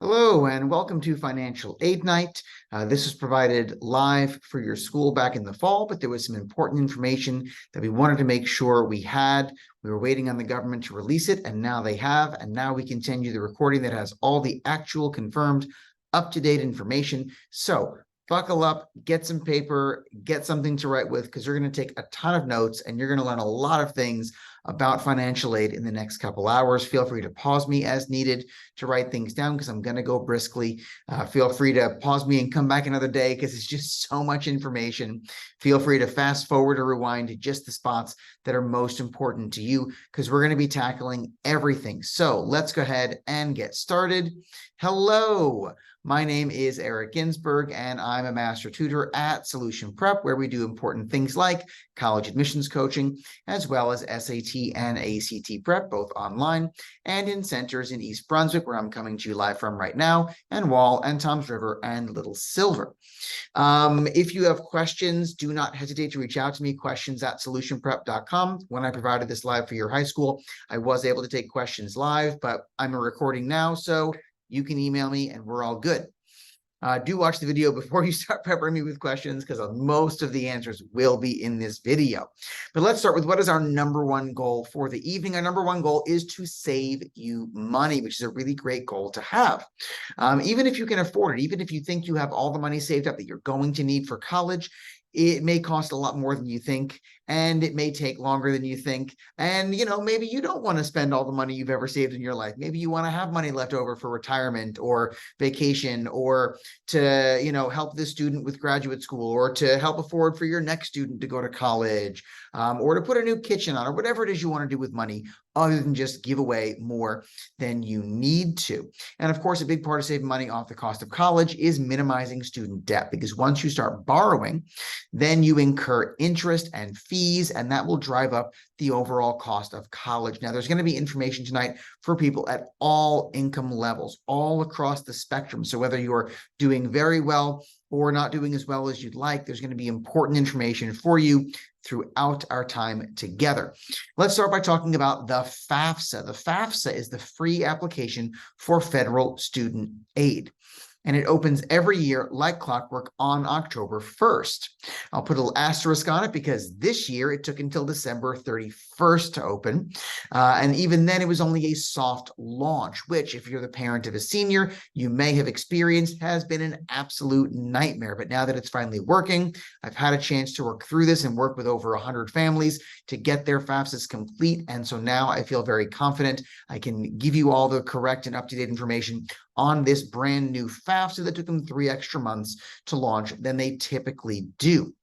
Hello and welcome to Financial Aid Night. This was provided live for your school back in the fall, but there was some important information that we wanted to make sure we had. We were waiting on the government to release it, and now they have. And now we can send you the recording that has all the actual confirmed up-to-date information. So buckle up, get some paper, get something to write with, because you're going to take a ton of notes and you're going to learn a lot of things about financial aid in the next couple hours. Feel free to pause me as needed to write things down because I'm going to go briskly. Feel free to pause me and come back another day because it's just so much information. Feel free to fast forward or rewind to just the spots that are most important to you because we're going to be tackling everything. So let's go ahead and get started. Hello. My name is Eric Ginsberg, and I'm a master tutor at Solution Prep, where we do important things like college admissions coaching, as well as SAT and ACT prep, both online and in centers in East Brunswick, where I'm coming to you live from right now, and Wall and Toms River and Little Silver. If you have questions, do not hesitate to reach out to me, questions@solutionprep.com. When I provided this live for your high school, I was able to take questions live, but I'm recording now, so you can email me and we're all good. Do watch the video before you start peppering me with questions because most of the answers will be in this video. But let's start with what is our number one goal for the evening. Our number one goal is to save you money, which is a really great goal to have. Even if you can afford it, even if you think you have all the money saved up that you're going to need for college, it may cost a lot more than you think, and it may take longer than you think. And, maybe you don't want to spend all the money you've ever saved in your life. Maybe you want to have money left over for retirement or vacation or to, help the student with graduate school or to help afford for your next student to go to college or to put a new kitchen on or whatever it is you want to do with money other than just give away more than you need to. And of course, a big part of saving money off the cost of college is minimizing student debt, because once you start borrowing, then you incur interest and fees, and that will drive up the overall cost of college. Now, there's going to be information tonight for people at all income levels, all across the spectrum. So whether you're doing very well or not doing as well as you'd like, there's going to be important information for you throughout our time together. Let's start by talking about the FAFSA. The FAFSA is the free application for federal student aid, and it opens every year like clockwork on October 1st. I'll put a little asterisk on it because this year it took until December 31st to open. And even then it was only a soft launch, which if you're the parent of a senior, you may have experienced has been an absolute nightmare. But now that it's finally working, I've had a chance to work through this and work with over 100 families to get their FAFSAs complete. And so now I feel very confident I can give you all the correct and up-to-date information on this brand new FAFSA that took them 3 extra months to launch than they typically do.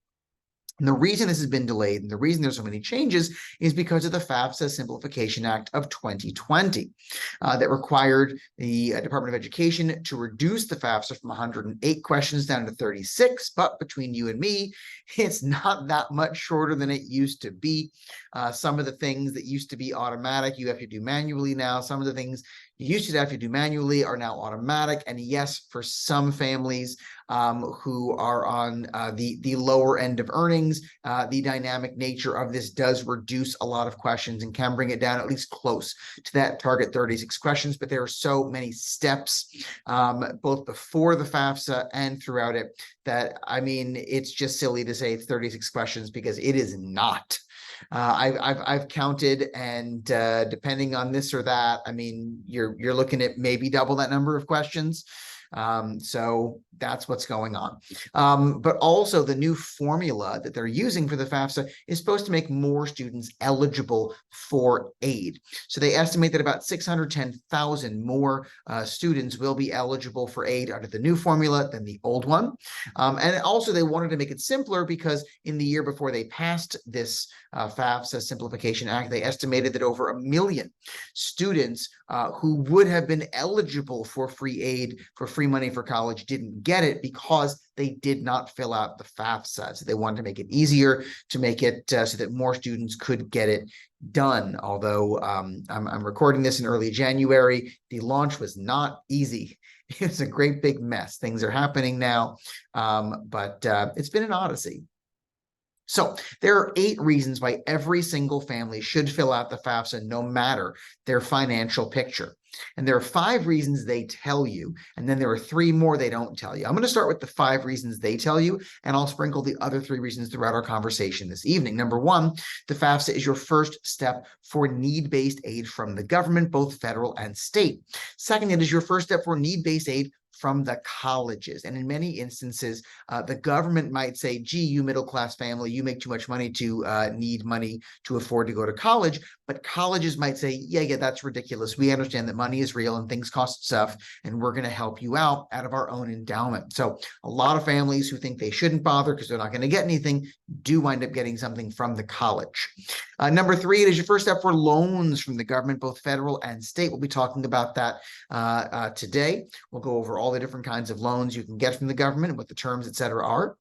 And the reason this has been delayed and the reason there's so many changes is because of the FAFSA Simplification Act of 2020 that required the Department of Education to reduce the FAFSA from 108 questions down to 36. But between you and me, it's not that much shorter than it used to be. Some of the things that used to be automatic, you have to do manually now. Some of the things you used to have to do manually are now automatic. And yes, for some families who are on the lower end of earnings, the dynamic nature of this does reduce a lot of questions and can bring it down at least close to that target 36 questions. But there are so many steps, both before the FAFSA and throughout it, that, it's just silly to say it's 36 questions because it is not. I've counted, and depending on this or that, you're looking at maybe double that number of questions. So that's what's going on. But also the new formula that they're using for the FAFSA is supposed to make more students eligible for aid. So they estimate that about 610,000 more students will be eligible for aid under the new formula than the old one. And also they wanted to make it simpler because in the year before they passed this FAFSA Simplification Act, they estimated that over 1 million students who would have been eligible for free aid, for free money for college, didn't get it because they did not fill out the FAFSA. So they wanted to make it easier, to make it so that more students could get it done. Although I'm recording this in early January, the launch was not easy. It's a great big mess. Things are happening now, but it's been an odyssey. So there are 8 reasons why every single family should fill out the FAFSA no matter their financial picture. And there are 5 reasons they tell you, and then there are 3 more they don't tell you. I'm going to start with the 5 reasons they tell you, and I'll sprinkle the other 3 reasons throughout our conversation this evening. Number 1, the FAFSA is your first step for need-based aid from the government, both federal and state. Second, it is your first step for need-based aid from the colleges. And in many instances, the government might say, gee, you middle-class family, you make too much money to need money to afford to go to college. But colleges might say, yeah, that's ridiculous. We understand that money is real and things cost stuff, and we're going to help you out of our own endowment. So a lot of families who think they shouldn't bother because they're not going to get anything do wind up getting something from the college. Number 3, it is your first step for loans from the government, both federal and state. We'll be talking about that today. We'll go over all the different kinds of loans you can get from the government and what the terms, et cetera, are.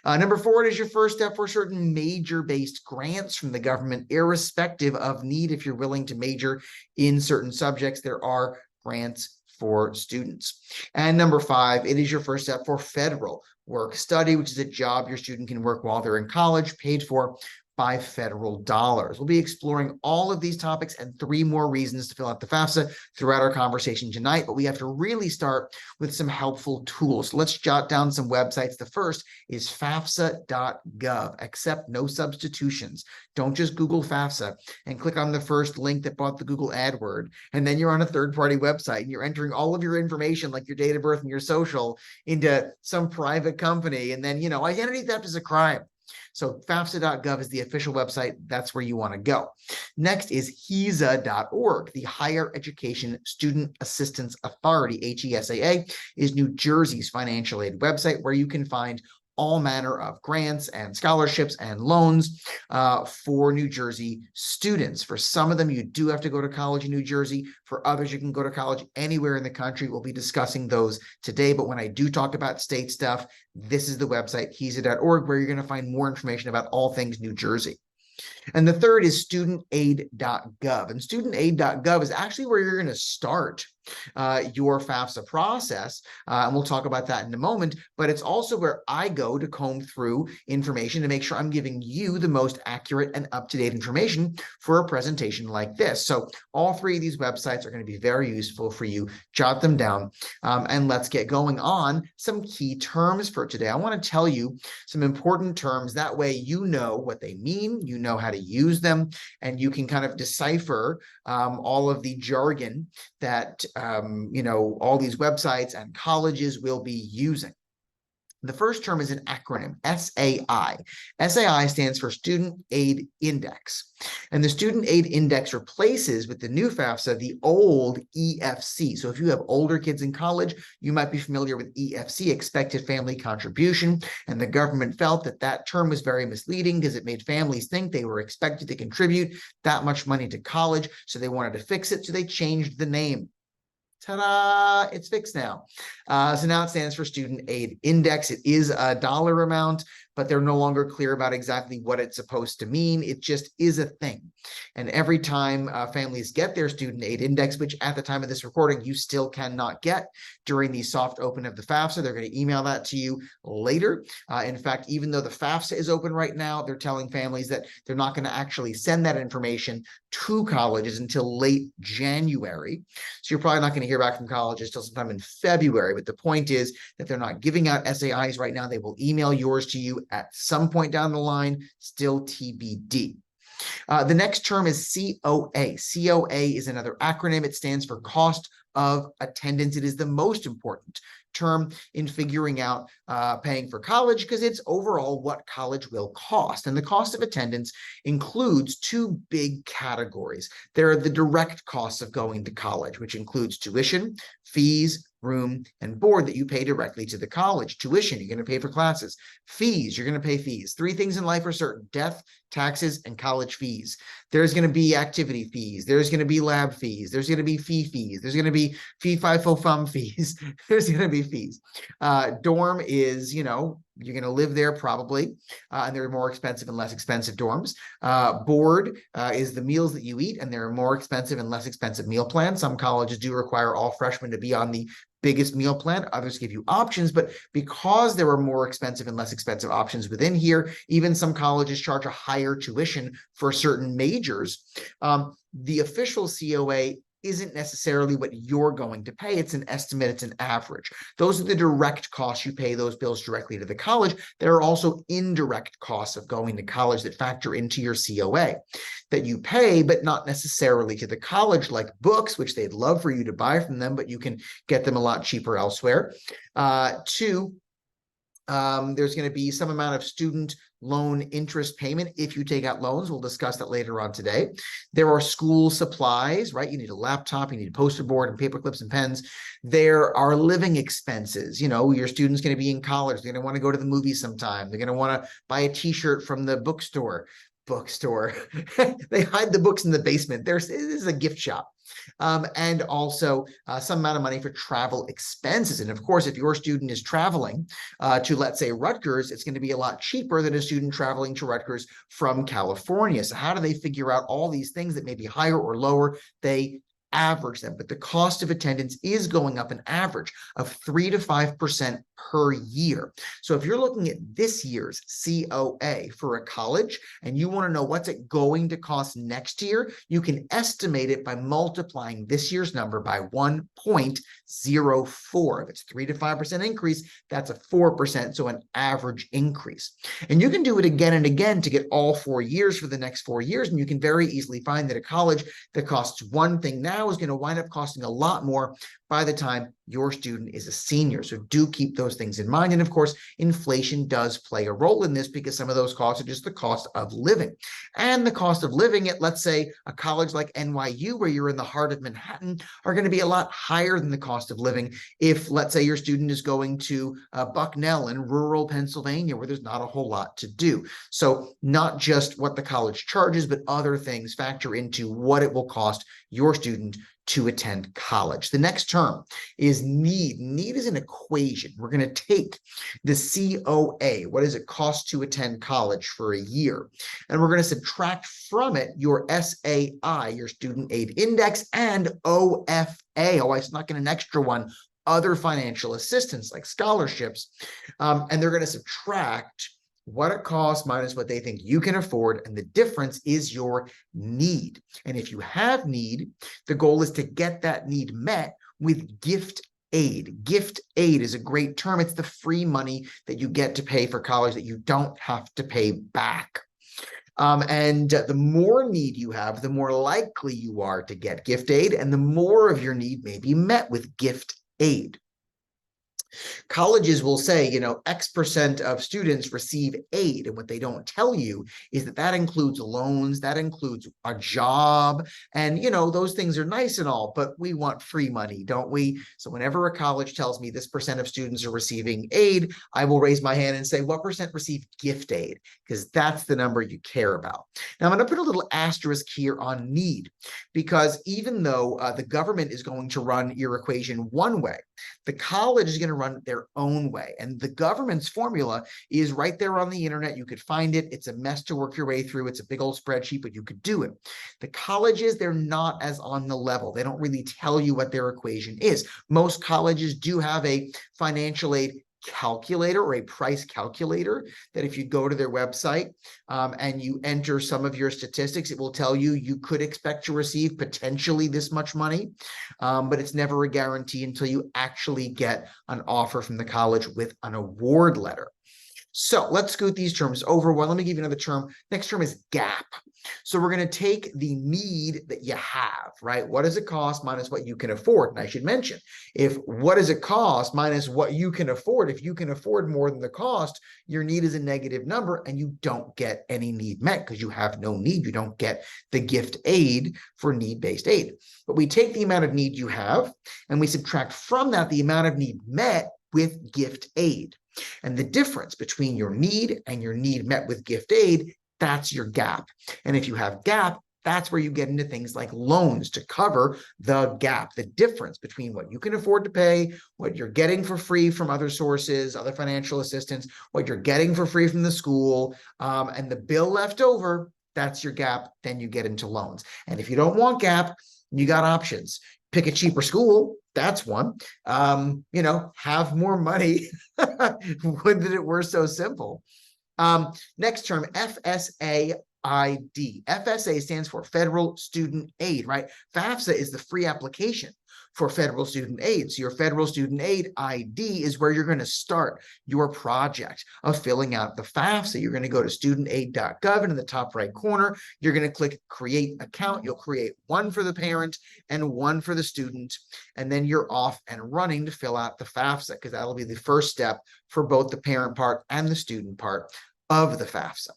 Number 4, it is your first step for certain major-based grants from the government, irrespective of need. If you're willing to major in certain subjects, there are grants for students. And number 5, it is your first step for federal work study, which is a job your student can work while they're in college, paid for by federal dollars. We'll be exploring all of these topics and 3 more reasons to fill out the FAFSA throughout our conversation tonight, but we have to really start with some helpful tools. So let's jot down some websites. The first is FAFSA.gov. Accept no substitutions. Don't just Google FAFSA and click on the first link that brought the Google ad word, and then you're on a third-party website and you're entering all of your information like your date of birth and your social into some private company, and then, identity theft is a crime. So FAFSA.gov is the official website. That's where you want to go. Next is HESA.org. The Higher Education Student Assistance Authority, HESAA, is New Jersey's financial aid website where you can find all manner of grants and scholarships and loans for New Jersey students. For some of them, you do have to go to college in New Jersey. For others, you can go to college anywhere in the country. We'll be discussing those today. But when I do talk about state stuff, this is the website, HESA.org, where you're going to find more information about all things New Jersey. And the third is studentaid.gov. And studentaid.gov is actually where you're going to start your FAFSA process. And we'll talk about that in a moment, but it's also where I go to comb through information to make sure I'm giving you the most accurate and up-to-date information for a presentation like this. So all 3 of these websites are going to be very useful for you. Jot them down, and let's get going on some key terms for today. I want to tell you some important terms. That way you know what they mean, you know how to use them, and you can kind of decipher all of the jargon that all these websites and colleges will be using. The first term is an acronym, SAI. SAI stands for Student Aid Index. And the Student Aid Index replaces, with the new FAFSA, the old EFC. So if you have older kids in college, you might be familiar with EFC, Expected Family Contribution. And the government felt that that term was very misleading because it made families think they were expected to contribute that much money to college. So they wanted to fix it. So they changed the name. Ta-da! It's fixed now. So now it stands for Student Aid Index. It is a dollar amount, but they're no longer clear about exactly what it's supposed to mean. It just is a thing. And every time families get their Student Aid Index, which at the time of this recording, you still cannot get during the soft open of the FAFSA, they're going to email that to you later. In fact, even though the FAFSA is open right now, they're telling families that they're not going to actually send that information to colleges until late January. So you're probably not going to hear back from colleges till sometime in February. But the point is that they're not giving out SAIs right now. They will email yours to you at some point down the line, still TBD. The next term is COA. COA is another acronym. It stands for Cost of Attendance. It is the most important term in figuring out paying for college because it's overall what college will cost. And the cost of attendance includes 2 big categories. There are the direct costs of going to college, which includes tuition, fees, room, and board that you pay directly to the college. Tuition, you're going to pay for classes. Fees, you're going to pay fees. 3 things in life are certain: death, taxes, and college fees. There's going to be activity fees. There's going to be lab fees. There's going to be fee fees. There's going to be fee fi fo fum fees. There's going to be fees. Dorm is, you're going to live there probably, and there are more expensive and less expensive dorms. Board is the meals that you eat, and there are more expensive and less expensive meal plans. Some colleges do require all freshmen to be on the biggest meal plan. Others give you options, but because there are more expensive and less expensive options within here, even some colleges charge a higher tuition for certain majors. The official COA isn't necessarily what you're going to pay. It's an estimate, it's an average. Those are the direct costs you pay those bills directly to the college. There are also indirect costs of going to college that factor into your COA that you pay, but not necessarily to the college, like books, which they'd love for you to buy from them, but you can get them a lot cheaper elsewhere. Two, there's going to be some amount of student loan interest payment if you take out loans. We'll discuss that later on today. There are school supplies, right? You need a laptop, you need a poster board and paper clips and pens. There are living expenses. You know, your student's going to be in college. They're going to want to go to the movies sometime. They're going to want to buy a t-shirt from the bookstore. They hide the books in the basement. This is a gift shop. And also some amount of money for travel expenses. And of course, if your student is traveling to, let's say, Rutgers, it's going to be a lot cheaper than a student traveling to Rutgers from California. So how do they figure out all these things that may be higher or lower? They average them, but the cost of attendance is going up an average of 3 to 5% per year. So if you're looking at this year's COA for a college and you want to know what's it going to cost next year, you can estimate it by multiplying this year's number by 1.04. If it's 3 to 5% increase, that's a 4%, so an average increase. And you can do it again and again to get all 4 years for the next 4 years, and you can very easily find that a college that costs one thing now is going to wind up costing a lot more by the time your student is a senior. So do keep those things in mind. And of course, inflation does play a role in this because some of those costs are just the cost of living. And the cost of living at, let's say, a college like NYU, where you're in the heart of Manhattan, are going to be a lot higher than the cost of living if, let's say, your student is going to Bucknell in rural Pennsylvania, where there's not a whole lot to do. So not just what the college charges, but other things factor into what it will cost your student to attend college. The next term is need. Need is an equation. We're going to take the COA, what does it cost to attend college for a year? And we're going to subtract from it your SAI, your student aid index, and OFA. Oh, I snuck in an extra one, other financial assistance like scholarships. And they're going to subtract what it costs minus what they think you can afford, and the difference is your need. And if you have need, the goal is to get that need met with gift aid. Gift aid is a great term. It's the free money that you get to pay for college that you don't have to pay back. And the more need you have, the more likely you are to get gift aid, and the more of your need may be met with gift aid. Colleges will say, you know, X% of students receive aid. And what they don't tell you is that that includes loans, that includes a job. And, you know, those things are nice and all, but we want free money, don't we? So whenever a college tells me this percent of students are receiving aid, I will raise my hand and say, what percent receive gift aid? Because that's the number you care about. Now, I'm going to put a little asterisk here on need, because even though the government is going to run your equation one way, the college is going to run their own way. And the government's formula is right there on the internet. You could find it. It's a mess to work your way through. It's a big old spreadsheet, but you could do it. The colleges, they're not as on the level. They don't really tell you what their equation is. Most colleges do have a financial aid calculator or a price calculator that if you go to their website and you enter some of your statistics, it will tell you you could expect to receive potentially this much money, but it's never a guarantee until you actually get an offer from the college with an award letter. So let's scoot these terms over. Well, let me give you another term. Next term is gap. So we're going to take the need that you have, right? What does it cost minus what you can afford? And I should mention, if what does it cost minus what you can afford, if you can afford more than the cost, your need is a negative number and you don't get any need met because you have no need. You don't get the gift aid for need-based aid. But we take the amount of need you have and we subtract from that the amount of need met with gift aid. And the difference between your need and your need met with gift aid, that's your gap. And if you have gap, that's where you get into things like loans to cover the gap, the difference between what you can afford to pay, what you're getting for free from other sources, other financial assistance, what you're getting for free from the school, and the bill left over, that's your gap. Then you get into loans. And if you don't want gap, you got options. Pick a cheaper school. That's one. You know, have more money. Would that it were so simple. Next term, FSA ID. FSA stands for Federal Student Aid, right? FAFSA is the free application for federal student aid. So your federal student aid ID is where you're going to start your project of filling out the FAFSA. You're going to go to studentaid.gov, and in the top right corner, you're going to click create account. You'll create one for the parent and one for the student, and then you're off and running to fill out the FAFSA, because that'll be the first step for both the parent part and the student part of the FAFSA.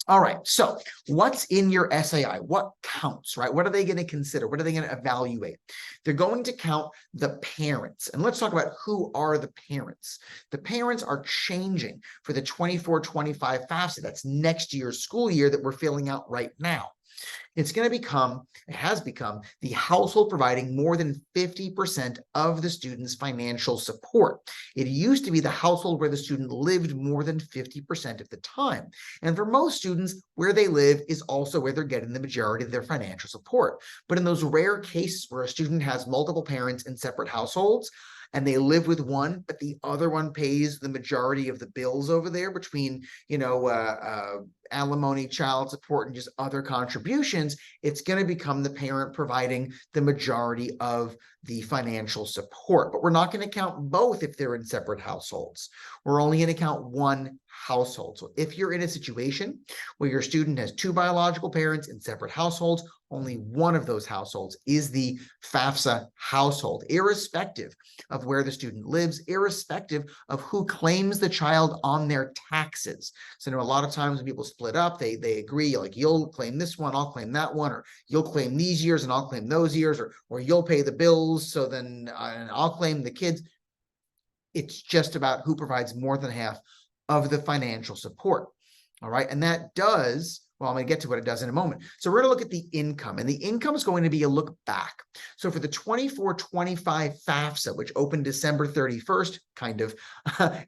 All right, so what's in your SAI? What counts, right? What are they going to consider? What are they going to evaluate? They're going to count the parents. And let's talk about who are the parents. The parents are changing for the 24-25 FAFSA. That's next year's school year that we're filling out right now. It's going to become, it has become, the household providing more than 50% of the student's financial support. It used to be the household where the student lived more than 50% of the time. And for most students, where they live is also where they're getting the majority of their financial support. But in those rare cases where a student has multiple parents in separate households, and they live with one, but the other one pays the majority of the bills over there between, alimony, child support, and just other contributions, it's going to become the parent providing the majority of the financial support. But we're not going to count both if they're in separate households. We're only going to count one household. So if you're in a situation where your student has two biological parents in separate households, only one of those households is the FAFSA household, irrespective of where the student lives, irrespective of who claims the child on their taxes. So, a lot of times when people split up, they agree, like, you'll claim this one, I'll claim that one, or you'll claim these years and I'll claim those years, or you'll pay the bills, so then I'll claim the kids. It's just about who provides more than half of the financial support. All right. And that does, well, I'm going to get to what it does in a moment. So we're going to look at the income, and the income is going to be a look back. So for the 24-25 FAFSA, which opened December 31st, kind of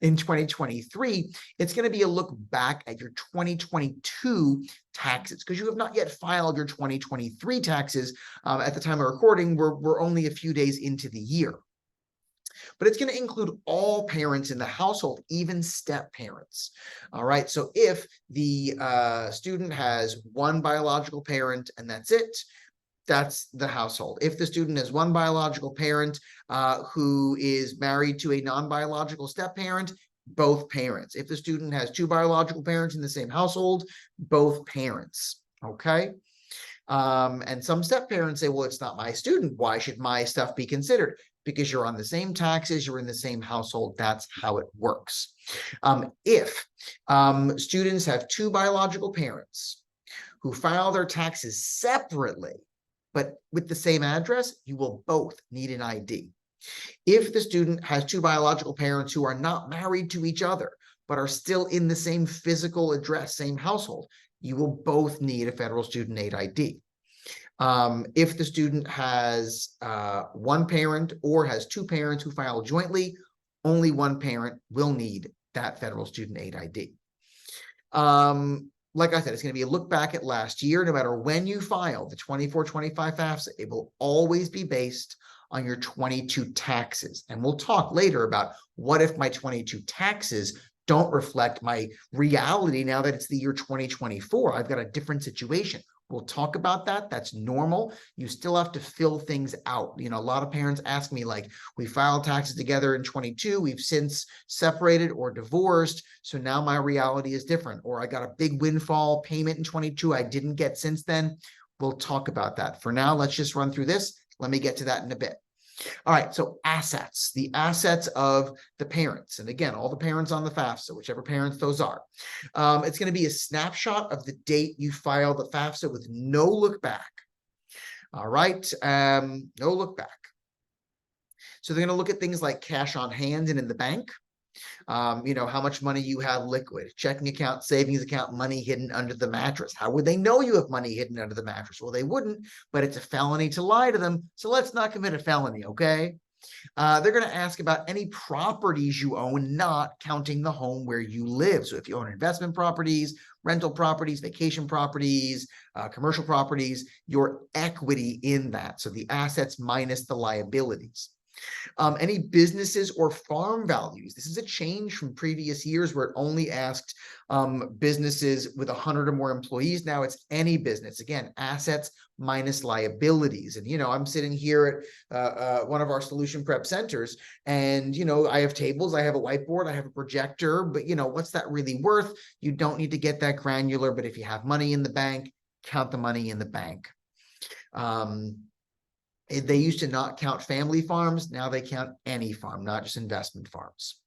in 2023, it's going to be a look back at your 2022 taxes, because you have not yet filed your 2023 taxes. At the time of recording, we're only a few days into the year. But it's going to include all parents in the household, even step parents. All right. So if the student has one biological parent and that's it, that's the household. If the student has one biological parent who is married to a non-biological step parent, both parents. If the student has two biological parents in the same household, both parents. Okay. And some step parents say, well, it's not my student. Why should my stuff be considered? Because you're on the same taxes, you're in the same household. That's how it works. If students have two biological parents who file their taxes separately, but with the same address, you will both need an ID. If the student has two biological parents who are not married to each other, but are still in the same physical address, same household, you will both need a federal student aid ID. If the student has one parent or has two parents who file jointly, only one parent will need that federal student aid ID. Like I said, it's going to be a look back at last year. No matter when you file the 24-25 FAFSA, it will always be based on your 22 taxes. And we'll talk later about what if my 22 taxes don't reflect my reality now that it's the year 2024. I've got a different situation. We'll talk about that. That's normal. You still have to fill things out. A lot of parents ask me, like, we filed taxes together in 22. We've since separated or divorced. So now my reality is different. Or I got a big windfall payment in 22 I didn't get since then. We'll talk about that. For now, let's just run through this. Let me get to that in a bit. All right, so assets, the assets of the parents. And again, all the parents on the FAFSA, whichever parents those are. It's going to be a snapshot of the date you file the FAFSA with no look back. All right, no look back. So they're going to look at things like cash on hand and in the bank. How much money you have liquid, checking account, savings account, money hidden under the mattress. How would they know you have money hidden under the mattress? Well, they wouldn't, but it's a felony to lie to them. So let's not commit a felony, okay? They're going to ask about any properties you own, not counting the home where you live. So if you own investment properties, rental properties, vacation properties, commercial properties, your equity in that. So the assets minus the liabilities. Any businesses or farm values. This is a change from previous years where it only asked businesses with 100 or more employees. Now it's any business. Again, assets minus liabilities. And, I'm sitting here at one of our solution prep centers, and, I have tables, I have a whiteboard, I have a projector, but, what's that really worth? You don't need to get that granular, but if you have money in the bank, count the money in the bank. They used to not count family farms. Now they count any farm, not just investment farms.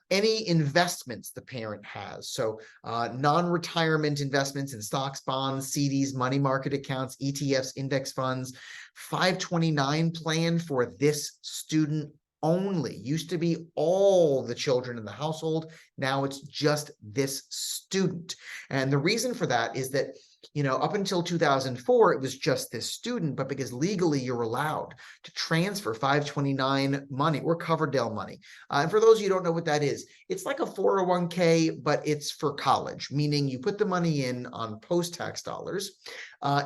Any investments the parent has. So non-retirement investments in stocks, bonds, CDs, money market accounts, ETFs, index funds. 529 plan for this student only. Used to be all the children in the household. Now it's just this student. And the reason for that is that up until 2004, it was just this student, but because legally you're allowed to transfer 529 money or Coverdell money. And for those of you who don't know what that is, it's like a 401k, but it's for college, meaning you put the money in on post-tax dollars.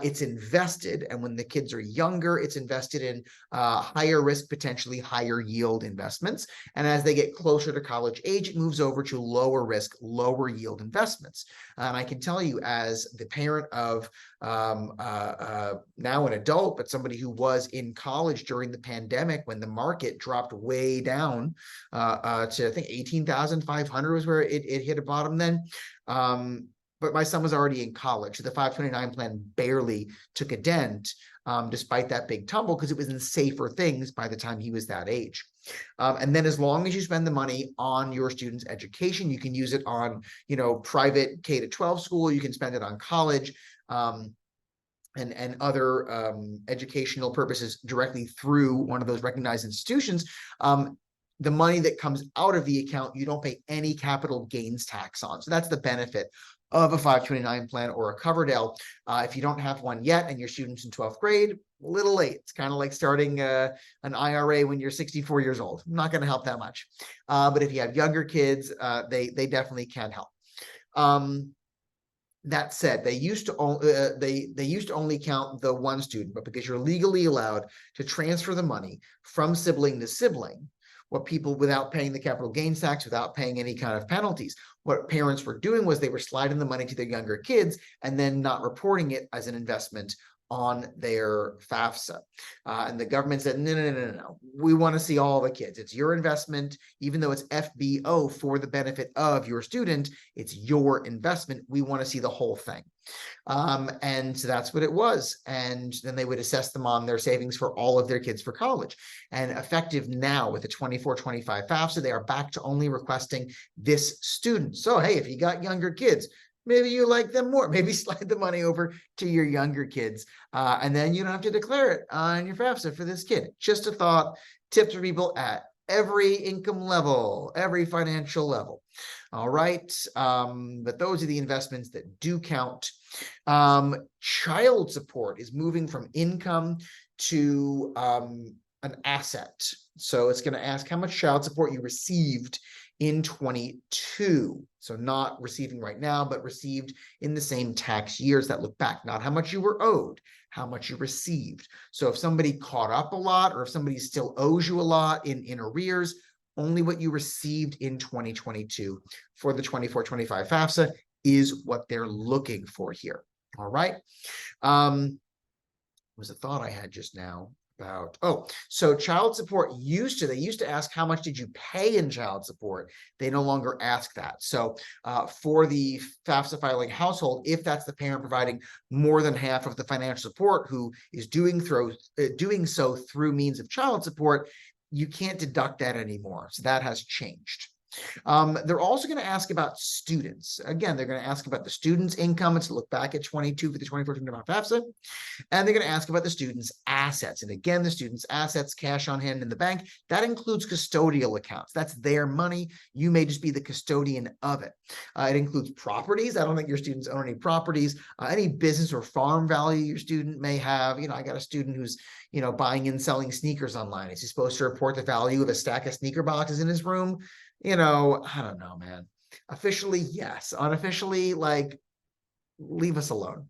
It's invested, and when the kids are younger, it's invested in higher risk, potentially higher yield investments. And as they get closer to college age, it moves over to lower risk, lower yield investments. And I can tell you, as the parent of now an adult, but somebody who was in college during the pandemic when the market dropped way down to, I think, 18,500 was where it hit a bottom then. But my son was already in college. So the 529 plan barely took a dent, despite that big tumble, because it was in safer things by the time he was that age. And then as long as you spend the money on your student's education, you can use it on, private K-12 school, you can spend it on college, and other educational purposes directly through one of those recognized institutions. The money that comes out of the account, you don't pay any capital gains tax on. So that's the benefit of a 529 plan or a Coverdell. If you don't have one yet and your student's in 12th grade, a little late. It's kind of like starting an IRA when you're 64 years old. Not going to help that much. But if you have younger kids, they definitely can help. That said, they used to only count the one student, but because you're legally allowed to transfer the money from sibling to sibling, what people, without paying the capital gains tax, without paying any kind of penalties, what parents were doing was they were sliding the money to their younger kids and then not reporting it as an investment on their FAFSA. And the government said, no. We want to see all the kids. It's your investment, even though it's FBO for the benefit of your student, it's your investment. We want to see the whole thing. And so that's what it was. And then they would assess them on their savings for all of their kids for college. And effective now with the 24-25 FAFSA, they are back to only requesting this student. So, hey, if you got younger kids, maybe you like them more. Maybe slide the money over to your younger kids. And then you don't have to declare it on your FAFSA for this kid. Just a thought, tips for people at every income level, every financial level. All right. But those are the investments that do count. Child support is moving from income to an asset. So it's going to ask how much child support you received in 22. So not receiving right now, but received in the same tax years that look back, not how much you were owed, how much you received. So if somebody caught up a lot, or if somebody still owes you a lot in arrears, only what you received in 2022 for the 24-25 FAFSA is what they're looking for here. All right. Was a thought I had just now about, so child support they used to ask how much did you pay in child support. They no longer ask that. So for the FAFSA filing household, if that's the parent providing more than half of the financial support who is doing so through means of child support, you can't deduct that anymore. So that has changed. They're also going to ask about students. Again, they're going to ask about the student's income. It's to look back at 22 for the 24-25 FAFSA. And they're going to ask about the student's assets. And again, the student's assets, cash on hand in the bank, that includes custodial accounts. That's their money. You may just be the custodian of it. It includes properties. I don't think your students own any properties. Any business or farm value your student may have. I got a student who's, buying and selling sneakers online. Is he supposed to report the value of a stack of sneaker boxes in his room? I don't know, man. Officially, yes. Unofficially, leave us alone.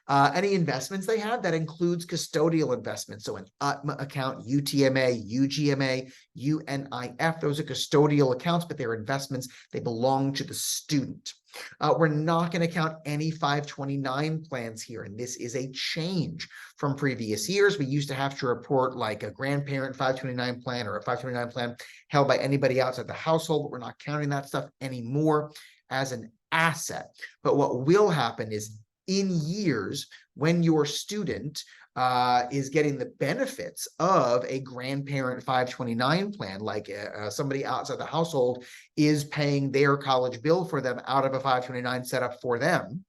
Any investments they have, that includes custodial investments. So an UTMA account, UTMA, UGMA, UNIF, those are custodial accounts, but they're investments. They belong to the student. We're not going to count any 529 plans here, and this is a change from previous years. We used to have to report like a grandparent 529 plan or a 529 plan held by anybody outside the household, but we're not counting that stuff anymore as an asset. But what will happen is in years when your student is getting the benefits of a grandparent 529 plan, like somebody outside the household is paying their college bill for them out of a 529 set up for them,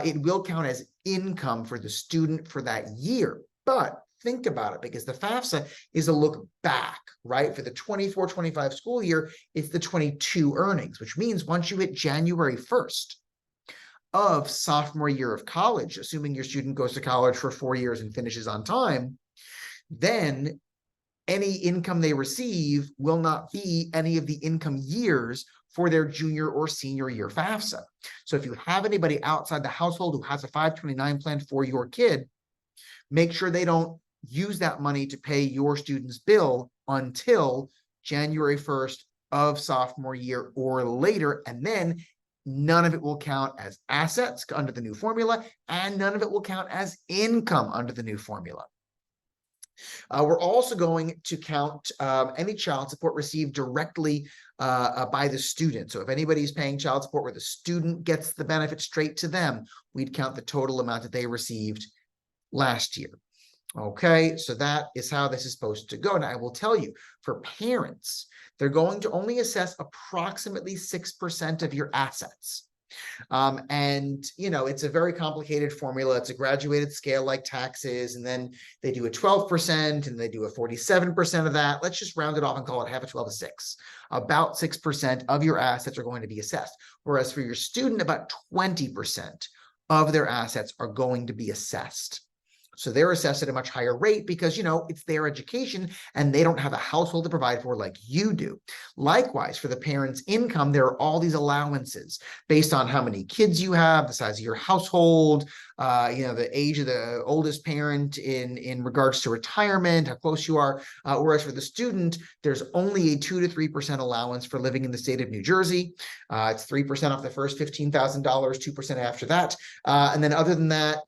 it will count as income for the student for that year. But think about it, because the FAFSA is a look back, right? For the 24-25 school year, it's the 22 earnings, which means once you hit January 1st of sophomore year of college, assuming your student goes to college for 4 years and finishes on time, then any income they receive will not be any of the income years for their junior or senior year FAFSA. So if you have anybody outside the household who has a 529 plan for your kid, make sure they don't use that money to pay your student's bill until January 1st of sophomore year or later, and then none of it will count as assets under the new formula, and none of it will count as income under the new formula. We're also going to count any child support received directly by the student. So if anybody's paying child support where the student gets the benefit straight to them, we'd count the total amount that they received last year. Okay, so that is how this is supposed to go. Now, I will tell you, for parents, they're going to only assess approximately 6% of your assets. And, you know, it's a very complicated formula. It's a graduated scale like taxes, and then they do a 12% and they do a 47% of that. Let's just round it off and call it half of 12 is 6. About 6% of your assets are going to be assessed. Whereas for your student, about 20% of their assets are going to be assessed. So they're assessed at a much higher rate because, you know, it's their education and they don't have a household to provide for like you do. Likewise, for the parents' income, there are all these allowances based on how many kids you have, the size of your household, you know, the age of the oldest parent in regards to retirement, how close you are. Whereas for the student, there's only a 2 to 3% allowance for living in the state of New Jersey. It's 3% off the first $15,000, 2% after that. And then other than that,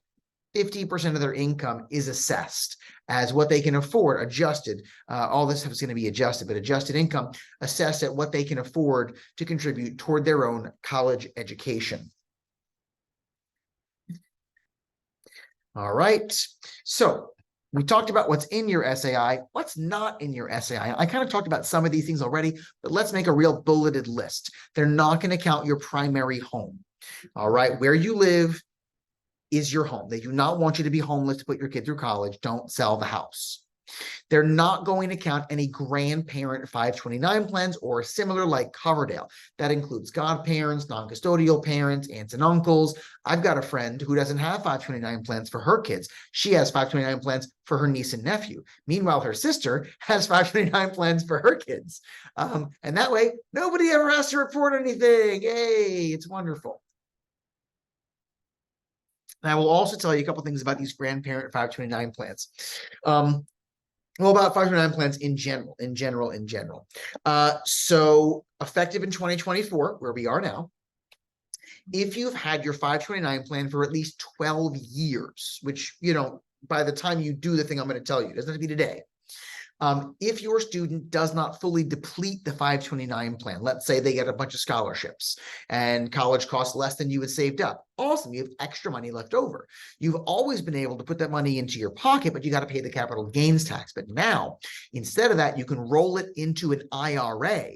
50% of their income is assessed as what they can afford, adjusted. All this stuff is going to be adjusted, but adjusted income assessed at what they can afford to contribute toward their own college education. All right. So we talked about what's in your SAI, what's not in your SAI. I kind of talked about some of these things already, but let's make a real bulleted list. They're not going to count your primary home. All right. Where you live is your home. They do not want you to be homeless to put your kid through college. Don't sell the house. They're not going to count any grandparent 529 plans or similar like Coverdale. That includes godparents, non-custodial parents, aunts and uncles. I've got a friend who doesn't have 529 plans for her kids. She has 529 plans for her niece and nephew. Meanwhile, her sister has 529 plans for her kids. And that way, nobody ever has to report anything. Yay, it's wonderful. And I will also tell you a couple things about these grandparent 529 plans. Well, about 529 plans in general. So effective in 2024, where we are now, if you've had your 529 plan for at least 12 years, which, you know, by the time you do the thing I'm going to tell you, it doesn't have to be today. If your student does not fully deplete the 529 plan, let's say they get a bunch of scholarships and college costs less than you had saved up. Awesome. You have extra money left over. You've always been able to put that money into your pocket, but you got to pay the capital gains tax. But now, instead of that, you can roll it into an IRA,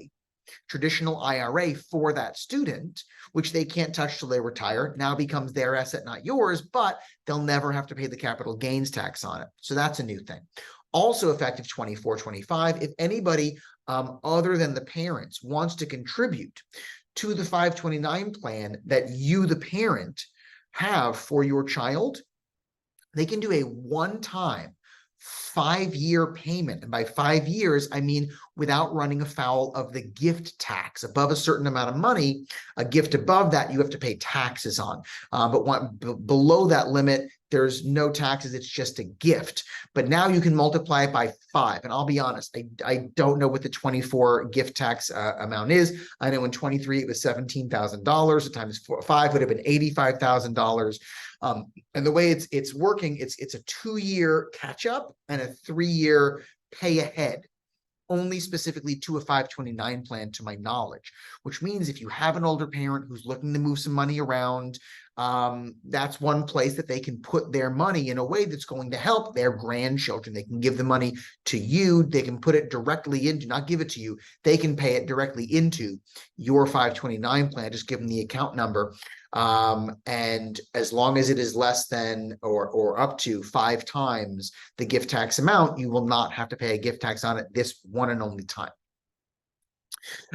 traditional IRA for that student, which they can't touch till they retire. Now becomes their asset, not yours, but they'll never have to pay the capital gains tax on it. So that's a new thing. Also effective 24-25, if anybody other than the parents wants to contribute to the 529 plan that you, the parent, have for your child, they can do a one-time 5-year payment. And by 5 years, I mean without running afoul of the gift tax. Above a certain amount of money, a gift above that, you have to pay taxes on. But below that limit, there's no taxes. It's just a gift. But now you can multiply it by 5. And I'll be honest, I don't know what the 24 gift tax amount is. I know in 23 it was $17,000. So times 5 would have been $85,000. And the way it's working, it's a 2-year catch up and a 3-year pay ahead, only specifically to a 529 plan to my knowledge, which means if you have an older parent who's looking to move some money around, that's one place that they can put their money in a way that's going to help their grandchildren. They can give the money to you. They can put it directly into, not give it to you. They can pay it directly into your 529 plan. Just give them the account number. And as long as it is less than or up to 5 times the gift tax amount, you will not have to pay a gift tax on it this one and only time.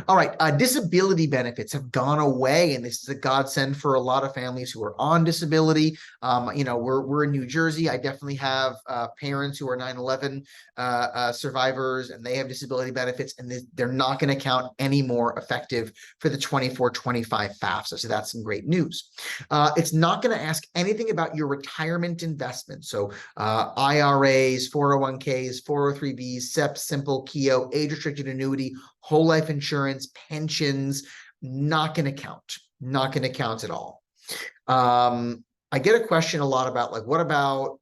All right, disability benefits have gone away, and this is a godsend for a lot of families who are on disability. We're in New Jersey. I definitely have parents who are 9/11 survivors, and they have disability benefits, and they're not going to count anymore effective for the 24-25 FAFSA. So that's some great news. It's not going to ask anything about your retirement investments. So IRAs, 401ks, 403bs, SEP, Simple, Keogh, age-restricted annuity, whole life insurance, pensions, not going to count at all. I get a question a lot about, like, what about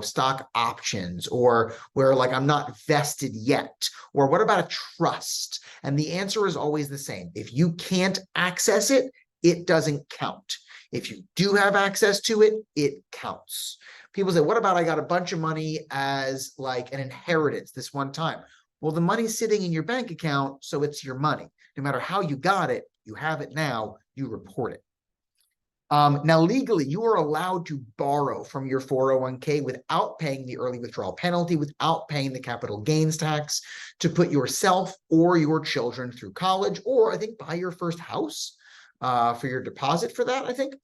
stock options, or where, like, I'm not vested yet, or what about a trust? And the answer is always the same. If you can't access it, it doesn't count. If you do have access to it, it counts. People say, what about I got a bunch of money as like an inheritance this one time? Well, the money's sitting in your bank account, so it's your money. No matter how you got it, you have it now, you report it. Now, legally, you are allowed to borrow from your 401k without paying the early withdrawal penalty, without paying the capital gains tax, to put yourself or your children through college, or I think buy your first house for your deposit for that, I think.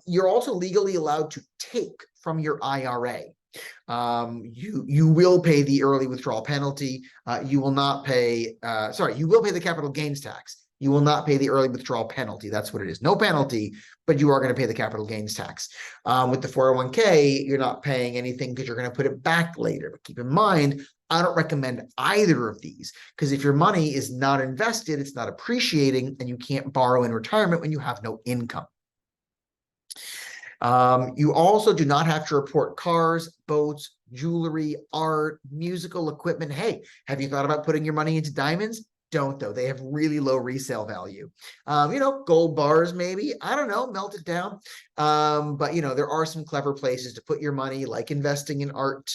You're also legally allowed to take from your IRA. You will pay the early withdrawal penalty. You will not pay, you will pay the capital gains tax. You will not pay the early withdrawal penalty. That's what it is. No penalty, but you are going to pay the capital gains tax. With the 401k, you're not paying anything because you're going to put it back later. But keep in mind, I don't recommend either of these, because if your money is not invested, it's not appreciating, and you can't borrow in retirement when you have no income. You also do not have to report cars, boats, jewelry, art, musical equipment. Hey, have you thought about putting your money into diamonds? Don't, though. They have really low resale value. Gold bars, maybe. I don't know, melt it down. But there are some clever places to put your money, like investing in art.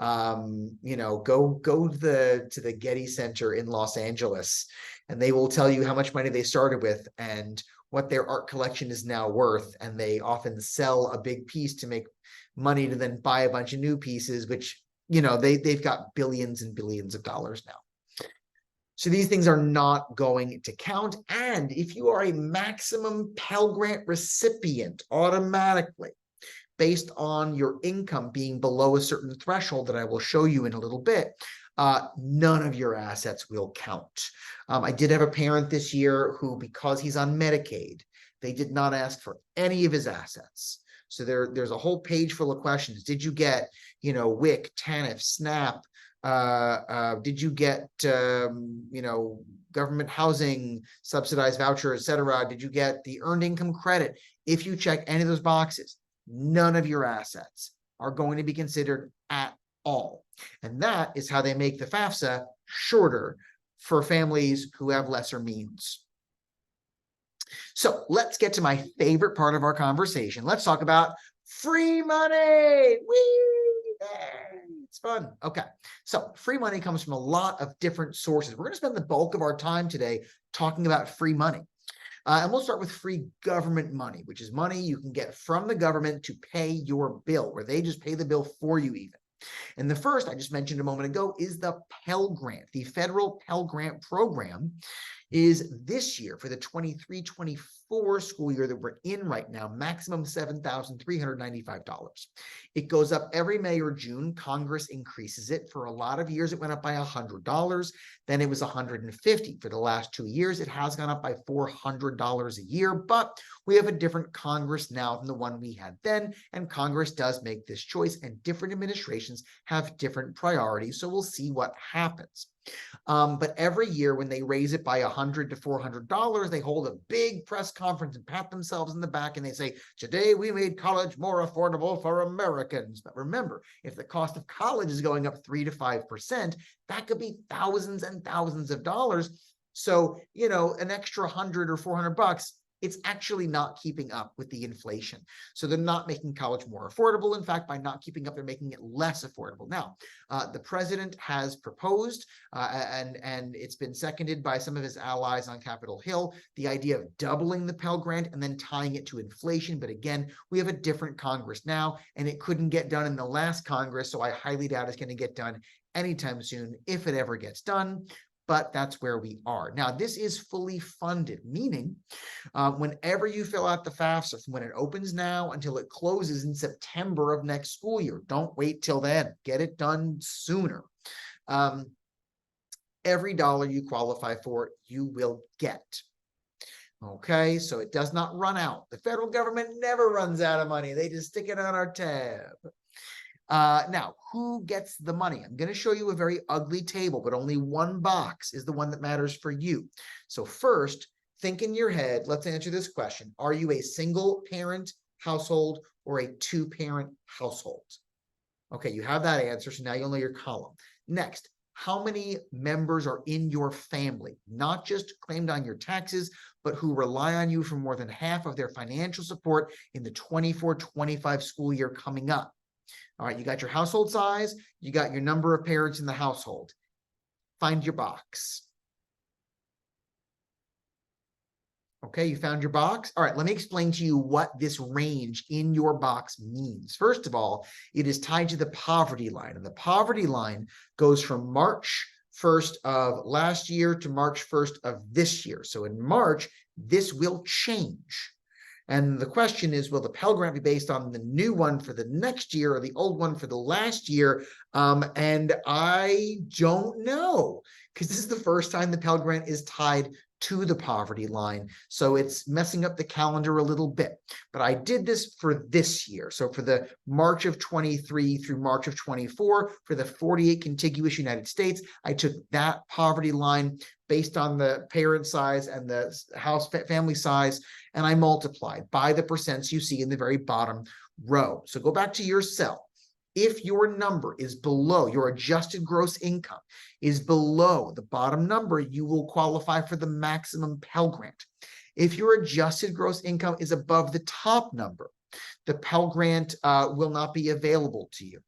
Go to the Getty Center in Los Angeles, and they will tell you how much money they started with and what their art collection is now worth. And they often sell a big piece to make money to then buy a bunch of new pieces, which, they've got billions and billions of dollars now. So these things are not going to count. And if you are a maximum Pell Grant recipient, automatically, based on your income being below a certain threshold that I will show you in a little bit, none of your assets will count. I did have a parent this year who, because he's on Medicaid, they did not ask for any of his assets. So there's a whole page full of questions. Did you get, WIC, TANF, SNAP? Did you get, government housing, subsidized voucher, et cetera? Did you get the earned income credit? If you check any of those boxes, none of your assets are going to be considered at all. And that is how they make the FAFSA shorter for families who have lesser means. So let's get to my favorite part of our conversation. Let's talk about free money. Whee! It's fun. Okay. So free money comes from a lot of different sources. We're going to spend the bulk of our time today talking about free money. And we'll start with free government money, which is money you can get from the government to pay your bill, where they just pay the bill for you even. And the first I just mentioned a moment ago is the Pell Grant, the federal Pell Grant program. is this year for the 23-24 school year that we're in right now, maximum $7,395. It goes up every May or June. Congress increases it. For a lot of years, it went up by $100. Then it was $150. For the last 2 years, it has gone up by $400 a year, but we have a different Congress now than the one we had then, and Congress does make this choice, and different administrations have different priorities, so we'll see what happens. But every year when they raise it by $100 to $400, they hold a big press conference and pat themselves in the back and they say, today we made college more affordable for Americans. But remember, if the cost of college is going up 3 to 5%, that could be thousands and thousands of dollars. So, an extra 100 or 400 bucks, it's actually not keeping up with the inflation. So they're not making college more affordable. In fact, by not keeping up, they're making it less affordable. Now, the president has proposed, and it's been seconded by some of his allies on Capitol Hill, the idea of doubling the Pell Grant and then tying it to inflation. But again, we have a different Congress now, and it couldn't get done in the last Congress, so I highly doubt it's going to get done anytime soon, if it ever gets done. But that's where we are. Now, this is fully funded, meaning whenever you fill out the FAFSA, from when it opens now until it closes in September of next school year, don't wait till then. Get it done sooner. Every dollar you qualify for, you will get. Okay, so it does not run out. The federal government never runs out of money. They just stick it on our tab. Now, who gets the money? I'm going to show you a very ugly table, but only one box is the one that matters for you. So first, think in your head, let's answer this question. Are you a single parent household or a two-parent household? Okay, you have that answer, so now you'll know your column. Next, how many members are in your family, not just claimed on your taxes, but who rely on you for more than half of their financial support in the 24-25 school year coming up? All right, you got your household size, you got your number of parents in the household. Find your box. Okay, you found your box? All right, let me explain to you what this range in your box means. First of all, it is tied to the poverty line, and the poverty line goes from March 1st of last year to March 1st of this year. So in March, this will change. And the question is, will the Pell Grant be based on the new one for the next year or the old one for the last year? And I don't know, because this is the first time the Pell Grant is tied to the poverty line. So it's messing up the calendar a little bit. But I did this for this year. So for the March of 23 through March of 24, for the 48 contiguous United States, I took that poverty line based on the parent size and the house family size, and I multiplied by the percents you see in the very bottom row. So go back to your cell. If your number is below, your adjusted gross income is below the bottom number, you will qualify for the maximum Pell Grant. If your adjusted gross income is above the top number, the Pell Grant will not be available to you.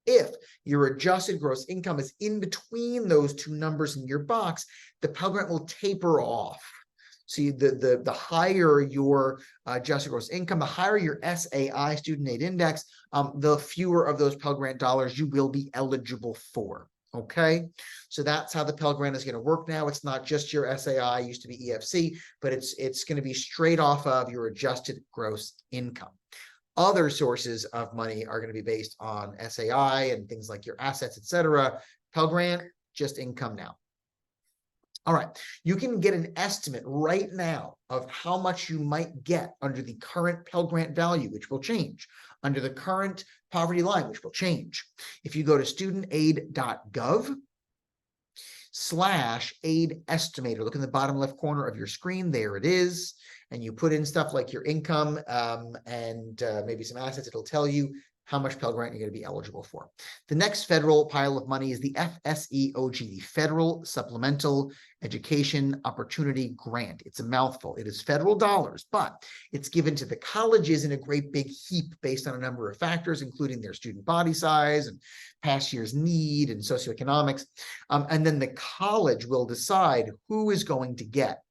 If your adjusted gross income is in between those two numbers in your box, the Pell Grant will taper off. See, the higher your adjusted gross income, the higher your SAI, Student Aid Index, the fewer of those Pell Grant dollars you will be eligible for. Okay, so that's how the Pell Grant is going to work now. It's not just your SAI, used to be EFC, but it's going to be straight off of your adjusted gross income. Other sources of money are going to be based on SAI and things like your assets, etc. Pell Grant, just income now. All right, you can get an estimate right now of how much you might get under the current Pell Grant value, which will change, under the current poverty line, which will change. If you go to studentaid.gov/aid estimator, look in the bottom left corner of your screen, there it is, and you put in stuff like your income and maybe some assets, it'll tell you how much Pell Grant you're going to be eligible for. The next federal pile of money is the FSEOG, the Federal Supplemental Education Opportunity Grant. It's a mouthful. It is federal dollars, but it's given to the colleges in a great big heap based on a number of factors, including their student body size and past year's need and socioeconomics. And then the college will decide who is going to get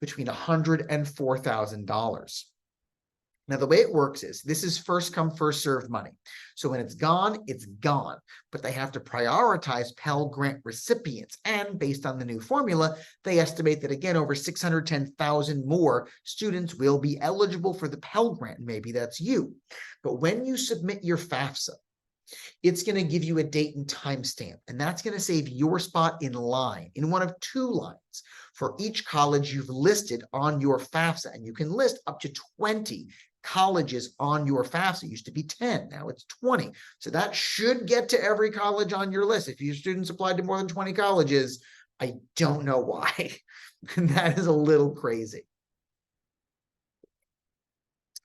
between $100,000 and $4,000. Now, the way it works is this is first come, first served money. So when it's gone, but they have to prioritize Pell Grant recipients. And based on the new formula, they estimate that, again, over 610,000 more students will be eligible for the Pell Grant. Maybe that's you. But when you submit your FAFSA, it's going to give you a date and time stamp, and that's going to save your spot in line, in one of two lines, for each college you've listed on your FAFSA. And you can list up to 20 colleges on your FAFSA. It used to be 10, now it's 20. So that should get to every college on your list. If your students applied to more than 20 colleges, I don't know why. That is a little crazy.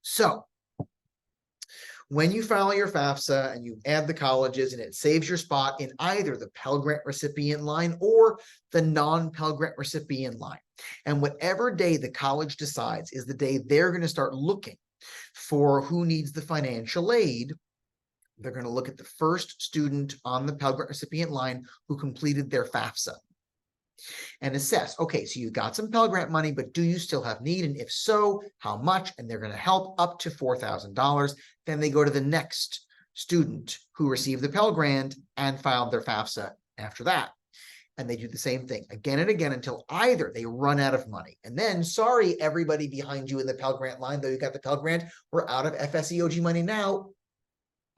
So when you file your FAFSA and you add the colleges, and it saves your spot in either the Pell Grant recipient line or the non-Pell Grant recipient line. And whatever day the college decides is the day they're going to start looking for who needs the financial aid. They're going to look at the first student on the Pell Grant recipient line who completed their FAFSA and assess, okay, so you got some Pell Grant money, but do you still have need? And if so, how much? And they're going to help up to $4,000. Then they go to the next student who received the Pell Grant and filed their FAFSA after that. And they do the same thing again and again until either they run out of money. And then, sorry, everybody behind you in the Pell Grant line, though you got the Pell Grant, we're out of FSEOG money now.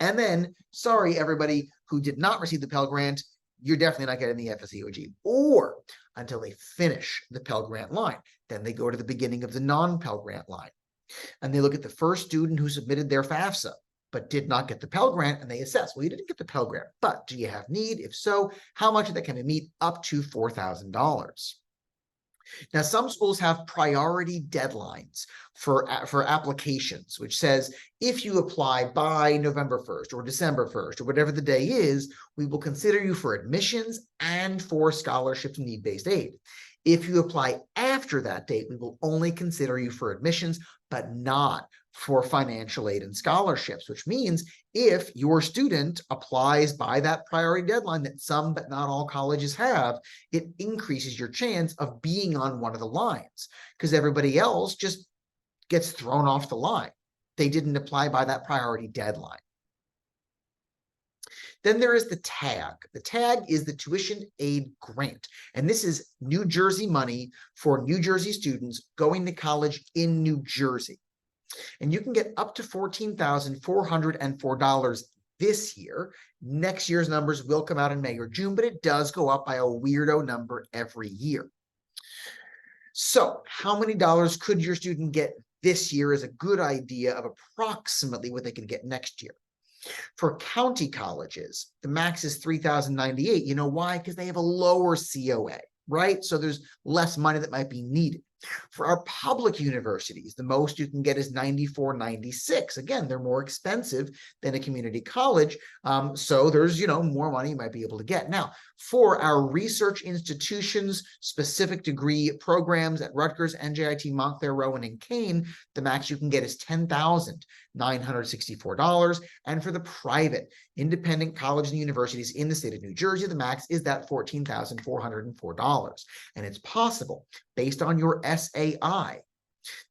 And then, sorry, everybody who did not receive the Pell Grant, you're definitely not getting the FSEOG, or until they finish the Pell Grant line. Then they go to the beginning of the non-Pell Grant line, and they look at the first student who submitted their FAFSA but did not get the Pell Grant, and they assess, well, you didn't get the Pell Grant, but do you have need? If so, how much of that can we meet? Up to $4,000. Now, some schools have priority deadlines for applications, which says if you apply by November 1st or December 1st or whatever the day is, we will consider you for admissions and for scholarships and need-based aid. If you apply after that date, we will only consider you for admissions, but not for financial aid and scholarships, which means if your student applies by that priority deadline that some but not all colleges have, it increases your chance of being on one of the lines, because everybody else just gets thrown off the line. They didn't apply by that priority deadline. Then there is the TAG. The TAG is the Tuition Aid Grant. And this is New Jersey money for New Jersey students going to college in New Jersey. And you can get up to $14,404 this year. Next year's numbers will come out in May or June, but it does go up by a weirdo number every year. So how many dollars could your student get this year is a good idea of approximately what they could get next year. For county colleges, the max is $3,098. You know why? Because they have a lower COA, right? So there's less money that might be needed. For our public universities, the most you can get is $94.96. Again, they're more expensive than a community college. So there's, more money you might be able to get. Now, for our research institutions, specific degree programs at Rutgers, NJIT, Montclair, Rowan, and Kane, the max you can get is $10,964. And for the private independent colleges and universities in the state of New Jersey, the max is that $14,404. And it's possible, based on your SAI,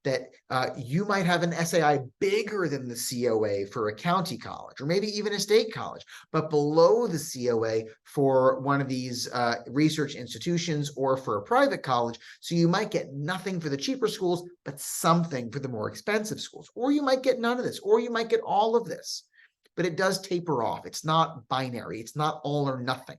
that you might have an SAI bigger than the COA for a county college, or maybe even a state college, but below the COA for one of these research institutions or for a private college. So you might get nothing for the cheaper schools, but something for the more expensive schools. Or you might get none of this, or you might get all of this. But it does taper off. It's not binary. It's not all or nothing.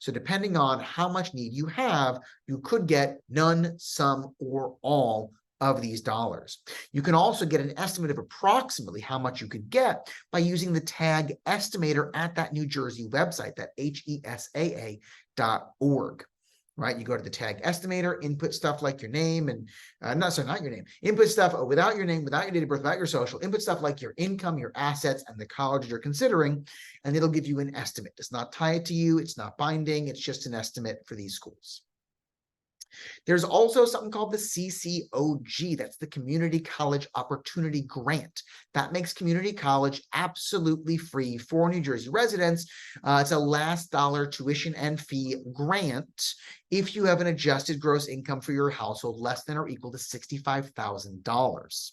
So depending on how much need you have, you could get none, some, or all of these dollars. You can also get an estimate of approximately how much you could get by using the TAG estimator at that New Jersey website, that HESAA.org. Right? You go to the TAG estimator, input stuff like your name and not your name, input stuff without your name, without your date of birth, without your social, input stuff like your income, your assets, and the college you're considering, and it'll give you an estimate. It's not tied to you. It's not binding. It's just an estimate for these schools. There's also something called the CCOG. That's the Community College Opportunity Grant. That makes community college absolutely free for New Jersey residents. It's a last dollar tuition and fee grant if you have an adjusted gross income for your household less than or equal to $65,000.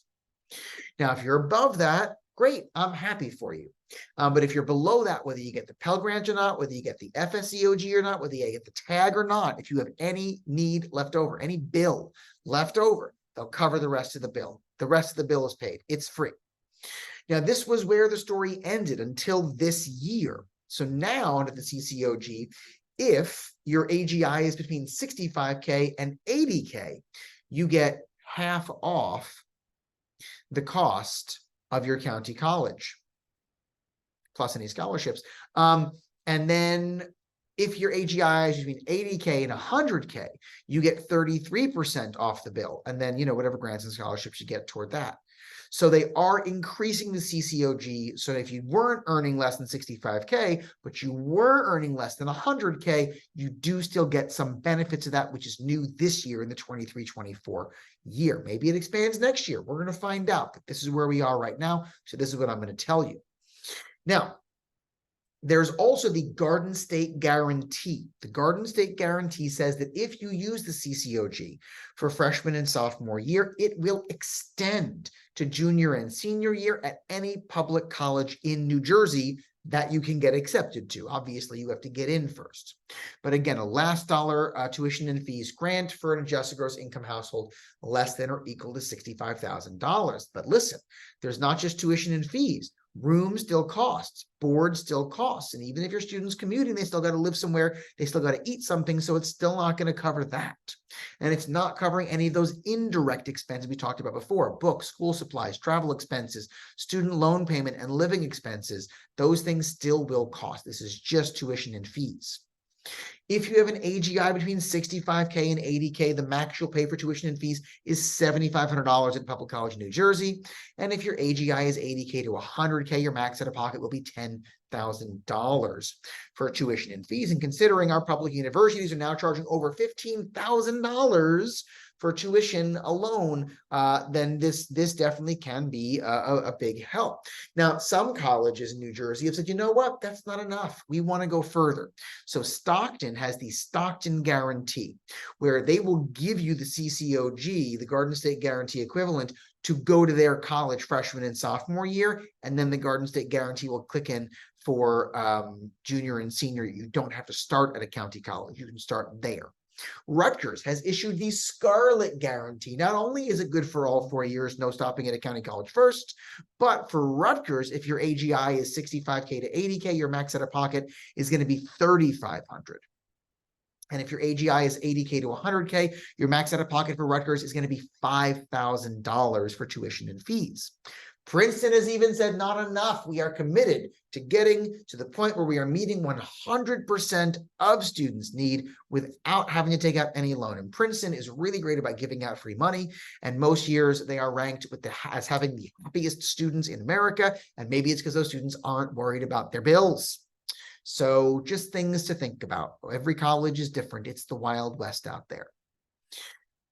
Now, if you're above that, great, I'm happy for you. But if you're below that, whether you get the Pell Grant or not, whether you get the FSEOG or not, whether you get the tag or not, if you have any need left over, any bill left over, they'll cover the rest of the bill. The rest of the bill is paid. It's free. Now, this was where the story ended until this year. So now under the CCOG, if your AGI is between 65K and 80K, you get half off the cost of your county college, plus any scholarships. And then if your AGI is between 80K and 100K, you get 33% off the bill. And then, whatever grants and scholarships you get toward that. So they are increasing the CCOG. So if you weren't earning less than 65K, but you were earning less than 100K, you do still get some benefits of that, which is new this year in the 23-24 year. Maybe it expands next year. We're going to find out, but this is where we are right now. So this is what I'm going to tell you. Now, there's also the Garden State Guarantee. The Garden State Guarantee says that if you use the CCOG for freshman and sophomore year, it will extend to junior and senior year at any public college in New Jersey that you can get accepted to. Obviously, you have to get in first. But again, a last dollar tuition and fees grant for an adjusted gross income household less than or equal to $65,000. But listen, there's not just tuition and fees. Room still costs, board still costs. And even if your student's commuting, they still got to live somewhere. They still got to eat something. So it's still not going to cover that. And it's not covering any of those indirect expenses we talked about before: books, school supplies, travel expenses, student loan payment, and living expenses. Those things still will cost. This is just tuition and fees. If you have an AGI between 65K and 80K, the max you'll pay for tuition and fees is $7,500 at public college in New Jersey. And if your AGI is 80K to 100K, your max out of pocket will be $10,000 for tuition and fees. And considering our public universities are now charging over $15,000 for tuition alone, then this definitely can be a big help. Now, some colleges in New Jersey have said, you know what, that's not enough. We want to go further. So Stockton has the Stockton Guarantee, where they will give you the CCOG, the Garden State Guarantee equivalent, to go to their college freshman and sophomore year, and then the Garden State Guarantee will click in for junior and senior. You don't have to start at a county college. You can start there. Rutgers has issued the Scarlet Guarantee. Not only is it good for all 4 years, no stopping at a county college first, but for Rutgers, if your AGI is 65K to 80K, your max out of pocket is going to be $3,500. And if your AGI is 80K to 100K, your max out of pocket for Rutgers is going to be $5,000 for tuition and fees. Princeton has even said not enough. We are committed to getting to the point where we are meeting 100% of students' need without having to take out any loan. And Princeton is really great about giving out free money. And most years they are ranked as having the happiest students in America. And maybe it's because those students aren't worried about their bills. So just things to think about. Every college is different. It's the Wild West out there.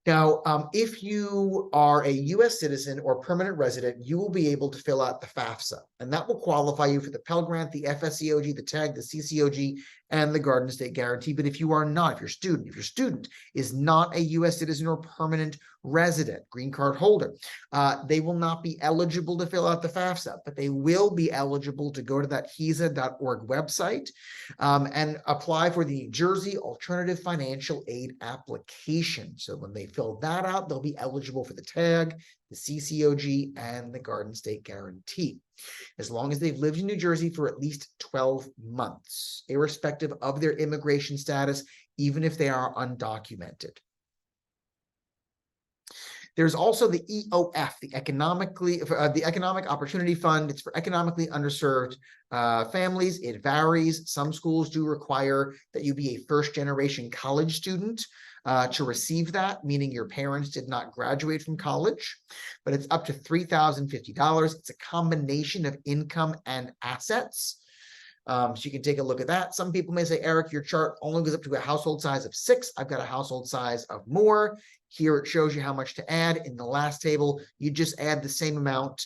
Now, if you are a U.S. citizen or permanent resident, you will be able to fill out the FAFSA, and that will qualify you for the Pell Grant, the FSEOG, the TAG, the CCOG, and the Garden State Guarantee. But if you are not, if your student is not a U.S. citizen or permanent resident, green card holder, they will not be eligible to fill out the FAFSA, but they will be eligible to go to that HESA.org website and apply for the New Jersey Alternative Financial Aid application. So when they fill that out, they'll be eligible for the TAG, the CCOG, and the Garden State Guarantee, as long as they've lived in New Jersey for at least 12 months, irrespective of their immigration status, even if they are undocumented. There's also the EOF, the Economic Opportunity Fund. It's for economically underserved families. It varies. Some schools do require that you be a first-generation college student to receive that, meaning your parents did not graduate from college, but it's up to $3,050. It's a combination of income and assets. So you can take a look at that. Some people may say, Eric, your chart only goes up to a household size of 6. I've got a household size of more. Here it shows you how much to add. In the last table, you just add the same amount.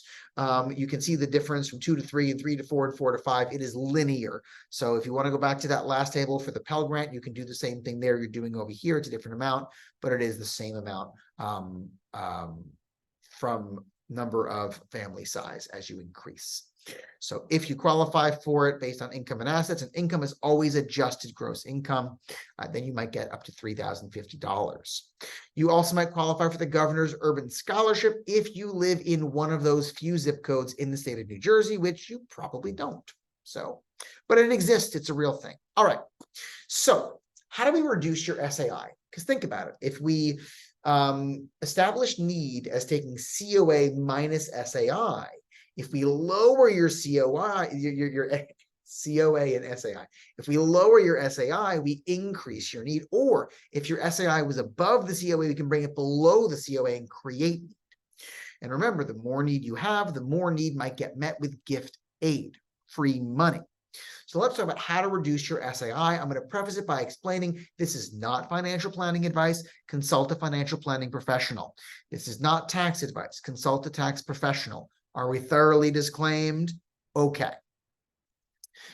You can see the difference from 2 to 3 and 3 to 4 and 4 to 5. It is linear. So if you want to go back to that last table for the Pell Grant, you can do the same thing there. You're doing over here. It's a different amount, but it is the same amount from number of family size as you increase. So if you qualify for it based on income and assets, and income is always adjusted gross income, then you might get up to $3,050. You also might qualify for the Governor's Urban Scholarship if you live in one of those few zip codes in the state of New Jersey, which you probably don't. So, but it exists. It's a real thing. All right. So how do we reduce your SAI? Because think about it. If we establish need as taking COA minus SAI, if we lower your COA and SAI, if we lower your SAI, we increase your need. Or if your SAI was above the COA, we can bring it below the COA and create need. And remember, the more need you have, the more need might get met with gift aid, free money. So let's talk about how to reduce your SAI. I'm going to preface it by explaining this is not financial planning advice. Consult a financial planning professional. This is not tax advice. Consult a tax professional. Are we thoroughly disclaimed? Okay.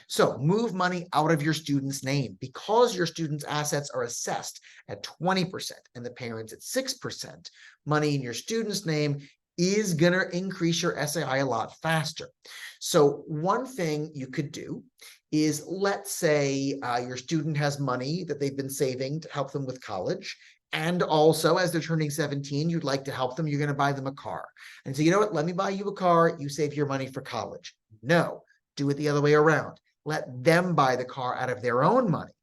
So move money out of your student's name. Because your student's assets are assessed at 20% and the parents at 6%, money in your student's name is going to increase your SAI a lot faster. So one thing you could do is, let's say your student has money that they've been saving to help them with college. And also, as they're turning 17, you'd like to help them. You're going to buy them a car. And so, you know what? Let me buy you a car. You save your money for college. No, do it the other way around. Let them buy the car out of their own money,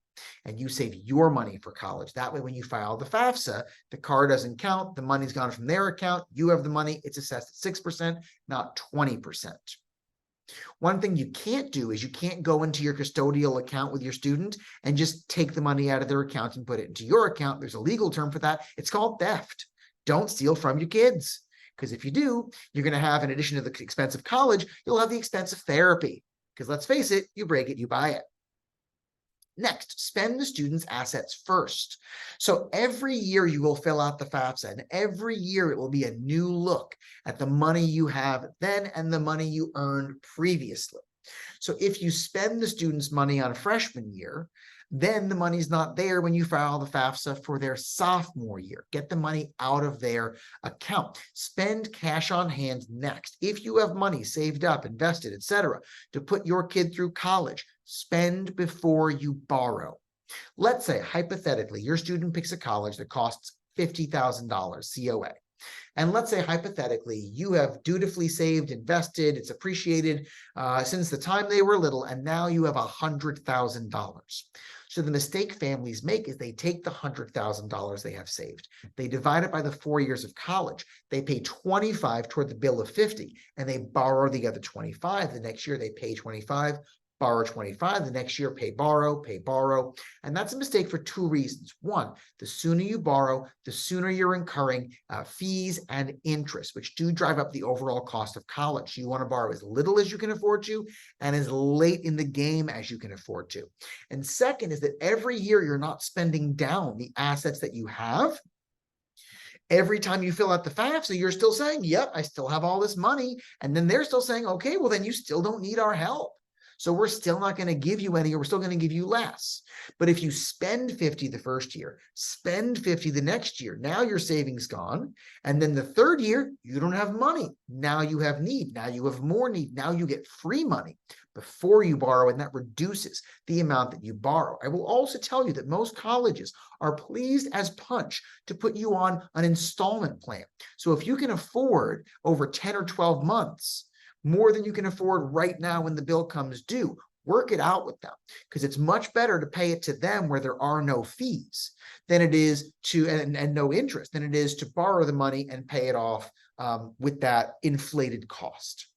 and you save your money for college. That way, when you file the FAFSA, the car doesn't count. The money's gone from their account. You have the money. It's assessed at 6%, not 20%. One thing you can't do is you can't go into your custodial account with your student and just take the money out of their account and put it into your account. There's a legal term for that. It's called theft. Don't steal from your kids, because if you do, you're going to have, in addition to the expense of college, you'll have the expense of therapy, because let's face it, you break it, you buy it. Next, spend the student's assets first. So every year you will fill out the FAFSA, and every year it will be a new look at the money you have then and the money you earned previously. So if you spend the student's money on a freshman year, then the money's not there when you file the FAFSA for their sophomore year. Get the money out of their account. Spend cash on hand next. If you have money saved up, invested, etc., to put your kid through college, spend before you borrow. Let's say, hypothetically, your student picks a college that costs $50,000 COA. And let's say, hypothetically, you have dutifully saved, invested, it's appreciated since the time they were little, and now you have $100,000. So the mistake families make is they take the $100,000 they have saved, they divide it by the 4 years of college, they pay 25 toward the bill of 50, and they borrow the other 25. The next year they pay 25, borrow 25, the next year pay, borrow. And that's a mistake for two reasons. One, the sooner you borrow, the sooner you're incurring fees and interest, which do drive up the overall cost of college. You want to borrow as little as you can afford to and as late in the game as you can afford to. And second is that every year you're not spending down the assets that you have. Every time you fill out the FAFSA, you're still saying, yep, I still have all this money. And then they're still saying, okay, well, then you still don't need our help. So we're still not going to give you any, or we're still going to give you less. But if you spend 50 the first year, spend 50 the next year, now your savings gone. And then the third year, you don't have money. Now you have need. Now you have more need. Now you get free money before you borrow, and that reduces the amount that you borrow. I will also tell you that most colleges are pleased as punch to put you on an installment plan. So if you can afford over 10 or 12 months, more than you can afford right now when the bill comes due, work it out with them, because it's much better to pay it to them where there are no fees than it is to, and no interest, than it is to borrow the money and pay it off with that inflated cost.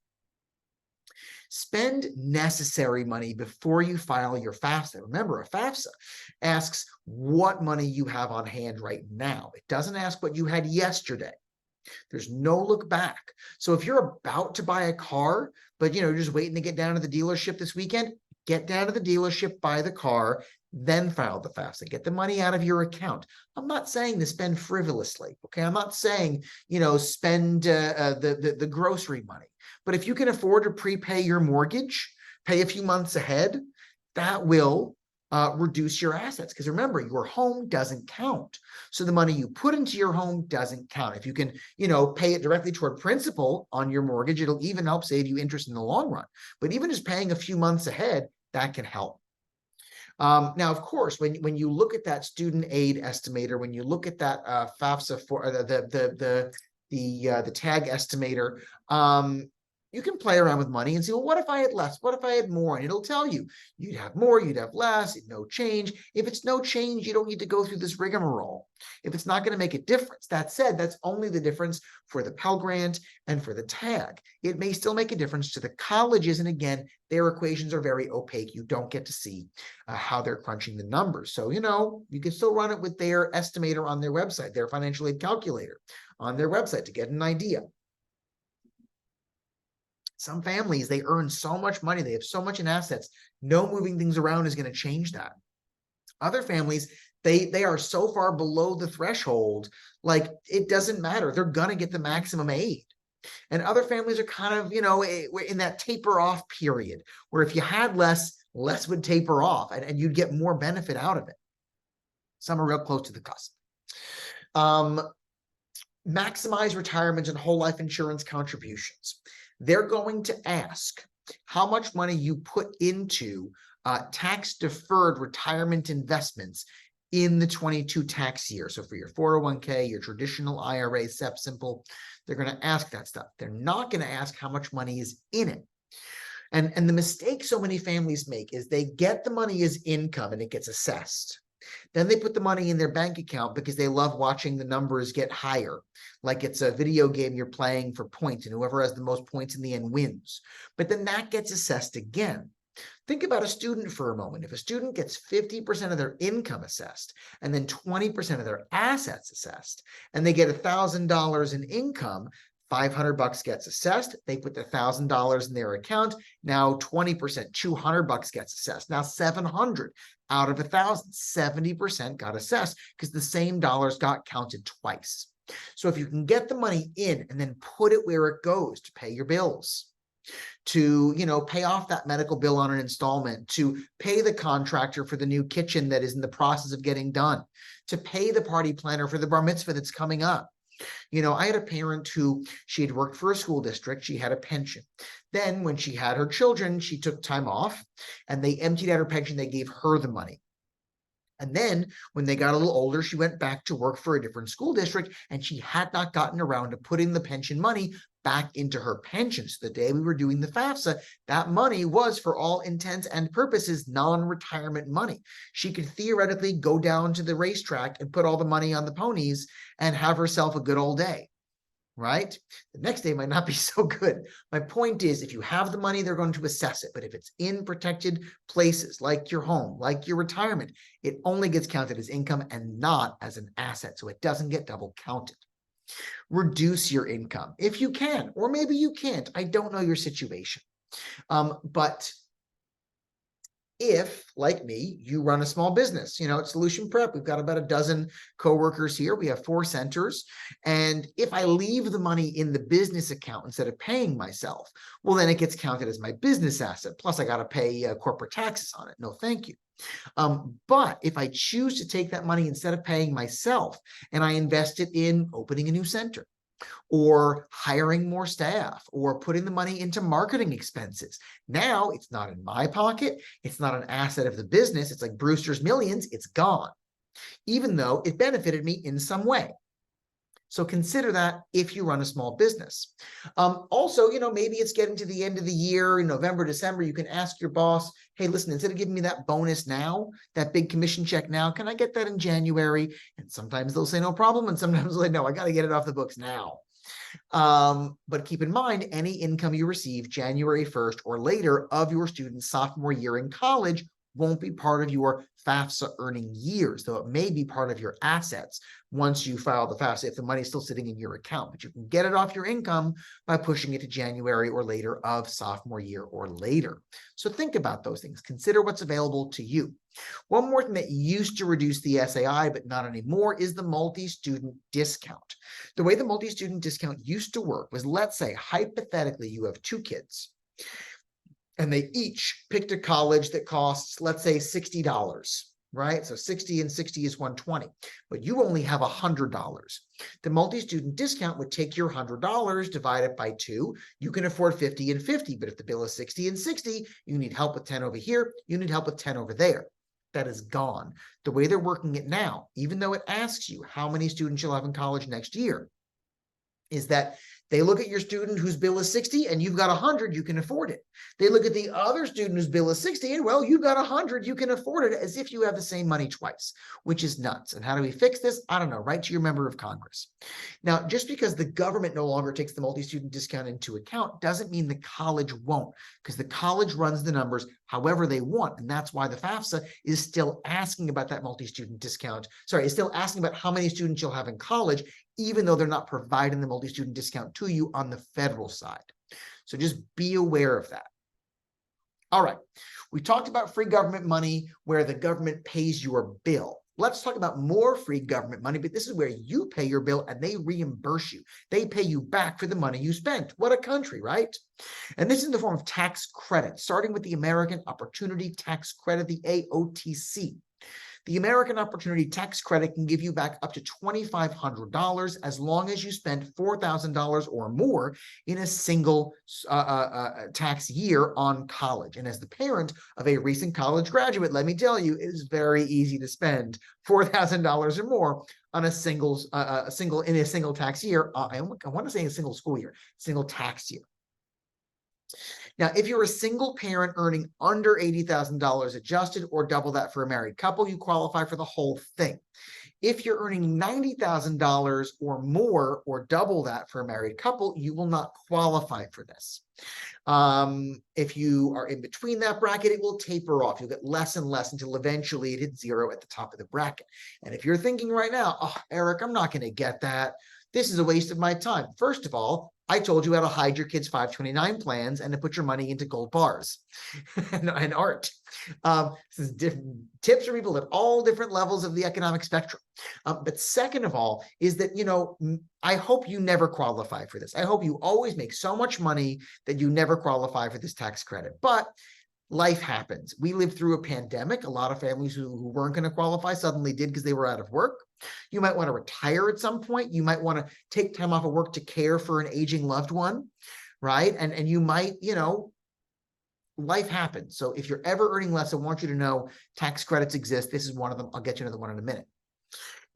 Spend necessary money before you file your FAFSA. Remember, a FAFSA asks what money you have on hand right now. It doesn't ask what you had yesterday. There's no look back. So if you're about to buy a car, but you're just waiting to get down to the dealership this weekend, get down to the dealership, buy the car, then file the FAFSA. Get the money out of your account. I'm not saying to spend frivolously. Okay, I'm not saying spend the grocery money. But if you can afford to prepay your mortgage, pay a few months ahead, that will reduce your assets. Because remember, your home doesn't count. So the money you put into your home doesn't count. If you can, pay it directly toward principal on your mortgage, it'll even help save you interest in the long run. But even just paying a few months ahead, that can help. Now, of course, when you look at that student aid estimator, when you look at that FAFSA for the tag estimator, you can play around with money and see, well, what if I had less? What if I had more? And it'll tell you, you'd have more, you'd have less, no change. If it's no change, you don't need to go through this rigmarole. If it's not going to make a difference. That said, that's only the difference for the Pell Grant and for the tag. It may still make a difference to the colleges. And again, their equations are very opaque. You don't get to see how they're crunching the numbers. So, you can still run it with their estimator on their website, their financial aid calculator on their website to get an idea. Some families, they earn so much money, they have so much in assets, no moving things around is going to change that. Other families, they are so far below the threshold, like it doesn't matter. They're going to get the maximum aid. And other families are kind of, in that taper off period, where if you had less would taper off and you'd get more benefit out of it. Some are real close to the cusp. Maximize retirement and whole life insurance contributions. They're going to ask how much money you put into tax-deferred retirement investments in the 22 tax year. So for your 401k, your traditional IRA, SEP, Simple, they're going to ask that stuff. They're not going to ask how much money is in it. And the mistake so many families make is they get the money as income and it gets assessed. Then they put the money in their bank account because they love watching the numbers get higher. Like it's a video game you're playing for points, and whoever has the most points in the end wins. But then that gets assessed again. Think about a student for a moment. If a student gets 50% of their income assessed and then 20% of their assets assessed, and they get $1,000 in income, $500 gets assessed. They put the $1,000 in their account. Now 20%, $200 gets assessed. Now 700 out of 1,000, 70% got assessed because the same dollars got counted twice. So if you can get the money in and then put it where it goes to pay your bills, to pay off that medical bill on an installment, to pay the contractor for the new kitchen that is in the process of getting done, to pay the party planner for the bar mitzvah that's coming up. I had a parent who, she had worked for a school district. She had a pension. Then when she had her children, she took time off and they emptied out her pension. They gave her the money. And then when they got a little older, she went back to work for a different school district and she had not gotten around to putting the pension money back into her pension. So the day we were doing the FAFSA, that money was, for all intents and purposes, non-retirement money. She could theoretically go down to the racetrack and put all the money on the ponies and have herself a good old day, right? The next day might not be so good. My point is, if you have the money, they're going to assess it. But if it's in protected places like your home, like your retirement, it only gets counted as income and not as an asset. So it doesn't get double counted. Reduce your income if you can, or maybe you can't. I don't know your situation. But if, like me, you run a small business, at Solution Prep, we've got about a dozen coworkers here. We have 4 centers. And if I leave the money in the business account instead of paying myself, well, then it gets counted as my business asset. Plus, I got to pay corporate taxes on it. No, thank you. But if I choose to take that money instead of paying myself and I invest it in opening a new center, or hiring more staff, or putting the money into marketing expenses, now it's not in my pocket. It's not an asset of the business. It's like Brewster's Millions. It's gone, even though it benefited me in some way. So consider that if you run a small business. Also, maybe it's getting to the end of the year in November, December. You can ask your boss, hey, listen, instead of giving me that bonus now, that big commission check now, can I get that in January? And sometimes they'll say no problem. And sometimes they'll say, no, I got to get it off the books now. But keep in mind, any income you receive January 1st or later of your student's sophomore year in college won't be part of your FAFSA earning years, though it may be part of your assets once you file the FAFSA if the money is still sitting in your account. But you can get it off your income by pushing it to January or later of sophomore year or later. So think about those things. Consider what's available to you. One more thing that used to reduce the SAI, but not anymore, is the multi-student discount. The way the multi-student discount used to work was, let's say, hypothetically, you have 2 kids. and they each picked a college that costs, let's say, $60, right? So 60 and 60 is 120, but you only have $100. The multi-student discount would take your $100, divide it by 2. You can afford 50 and 50, but if the bill is 60 and 60, you need help with 10 over here, you need help with 10 over there. That is gone. The way they're working it now, even though it asks you how many students you'll have in college next year, is that they look at your student whose bill is 60 and you've got 100, you can afford it. They look at the other student whose bill is 60 and, well, you've got 100, you can afford it, as if you have the same money twice, which is nuts. And how do we fix this? I don't know. Write to your member of Congress. Now, just because the government no longer takes the multi-student discount into account doesn't mean the college won't, because the college runs the numbers however they want. And that's why the FAFSA is still asking about that multi-student discount. Sorry, is still asking about how many students you'll have in college, even though they're not providing the multi-student discount to you on the federal side. So just be aware of that. All right, we talked about free government money where the government pays your bill. Let's talk about more free government money, but this is where you pay your bill and they reimburse you. They pay you back for the money you spent. What a country, right? And this is in the form of tax credit, starting with the American Opportunity Tax Credit, the AOTC. The American Opportunity Tax Credit can give you back up to $2,500 as long as you spend $4,000 or more in a single tax year on college. And as the parent of a recent college graduate, let me tell you, it is very easy to spend $4,000 or more on a single tax year. I want to say a single school year, single tax year. Now, if you're a single parent earning under $80,000 adjusted or double that for a married couple, you qualify for the whole thing. If you're earning $90,000 or more or double that for a married couple, you will not qualify for this. If you are in between that bracket, it will taper off. You'll get less and less until eventually it hits zero at the top of the bracket. And if you're thinking right now, oh, Eric, I'm not going to get that. This is a waste of my time. First of all, I told you how to hide your kids' 529 plans and to put your money into gold bars and art. This is different tips for people at all different levels of the economic spectrum. But second of all is that, I hope you never qualify for this. I hope you always make so much money that you never qualify for this tax credit. But life happens. We lived through a pandemic. A lot of families who weren't going to qualify suddenly did because they were out of work. You might want to retire at some point. You might want to take time off of work to care for an aging loved one, right? And you might, life happens. So if you're ever earning less, I want you to know tax credits exist. This is one of them. I'll get you another one in a minute.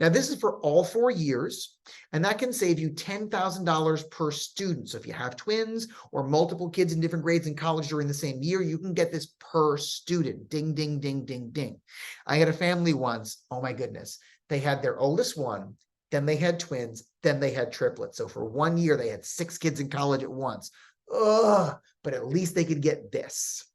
Now, this is for all 4 years, and that can save you $10,000 per student. So if you have twins or multiple kids in different grades in college during the same year, you can get this per student. Ding, ding, ding, ding, ding. I had a family once, oh my goodness. They had their oldest one, then they had twins, then they had triplets. So for 1 year, they had 6 kids in college at once. Ugh, but at least they could get this.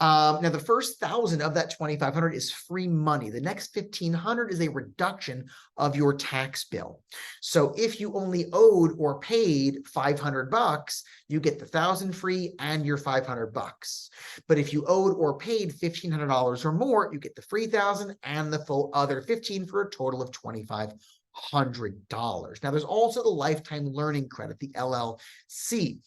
Now, the first 1,000 of that 2,500 is free money. The next 1,500 is a reduction of your tax bill. So if you only owed or paid $500, you get the 1,000 free and your $500. But if you owed or paid $1,500 or more, you get the free 1,000 and the full other 15 for a total of $2,500. Now, there's also the Lifetime Learning Credit, the LLC,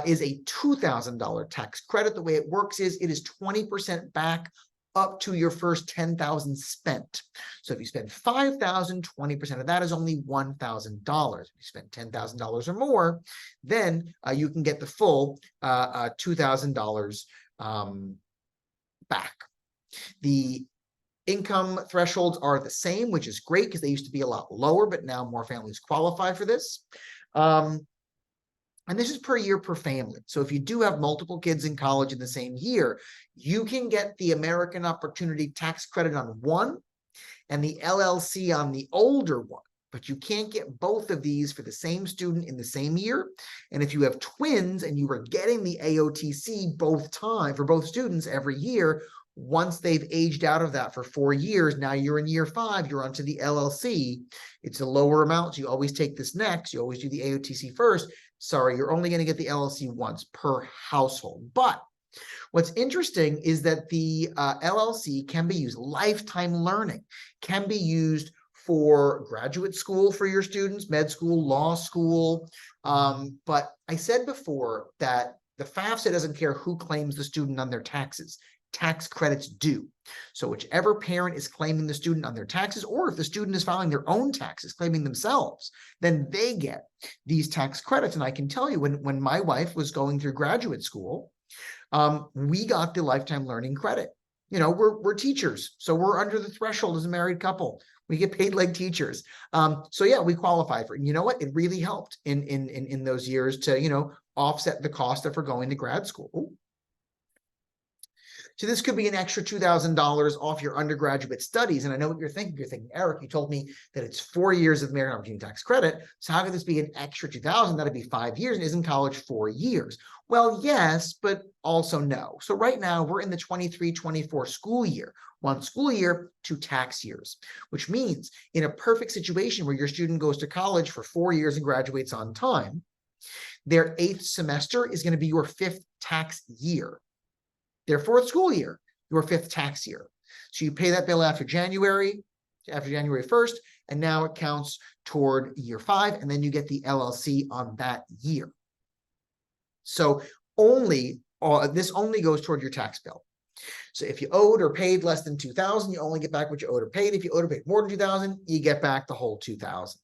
is a $2,000 tax credit. The way it works is it is 20% back up to your first $10,000 spent. So if you spend $5,000, 20% of that is only $1,000. If you spend $10,000 or more, then you can get the full $2,000 back. The income thresholds are the same, which is great because they used to be a lot lower, but now more families qualify for this. And this is per year per family. So if you do have multiple kids in college in the same year, you can get the American Opportunity Tax Credit on one and the LLC on the older one. But you can't get both of these for the same student in the same year. And if you have twins and you are getting the AOTC for both students every year, once they've aged out of that for 4 years, now you're in year 5, you're onto the LLC. It's a lower amount. So you always take this next. You always do the AOTC first. Sorry, you're only going to get the LLC once per household. But what's interesting is that the LLC can be used, lifetime learning can be used for graduate school for your students, med school, law school. But I said before that The FAFSA doesn't care who claims the student on their taxes. Tax credits do. So whichever parent is claiming the student on their taxes, or if the student is filing their own taxes, claiming themselves, then they get these tax credits. And I can tell you, when my wife was going through graduate school, we got the lifetime learning credit. You know, we're teachers, so we're under the threshold as a married couple. We get paid like teachers. So yeah, we qualify for it. And you know what? It really helped in those years to, you know, offset the cost of her going to grad school. Ooh. So this could be an extra $2,000 off your undergraduate studies. And I know what you're thinking. You're thinking, Eric, you told me that it's 4 years of American Opportunity Tax Credit. So how could this be an extra $2,000? That'd be 5 years. And isn't college 4 years? Well, yes, but also no. So right now we're in the 23-24 school year. 1 school year, 2 tax years, which means in a perfect situation where your student goes to college for 4 years and graduates on time, their 8th semester is going to be your 5th tax year. Their 4th school year, your 5th tax year. So you pay that bill after January 1st, and now it counts toward year 5, and then you get the LLC on that year. So this only goes toward your tax bill. So if you owed or paid less than $2,000, you only get back what you owed or paid. If you owed or paid more than $2,000, you get back the whole $2,000.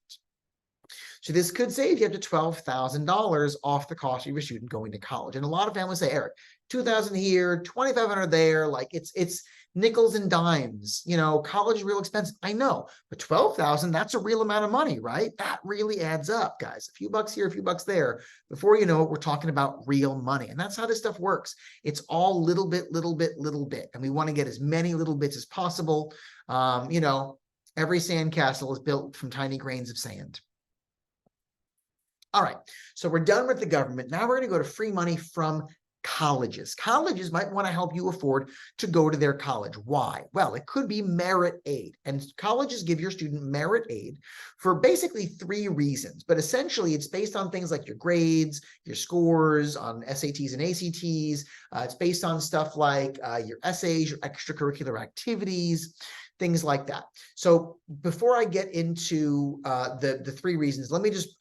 So this could save you up to $12,000 off the cost of your student going to college. And a lot of families say, Eric, $2,000 here, $2,500 there, like it's nickels and dimes. You know, college is real expensive. I know, but $12,000, that's a real amount of money, right? That really adds up, guys. A few bucks here, a few bucks there. Before you know it, we're talking about real money. And that's how this stuff works. It's all little bit, little bit, little bit. And we want to get as many little bits as possible. You know, every sandcastle is built from tiny grains of sand. All right, so we're done with the government. Now we're going to go to free money from colleges. Colleges might want to help you afford to go to their college. Why? Well, it could be merit aid. And colleges give your student merit aid for basically 3 reasons. But essentially, it's based on things like your grades, your scores on SATs and ACTs. It's based on stuff like your essays, your extracurricular activities, things like that. So before I get into the 3 reasons,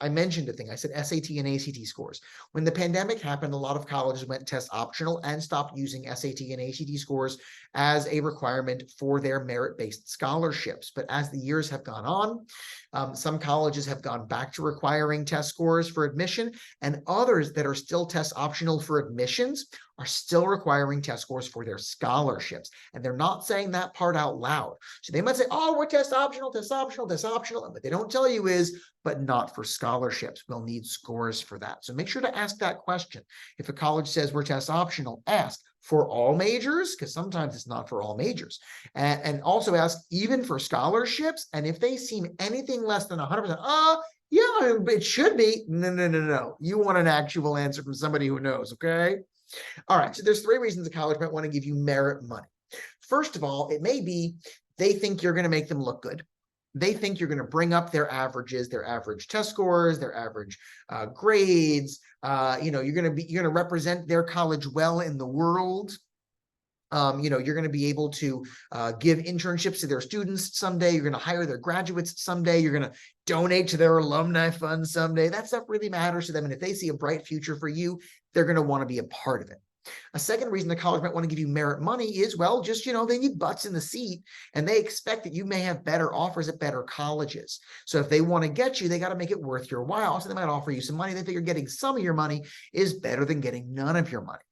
I mentioned a thing. I said SAT and ACT scores. When the pandemic happened, a lot of colleges went test optional and stopped using SAT and ACT scores as a requirement for their merit-based scholarships. But as the years have gone on, some colleges have gone back to requiring test scores for admission, and others that are still test optional for admissions are still requiring test scores for their scholarships. And they're not saying that part out loud. So they might say, oh, we're test optional, test optional, test optional. And what they don't tell you is, but not for scholarships. We'll need scores for that. So make sure to ask that question. If a college says we're test optional, ask for all majors, because sometimes it's not for all majors. And also ask even for scholarships. And if they seem anything less than 100%, yeah, it should be. No. You want an actual answer from somebody who knows, okay? All right, so there's 3 reasons a college might want to give you merit money. First of all, it may be they think you're going to make them look good. They think you're going to bring up their averages, their average test scores, their average grades. You know, you're going to represent their college well in the world. You know, you're going to be able to give internships to their students someday. You're going to hire their graduates someday. You're going to donate to their alumni fund someday. That stuff really matters to them. And if they see a bright future for you, they're going to want to be a part of it. A second reason the college might want to give you merit money is, well, just, you know, they need butts in the seat, and they expect that you may have better offers at better colleges. So if they want to get you, they got to make it worth your while. So they might offer you some money. They figure getting some of your money is better than getting none of your money.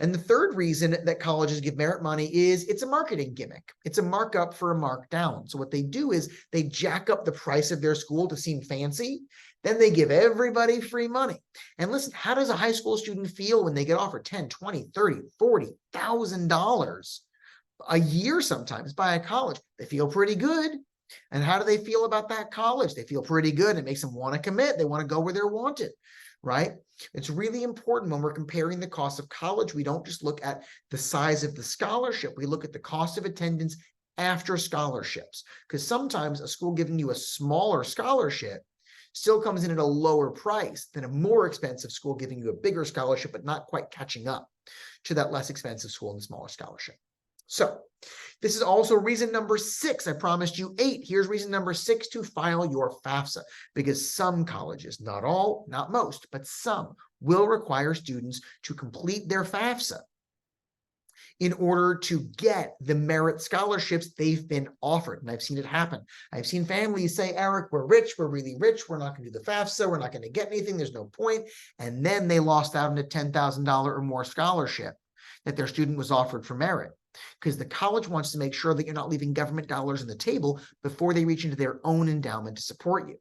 And the third reason that colleges give merit money is it's a marketing gimmick. It's a markup for a markdown. So what they do is they jack up the price of their school to seem fancy. Then they give everybody free money. And listen, how does a high school student feel when they get offered $10, $20, $30, $40,000 a year sometimes by a college? They feel pretty good. And how do they feel about that college? They feel pretty good. It makes them want to commit. They want to go where they're wanted, right? It's really important when we're comparing the cost of college. We don't just look at the size of the scholarship. We look at the cost of attendance after scholarships, because sometimes a school giving you a smaller scholarship still comes in at a lower price than a more expensive school giving you a bigger scholarship, but not quite catching up to that less expensive school and smaller scholarship. So this is also reason number 6. I promised you 8. Here's reason number 6 to file your FAFSA, because some colleges, not all, not most, but some will require students to complete their FAFSA in order to get the merit scholarships they've been offered. And I've seen it happen. I've seen families say, Eric, we're rich, we're really rich, we're not going to do the FAFSA, we're not going to get anything, there's no point. And then they lost out on a $10,000 or more scholarship that their student was offered for merit. Because the college wants to make sure that you're not leaving government dollars on the table before they reach into their own endowment to support you.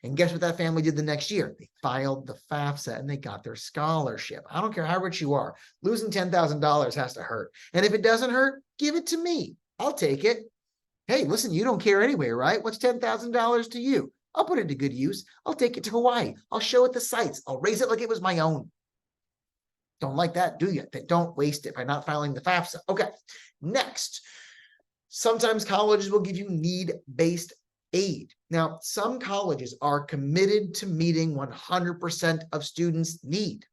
And guess what that family did the next year? They filed the FAFSA and they got their scholarship. I don't care how rich you are. Losing $10,000 has to hurt. And if it doesn't hurt, give it to me. I'll take it. Hey, listen, you don't care anyway, right? What's $10,000 to you? I'll put it to good use. I'll take it to Hawaii. I'll show it the sights. I'll raise it like it was my own. Don't like that, do you? Don't waste it by not filing the FAFSA. Okay, next. Sometimes colleges will give you need-based aid. Now, some colleges are committed to meeting 100% of students' need.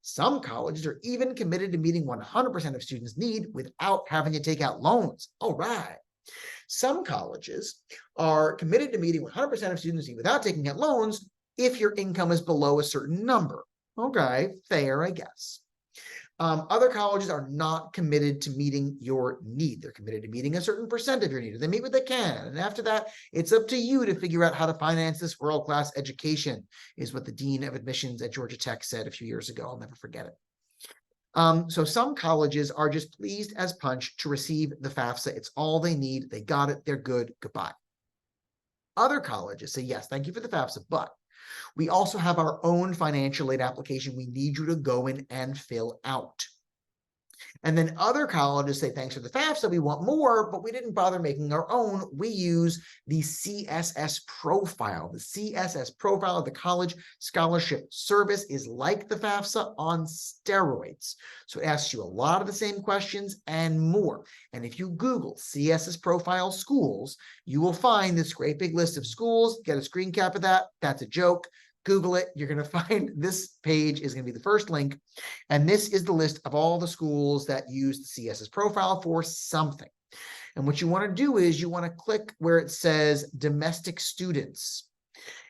Some colleges are even committed to meeting 100% of students' need without having to take out loans. All right. Some colleges are committed to meeting 100% of students' need without taking out loans if your income is below a certain number. Okay, fair, I guess. Other colleges are not committed to meeting your need. They're committed to meeting a certain percent of your need. They meet what they can. And after that, it's up to you to figure out how to finance this world-class education, is what the dean of admissions at Georgia Tech said a few years ago. I'll never forget it. So some colleges are just pleased as punch to receive the FAFSA. It's all they need. They got it. They're good. Goodbye. Other colleges say, yes, thank you for the FAFSA, but we also have our own financial aid application we need you to go in and fill out. And then other colleges say, thanks for the FAFSA, we want more, but we didn't bother making our own. We use the CSS profile. The CSS profile of the College Scholarship Service is like the FAFSA on steroids. So it asks you a lot of the same questions and more. And if you Google CSS profile schools, you will find this great big list of schools. Get a screen cap of that. That's a joke. Google it. You're going to find this page is going to be the first link. And this is the list of all the schools that use the CSS profile for something. And what you want to do is you want to click where it says domestic students.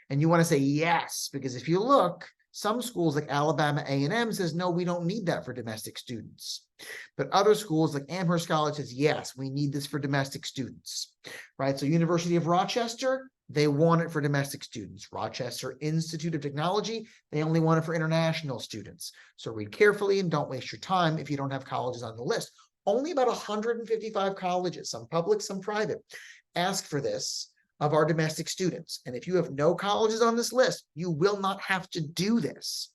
And you want to say yes, because if you look, some schools like Alabama A&M says, no, we don't need that for domestic students. But other schools like Amherst College says, yes, we need this for domestic students, right? So University of Rochester, they want it for domestic students. Rochester Institute of Technology, they only want it for international students. So read carefully and don't waste your time if you don't have colleges on the list. Only about 155 colleges, some public, some private, ask for this of our domestic students. And if you have no colleges on this list, you will not have to do this.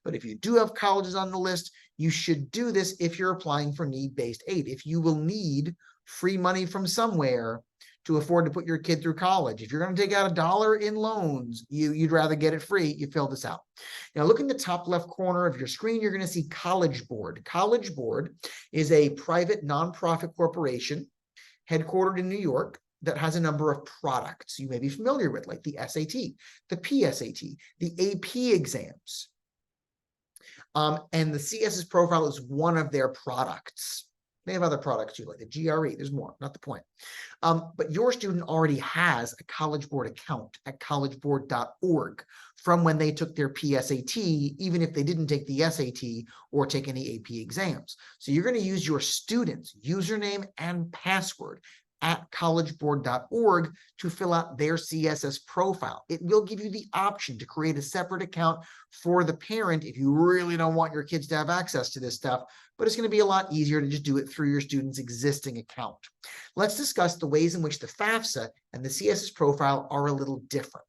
But if you do have colleges on the list, you should do this if you're applying for need-based aid. If you will need free money from somewhere to afford to put your kid through college. If you're going to take out $1 in loans, you'd rather get it free, you fill this out. Now, look in the top left corner of your screen, you're going to see College Board. College Board is a private nonprofit corporation headquartered in New York that has a number of products you may be familiar with, like the SAT, the PSAT, the AP exams. And the CSS profile is one of their products. They have other products too, like the GRE. There's more, not the point. But your student already has a College Board account at collegeboard.org from when they took their PSAT, even if they didn't take the SAT or take any AP exams. So you're going to use your student's username and password at collegeboard.org to fill out their CSS profile. It will give you the option to create a separate account for the parent if you really don't want your kids to have access to this stuff, but it's going to be a lot easier to just do it through your student's existing account. Let's discuss the ways in which the FAFSA and the CSS profile are a little different.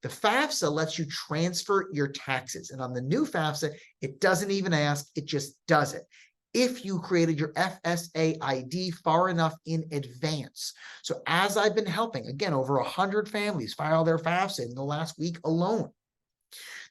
The FAFSA lets you transfer your taxes, and on the new FAFSA, it doesn't even ask, it just does it. If you created your FSA ID far enough in advance. So as I've been helping, again, over 100 families file their FAFSA in the last week alone.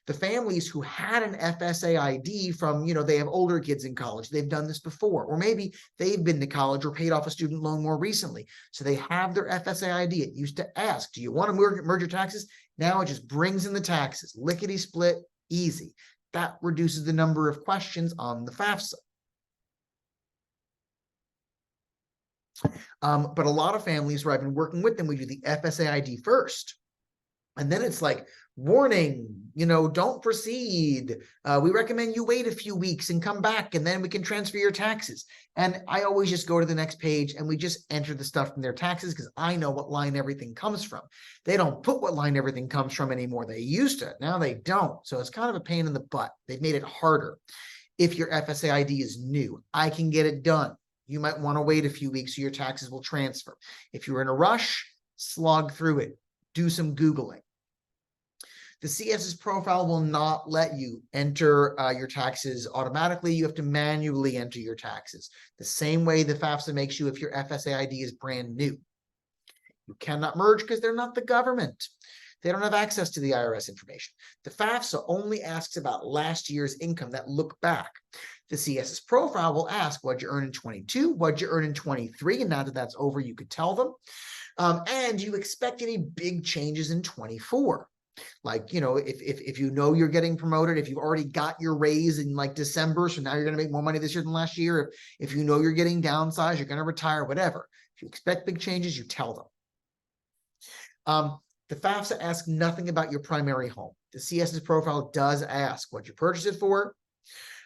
The families who had an FSA ID from, they have older kids in college, they've done this before, or maybe they've been to college or paid off a student loan more recently. So they have their FSA ID. It used to ask, do you want to merge your taxes? Now it just brings in the taxes, lickety split, easy. That reduces the number of questions on the FAFSA. But a lot of families where I've been working with them, we do the FSA ID first. And then it's like, warning, don't proceed. We recommend you wait a few weeks and come back, and then we can transfer your taxes. And I always just go to the next page and we just enter the stuff from their taxes because I know what line everything comes from. They don't put what line everything comes from anymore. They used to. Now they don't. So it's kind of a pain in the butt. They've made it harder. If your FSA ID is new, I can get it done. You might want to wait a few weeks so your taxes will transfer. If you're in a rush, slog through it. Do some Googling. The CSS profile will not let you enter your taxes automatically. You have to manually enter your taxes. The same way the FAFSA makes you if your FSA ID is brand new. You cannot merge because they're not the government. They don't have access to the IRS information. The FAFSA only asks about last year's income that look back. The CSS profile will ask what'd you earn in 22, what'd you earn in 23, and now that that's over, you could tell them. And you expect any big changes in 24. Like, if you know you're getting promoted, if you've already got your raise in like December, so now you're going to make more money this year than last year. If you know you're getting downsized, you're going to retire, whatever. If you expect big changes, you tell them. The FAFSA asks nothing about your primary home. The CSS profile does ask what you purchased it for,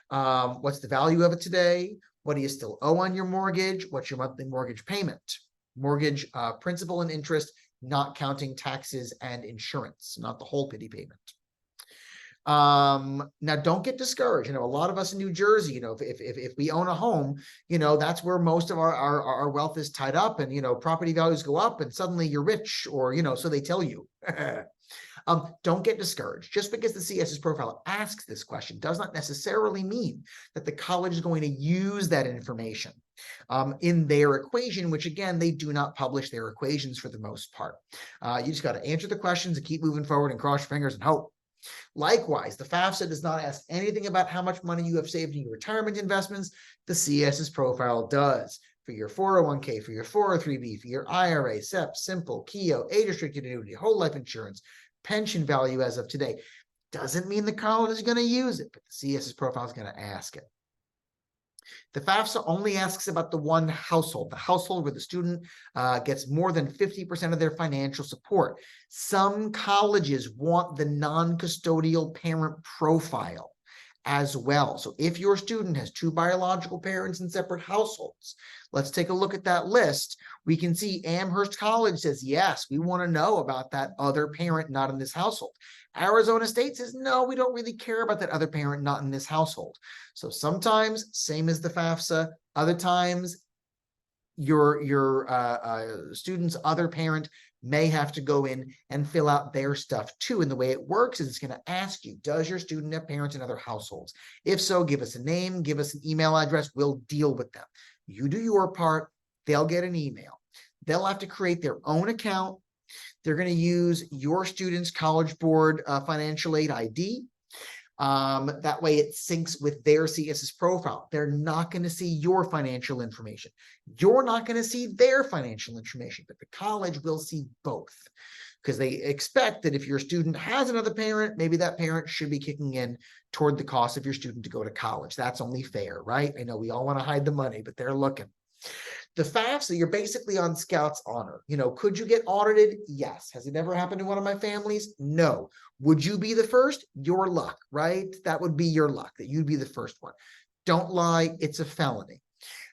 what's the value of it today, what do you still owe on your mortgage, what's your monthly mortgage payment, mortgage principal and interest, not counting taxes and insurance, not the whole pity payment. Now don't get discouraged. A lot of us in New Jersey, if we own a home, that's where most of our wealth is tied up, and property values go up and suddenly you're rich, or so they tell you. Don't get discouraged. Just because the CSS profile asks this question does not necessarily mean that the college is going to use that information in their equation, which again, they do not publish their equations for the most part. You just got to answer the questions and keep moving forward and cross your fingers and hope. Likewise, the FAFSA does not ask anything about how much money you have saved in your retirement investments. The CSS profile does. For your 401k, for your 403b, for your IRA, SEP, Simple, KEO, age-restricted annuity, whole life insurance, pension value as of today. Doesn't mean the college is going to use it, but the CSS profile is going to ask it. The FAFSA only asks about the one household, the household where the student gets more than 50% of their financial support. Some colleges want the non-custodial parent profile as well. So if your student has two biological parents in separate households, let's take a look at that list. We can see Amherst College says, yes, we want to know about that other parent not in this household. Arizona State says, no, we don't really care about that other parent not in this household. So sometimes, same as the FAFSA, other times your student's other parent may have to go in and fill out their stuff too. And the way it works is it's going to ask you, does your student have parents in other households? If so, give us a name, give us an email address, we'll deal with them. You do your part, they'll get an email. They'll have to create their own account. They're going to use your student's College Board financial aid ID. That way it syncs with their CSS profile. They're not going to see your financial information. You're not going to see their financial information, but the college will see both, because they expect that if your student has another parent, maybe that parent should be kicking in toward the cost of your student to go to college. That's only fair, right? I know we all want to hide the money, but they're looking. The FAFSA, you're basically on Scout's honor. Could you get audited? Yes. Has it ever happened to one of my families? No. Would you be the first? Your luck, right? That would be your luck, that you'd be the first one. Don't lie. It's a felony.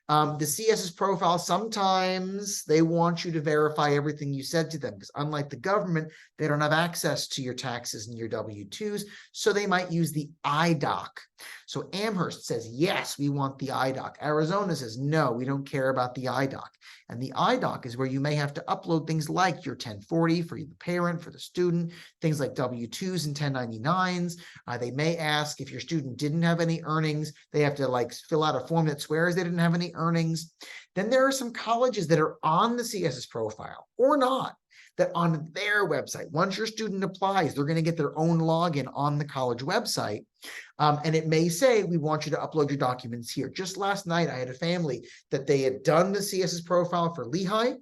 The CSS profile, sometimes they want you to verify everything you said to them, because unlike the government, they don't have access to your taxes and your W-2s, so they might use the IDOC. So Amherst says, yes, we want the IDOC. Arizona says, no, we don't care about the IDOC. And the IDOC is where you may have to upload things like your 1040 for the parent, for the student, things like W-2s and 1099s. They may ask if your student didn't have any earnings, they have to fill out a form that swears they didn't have any earnings. Then there are some colleges that are on the CSS profile or not, that on their website, once your student applies, they're going to get their own login on the college website. And it may say, we want you to upload your documents here. Just last night, I had a family that they had done the CSS profile for Lehigh.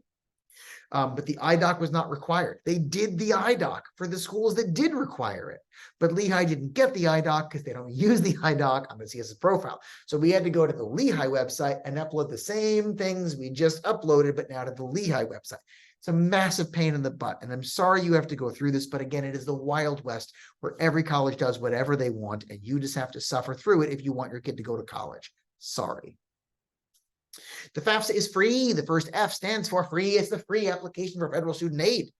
But the IDOC was not required. They did the IDOC for the schools that did require it. But Lehigh didn't get the IDOC because they don't use the IDOC on the CSS profile. So we had to go to the Lehigh website and upload the same things we just uploaded, but now to the Lehigh website. It's a massive pain in the butt. And I'm sorry you have to go through this, but again, it is the Wild West where every college does whatever they want, and you just have to suffer through it if you want your kid to go to college. Sorry. The FAFSA is free. The first F stands for free. It's the free application for federal student aid.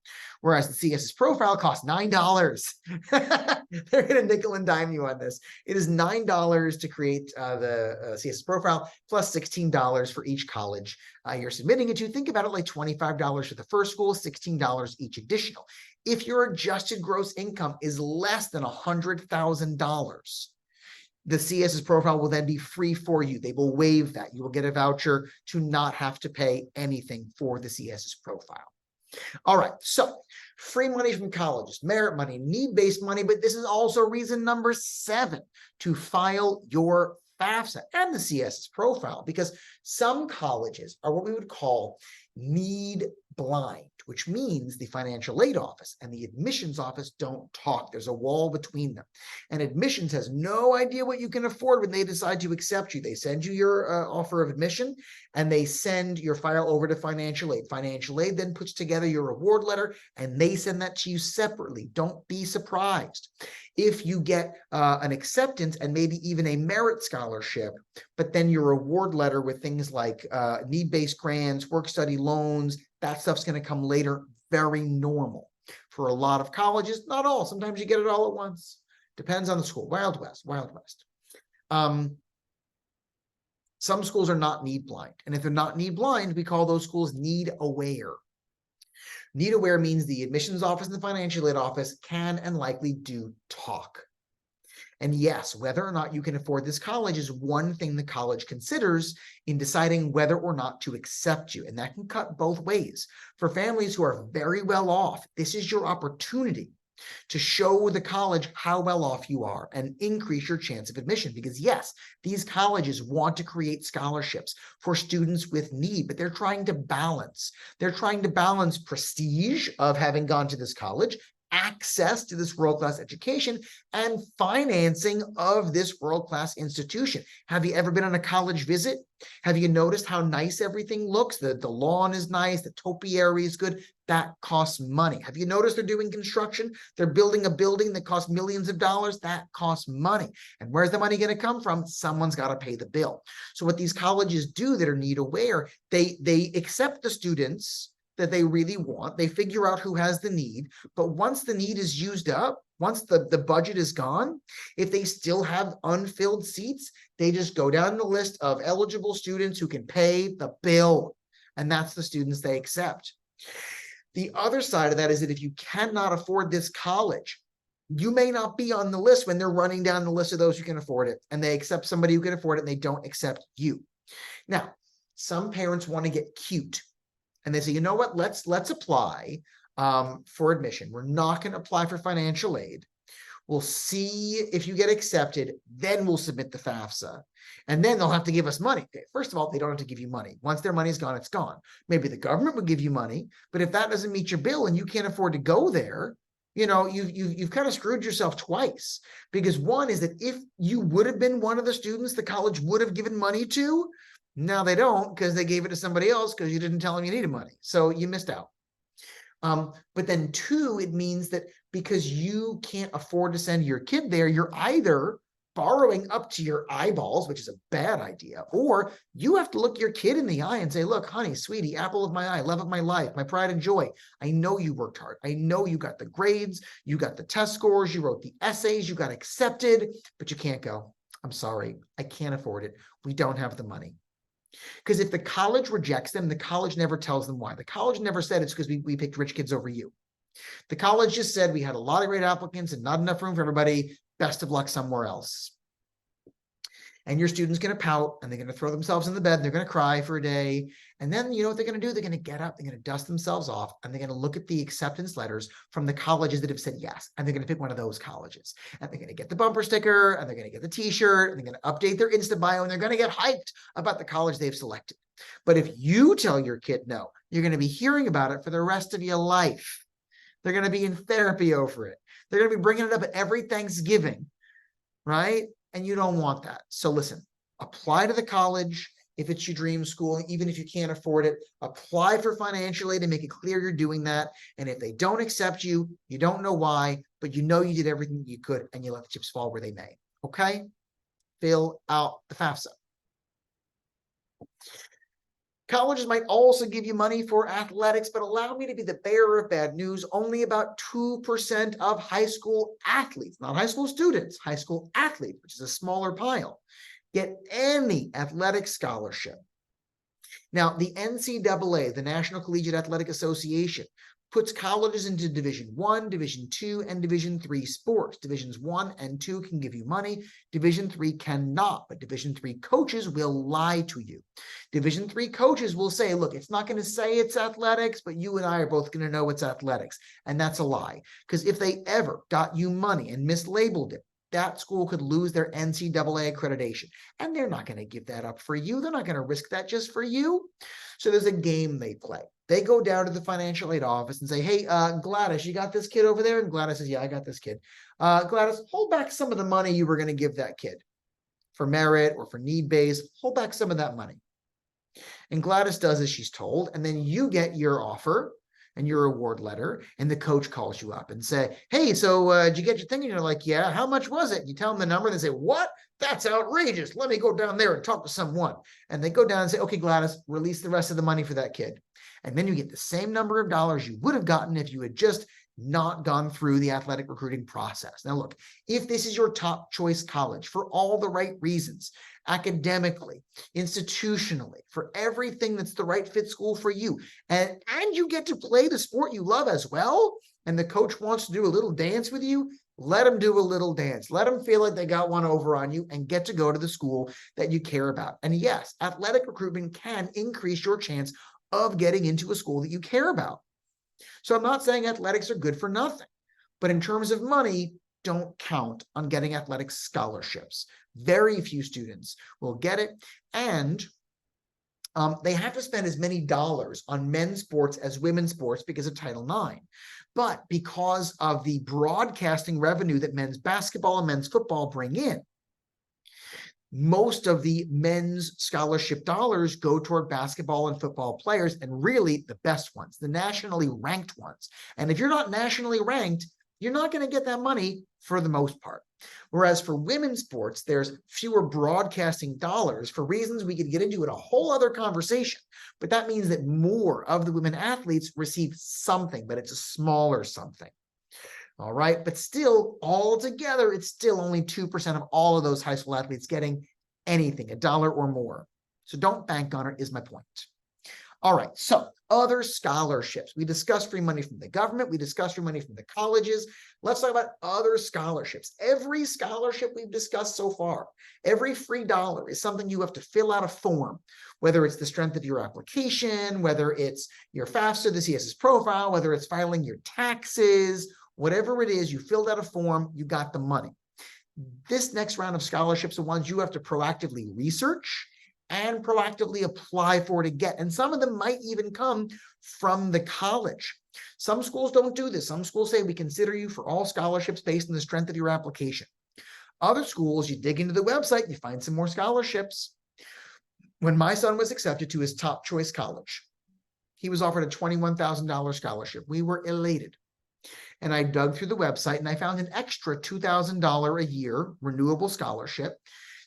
Whereas the CSS profile costs $9. They're going to nickel and dime you on this. It is $9 to create the CSS profile plus $16 for each college you're submitting it to. Think about it like $25 for the first school, $16 each additional. If your adjusted gross income is less than $100,000, the CSS profile will then be free for you. They will waive that. You will get a voucher to not have to pay anything for the CSS profile. All right, so free money from colleges, merit money, need-based money, but this is also reason number 7 to file your FAFSA and the CSS profile, because some colleges are what we would call need blind, which means the financial aid office and the admissions office don't talk. There's a wall between them. And admissions has no idea what you can afford when they decide to accept you. They send you your offer of admission and they send your file over to financial aid. Financial aid then puts together your award letter and they send that to you separately. Don't be surprised if you get an acceptance and maybe even a merit scholarship, but then your award letter with things like need-based grants, work-study loans, that stuff's going to come later. Very normal for a lot of colleges. Not all. Sometimes you get it all at once. Depends on the school. Wild West, Wild West. Some schools are not need blind. And if they're not need blind, we call those schools need aware. Need aware means the admissions office and the financial aid office can and likely do talk. And yes, whether or not you can afford this college is one thing the college considers in deciding whether or not to accept you. And that can cut both ways. For families who are very well off, this is your opportunity to show the college how well off you are and increase your chance of admission. Because yes, these colleges want to create scholarships for students with need, but they're trying to balance. They're trying to balance prestige of having gone to this college, access to this world-class education, and financing of this world-class institution. Have you ever been on a college visit? Have you noticed how nice everything looks? The lawn is nice, the topiary is good. That costs money. Have you noticed they're doing construction? They're building a building that costs millions of dollars. That costs money. And where's the money going to come from? Someone's got to pay the bill. So what these colleges do that are need aware, they accept the students that they really want. They figure out who has the need. But once the need is used up, once the budget is gone, if they still have unfilled seats, they just go down the list of eligible students who can pay the bill. And that's the students they accept. The other side of that is that if you cannot afford this college, you may not be on the list when they're running down the list of those who can afford it, and they accept somebody who can afford it and they don't accept you. Now, some parents want to get cute. And they say, you know what, let's apply for admission. We're not going to apply for financial aid. We'll see if you get accepted, then we'll submit the FAFSA. And then they'll have to give us money. First of all, they don't have to give you money. Once their money's gone, it's gone. Maybe the government will give you money, but if that doesn't meet your bill and you can't afford to go there, you know, you've kind of screwed yourself twice. Because one is that if you would have been one of the students the college would have given money to, now they don't because they gave it to somebody else because you didn't tell them you needed money. So you missed out. But then 2, it means that because you can't afford to send your kid there, you're either borrowing up to your eyeballs, which is a bad idea, or you have to look your kid in the eye and say, look, honey, sweetie, apple of my eye, love of my life, my pride and joy. I know you worked hard. I know you got the grades, you got the test scores, you wrote the essays, you got accepted, but you can't go. I'm sorry, I can't afford it. We don't have the money. Because if the college rejects them, the college never tells them why. The college never said it's because we picked rich kids over you. The college just said we had a lot of great applicants and not enough room for everybody. Best of luck somewhere else. And your student's going to pout and they're going to throw themselves in the bed. And they're going to cry for a day. And then you know what they're going to do? They're going to get up, they're going to dust themselves off, and they're going to look at the acceptance letters from the colleges that have said yes. And they're going to pick one of those colleges. And they're going to get the bumper sticker, and they're going to get the t-shirt, and they're going to update their Insta bio, and they're going to get hyped about the college they've selected. But if you tell your kid no, you're going to be hearing about it for the rest of your life. They're going to be in therapy over it. They're going to be bringing it up at every Thanksgiving, right? And you don't want that. So listen, apply to the college if it's your dream school, even if you can't afford it. Apply for financial aid and make it clear you're doing that. And if they don't accept you, you don't know why, but you know you did everything you could and you let the chips fall where they may. Okay? Fill out the FAFSA. Colleges might also give you money for athletics, but allow me to be the bearer of bad news. Only about 2% of high school athletes, not high school students, high school athletes, which is a smaller pile, get any athletic scholarship. Now, the NCAA, the National Collegiate Athletic Association, puts colleges into Division I, Division II, and Division III sports. Divisions 1 and 2 can give you money. Division 3 cannot, but Division 3 coaches will lie to you. Division 3 coaches will say, look, it's not going to say it's athletics, but you and I are both going to know it's athletics. And that's a lie. Because if they ever got you money and mislabeled it, that school could lose their NCAA accreditation. And they're not going to give that up for you. They're not going to risk that just for you. So there's a game they play. They go down to the financial aid office and say, hey, Gladys, you got this kid over there? And Gladys says, yeah, I got this kid. Gladys, hold back some of the money you were going to give that kid for merit or for need-based. Hold back some of that money. And Gladys does as she's told. And then you get your offer and your award letter, and the coach calls you up and say, hey, so did you get your thing? And you're like, yeah, how much was it? And you tell them the number, and they say, what? That's outrageous. Let me go down there and talk to someone. And they go down and say, okay, Gladys, release the rest of the money for that kid. And then you get the same number of dollars you would have gotten if you had just not gone through the athletic recruiting process. Now, look, if this is your top choice college for all the right reasons, academically, institutionally, for everything that's the right fit school for you, and you get to play the sport you love as well, and the coach wants to do a little dance with you, let them do a little dance. Let them feel like they got one over on you and get to go to the school that you care about. And yes, athletic recruitment can increase your chance of getting into a school that you care about. So I'm not saying athletics are good for nothing, but in terms of money, don't count on getting athletic scholarships. Very few students will get it. And they have to spend as many dollars on men's sports as women's sports because of Title IX. But because of the broadcasting revenue that men's basketball and men's football bring in, most of the men's scholarship dollars go toward basketball and football players, and really the best ones, the nationally ranked ones. And if you're not nationally ranked, you're not going to get that money for the most part. Whereas for women's sports, there's fewer broadcasting dollars for reasons we could get into in a whole other conversation. But that means that more of the women athletes receive something, but it's a smaller something. All right. But still, altogether, it's still only 2% of all of those high school athletes getting anything, $1 or more. So don't bank on it, is my point. All right. So other scholarships. We discussed free money from the government. We discussed free money from the colleges. Let's talk about other scholarships. Every scholarship we've discussed so far, every free dollar is something you have to fill out a form, whether it's the strength of your application, whether it's your FAFSA, the CSS profile, whether it's filing your taxes, whatever it is, you filled out a form, you got the money. This next round of scholarships are ones you have to proactively research and proactively apply for to get. And some of them might even come from the college. Some schools don't do this. Some schools say we consider you for all scholarships based on the strength of your application. Other schools, you dig into the website, you find some more scholarships. When my son was accepted to his top choice college, he was offered a $21,000 scholarship. We were elated. And I dug through the website and I found an extra $2,000 a year renewable scholarship.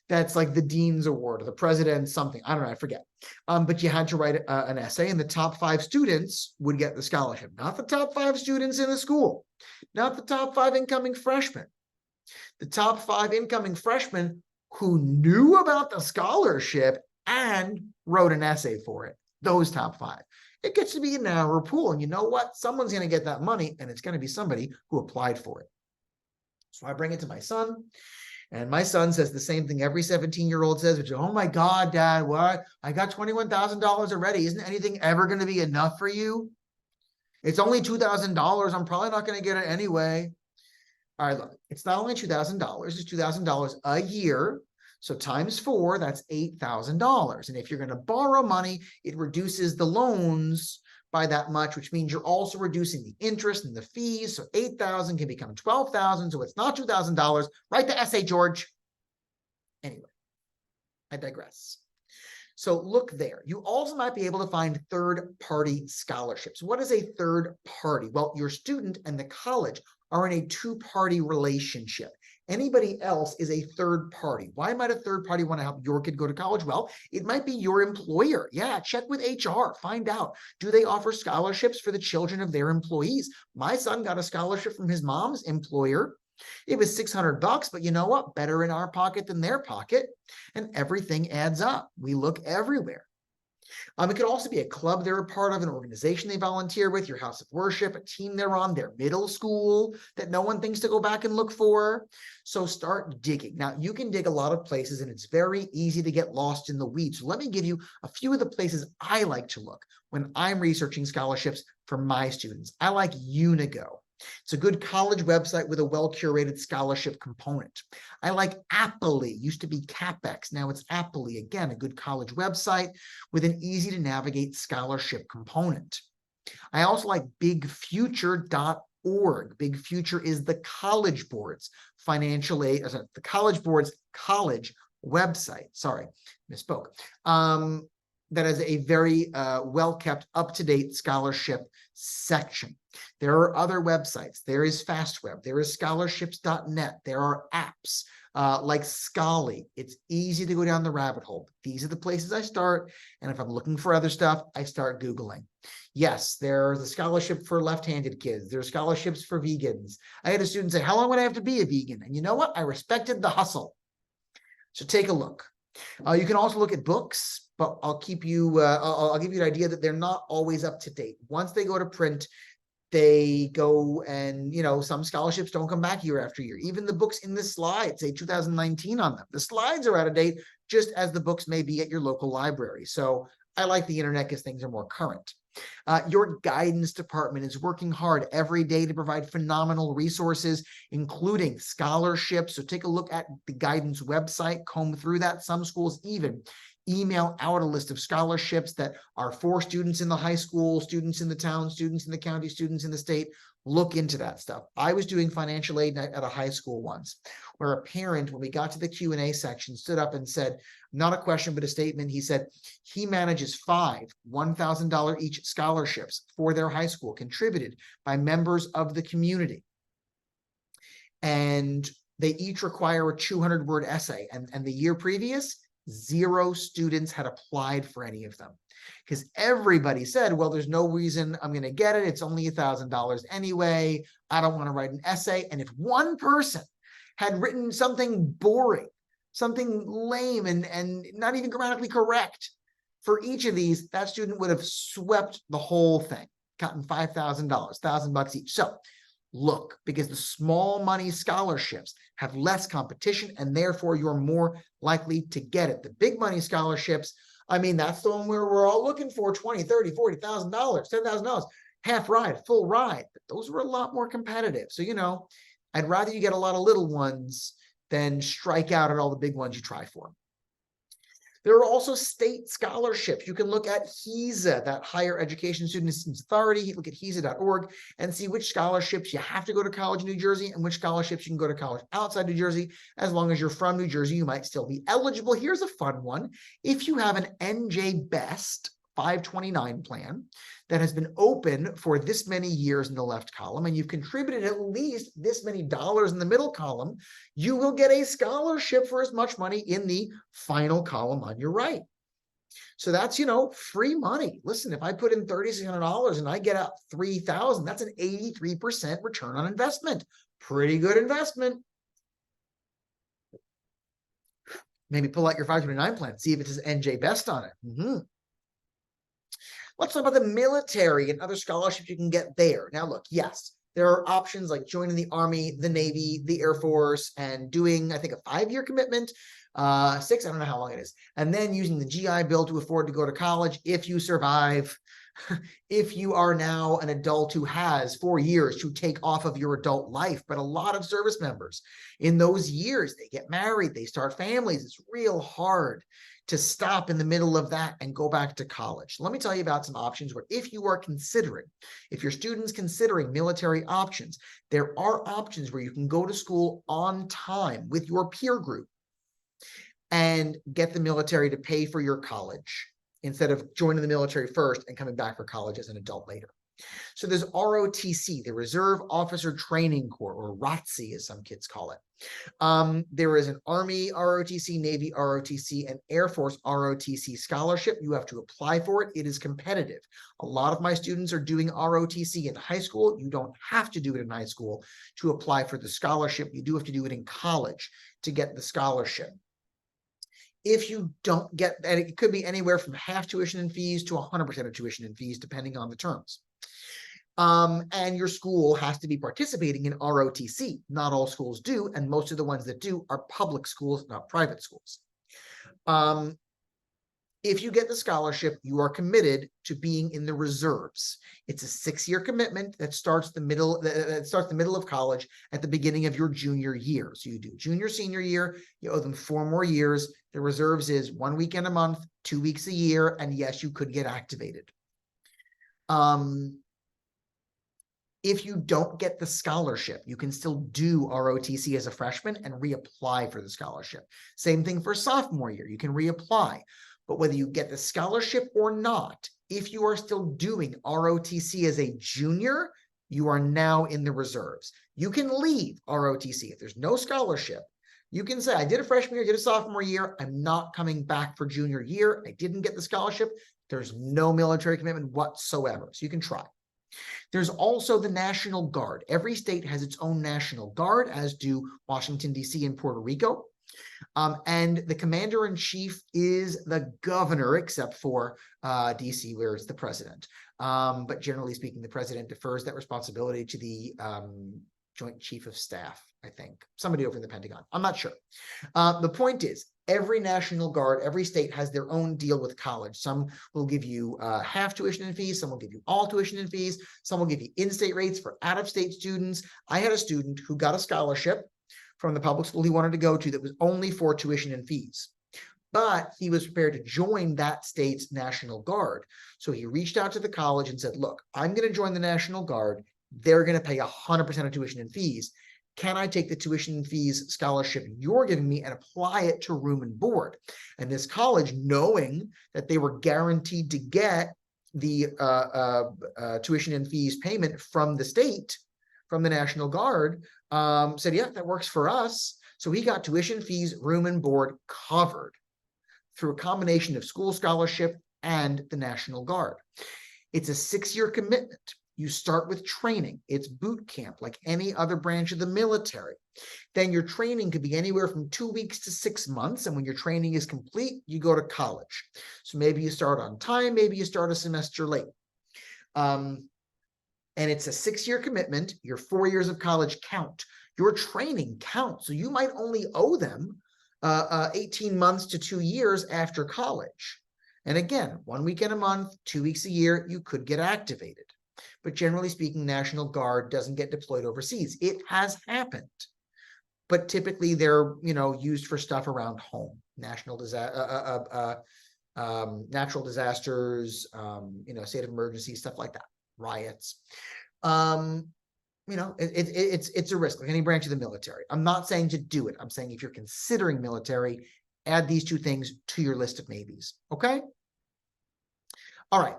That's like the Dean's Award or the President's something. I don't know, I forget. But you had to write an essay, and the top 5 students would get the scholarship. Not the top 5 students in the school, not the top 5 incoming freshmen. The top 5 incoming freshmen who knew about the scholarship and wrote an essay for it. Those top 5. It gets to be a narrower pool. And you know what? Someone's going to get that money, and it's going to be somebody who applied for it. So I bring it to my son. And my son says the same thing every 17-year-old says, which is, oh my God, Dad, what? I got $21,000 already. Isn't anything ever going to be enough for you? It's only $2,000. I'm probably not going to get it anyway. All right, look, it's not only $2,000, it's $2,000 a year. So times 4, that's $8,000. And if you're going to borrow money, it reduces the loans by that much, which means you're also reducing the interest and the fees. So 8,000 can become 12,000. So it's not $2,000. Write the essay, George. Anyway, I digress. So look there. You also might be able to find third-party scholarships. What is a third party? Well, your student and the college are in a two-party relationship. Anybody else is a third party. Why might a third party want to help your kid go to college? Well, it might be your employer. Yeah, check with HR. Find out, do they offer scholarships for the children of their employees? My son got a scholarship from his mom's employer. It was $600, but you know what? Better in our pocket than their pocket. And everything adds up. We look everywhere. It could also be a club they're a part of, an organization they volunteer with, your house of worship, a team they're on, their middle school that no one thinks to go back and look for. So start digging. Now, you can dig a lot of places, and it's very easy to get lost in the weeds. So let me give you a few of the places I like to look when I'm researching scholarships for my students. I like Unigo. It's a good college website with a well-curated scholarship component. I like Appley, used to be CapEx, now it's Appley. Again, a good college website with an easy-to-navigate scholarship component. I also like bigfuture.org. Big Future is the College Board's financial aid, the College Board's college website. Sorry, misspoke. That is a very well-kept, up-to-date scholarship section. There are other websites. There is FastWeb. There is scholarships.net. There are apps like Scholly. It's easy to go down the rabbit hole. These are the places I start. And if I'm looking for other stuff, I start Googling. Yes, there's a scholarship for left-handed kids. There's scholarships for vegans. I had a student say, how long would I have to be a vegan? And you know what? I respected the hustle. So take a look. You can also look at books, but I'll give you an idea that they're not always up to date. Once they go to print, they go and, some scholarships don't come back year after year. Even the books in the slides say 2019 on them. The slides are out of date, just as the books may be at your local library. So I like the internet because things are more current. Your guidance department is working hard every day to provide phenomenal resources, including scholarships. So take a look at the guidance website, comb through that. Some schools even email out a list of scholarships that are for students in the high school, students in the town, students in the county, students in the state. Look into that stuff. I was doing financial aid night at a high school once, where a parent, when we got to the Q&A section, stood up and said, not a question, but a statement. He said he manages 5 $1,000 each scholarships for their high school, contributed by members of the community. And they each require a 200-word essay. And the year previous, 0 students had applied for any of them, because everybody said, well, there's no reason I'm going to get it. It's only $1,000 anyway. I don't want to write an essay. And if one person had written something boring, something lame and not even grammatically correct for each of these, that student would have swept the whole thing, gotten $5,000, $1,000 each. So look, because the small money scholarships have less competition, and therefore you're more likely to get it. The big money scholarships, I mean, that's the one where we're all looking for $20,000, $30,000, $40,000, $10,000, half ride, full ride. But those were a lot more competitive. So, I'd rather you get a lot of little ones than strike out at all the big ones you try for. There are also state scholarships. You can look at HESA, that Higher Education Student Assistance Authority. Look at HESA.org and see which scholarships you have to go to college in New Jersey and which scholarships you can go to college outside New Jersey. As long as you're from New Jersey, you might still be eligible. Here's a fun one. If you have an NJ Best 529 plan that has been open for this many years in the left column, and you've contributed at least this many dollars in the middle column, you will get a scholarship for as much money in the final column on your right. So that's, free money. Listen, if I put in $3,600 and I get out $3,000, that's an 83% return on investment. Pretty good investment. Maybe pull out your 529 plan, see if it says NJ Best on it. Let's talk about the military and other scholarships you can get there. Now, look, yes, There are options like joining the Army, the Navy, the Air Force, and doing, I think, a 5-year commitment, 6, I don't know how long it is, and then using the GI Bill to afford to go to college if you survive. If you are now an adult who has 4 years to take off of your adult life, but a lot of service members in those years, they get married, they start families. It's real hard to stop in the middle of that and go back to college. Let me tell you about some options where if you are considering, if your student's considering military options, there are options where you can go to school on time with your peer group and get the military to pay for your college, instead of joining the military first and coming back for college as an adult later. So there's ROTC, the Reserve Officer Training Corps, or ROTC as some kids call it. There is an Army ROTC, Navy ROTC, and Air Force ROTC scholarship. You have to apply for it. It is competitive. A lot of my students are doing ROTC in high school. You don't have to do it in high school to apply for the scholarship. You do have to do it in college to get the scholarship. If you don't get that, it could be anywhere from half tuition and fees to 100% of tuition and fees, depending on the terms. And your school has to be participating in ROTC. Not all schools do, and most of the ones that do are public schools, not private schools. If you get the scholarship, you are committed to being in the reserves. It's a 6-year commitment that starts the middle of college at the beginning of your junior year. So you do junior, senior year, you owe them 4 more years. The reserves is 1 weekend a month, 2 weeks a year, and yes, you could get activated. If you don't get the scholarship, you can still do ROTC as a freshman and reapply for the scholarship. Same thing for sophomore year, you can reapply. But whether you get the scholarship or not, if you are still doing ROTC as a junior, you are now in the reserves. You can leave ROTC. If there's no scholarship, you can say, I did a freshman year, I did a sophomore year, I'm not coming back for junior year. I didn't get the scholarship. There's no military commitment whatsoever. So you can try. There's also the National Guard. Every state has its own National Guard, as do Washington, D.C. and Puerto Rico. And the commander-in-chief is the governor, except for DC, where it's the president. But generally speaking, the president defers that responsibility to the Joint Chief of Staff, I think. Somebody over in the Pentagon. I'm not sure. The point is, every National Guard, every state has their own deal with college. Some will give you half tuition and fees. Some will give you all tuition and fees. Some will give you in-state rates for out-of-state students. I had a student who got a scholarship from the public school he wanted to go to that was only for tuition and fees. But he was prepared to join that state's National Guard. So he reached out to the college and said, look, I'm going to join the National Guard. They're going to pay 100% of tuition and fees. Can I take the tuition and fees scholarship you're giving me and apply it to room and board? And this college, knowing that they were guaranteed to get the tuition and fees payment from the state, from the National Guard, said, yeah, that works for us. So he got tuition, fees, room and board covered through a combination of school scholarship and the National Guard. It's a 6-year commitment. You start with training. It's boot camp like any other branch of the military. Then your training could be anywhere from 2 weeks to 6 months. And when your training is complete, you go to college. So maybe you start on time, maybe you start a semester late. And it's a 6-year commitment. Your 4 years of college count. Your training counts. So you might only owe them 18 months to 2 years after college. And again, 1 weekend a month, 2 weeks a year, you could get activated. But generally speaking, National Guard doesn't get deployed overseas. It has happened. But typically they're, used for stuff around home, natural disasters, state of emergency, stuff like that. Riots. It's a risk like any branch of the military. I'm not saying to do it. I'm saying if you're considering military, add these 2 things to your list of maybes. Okay? All right.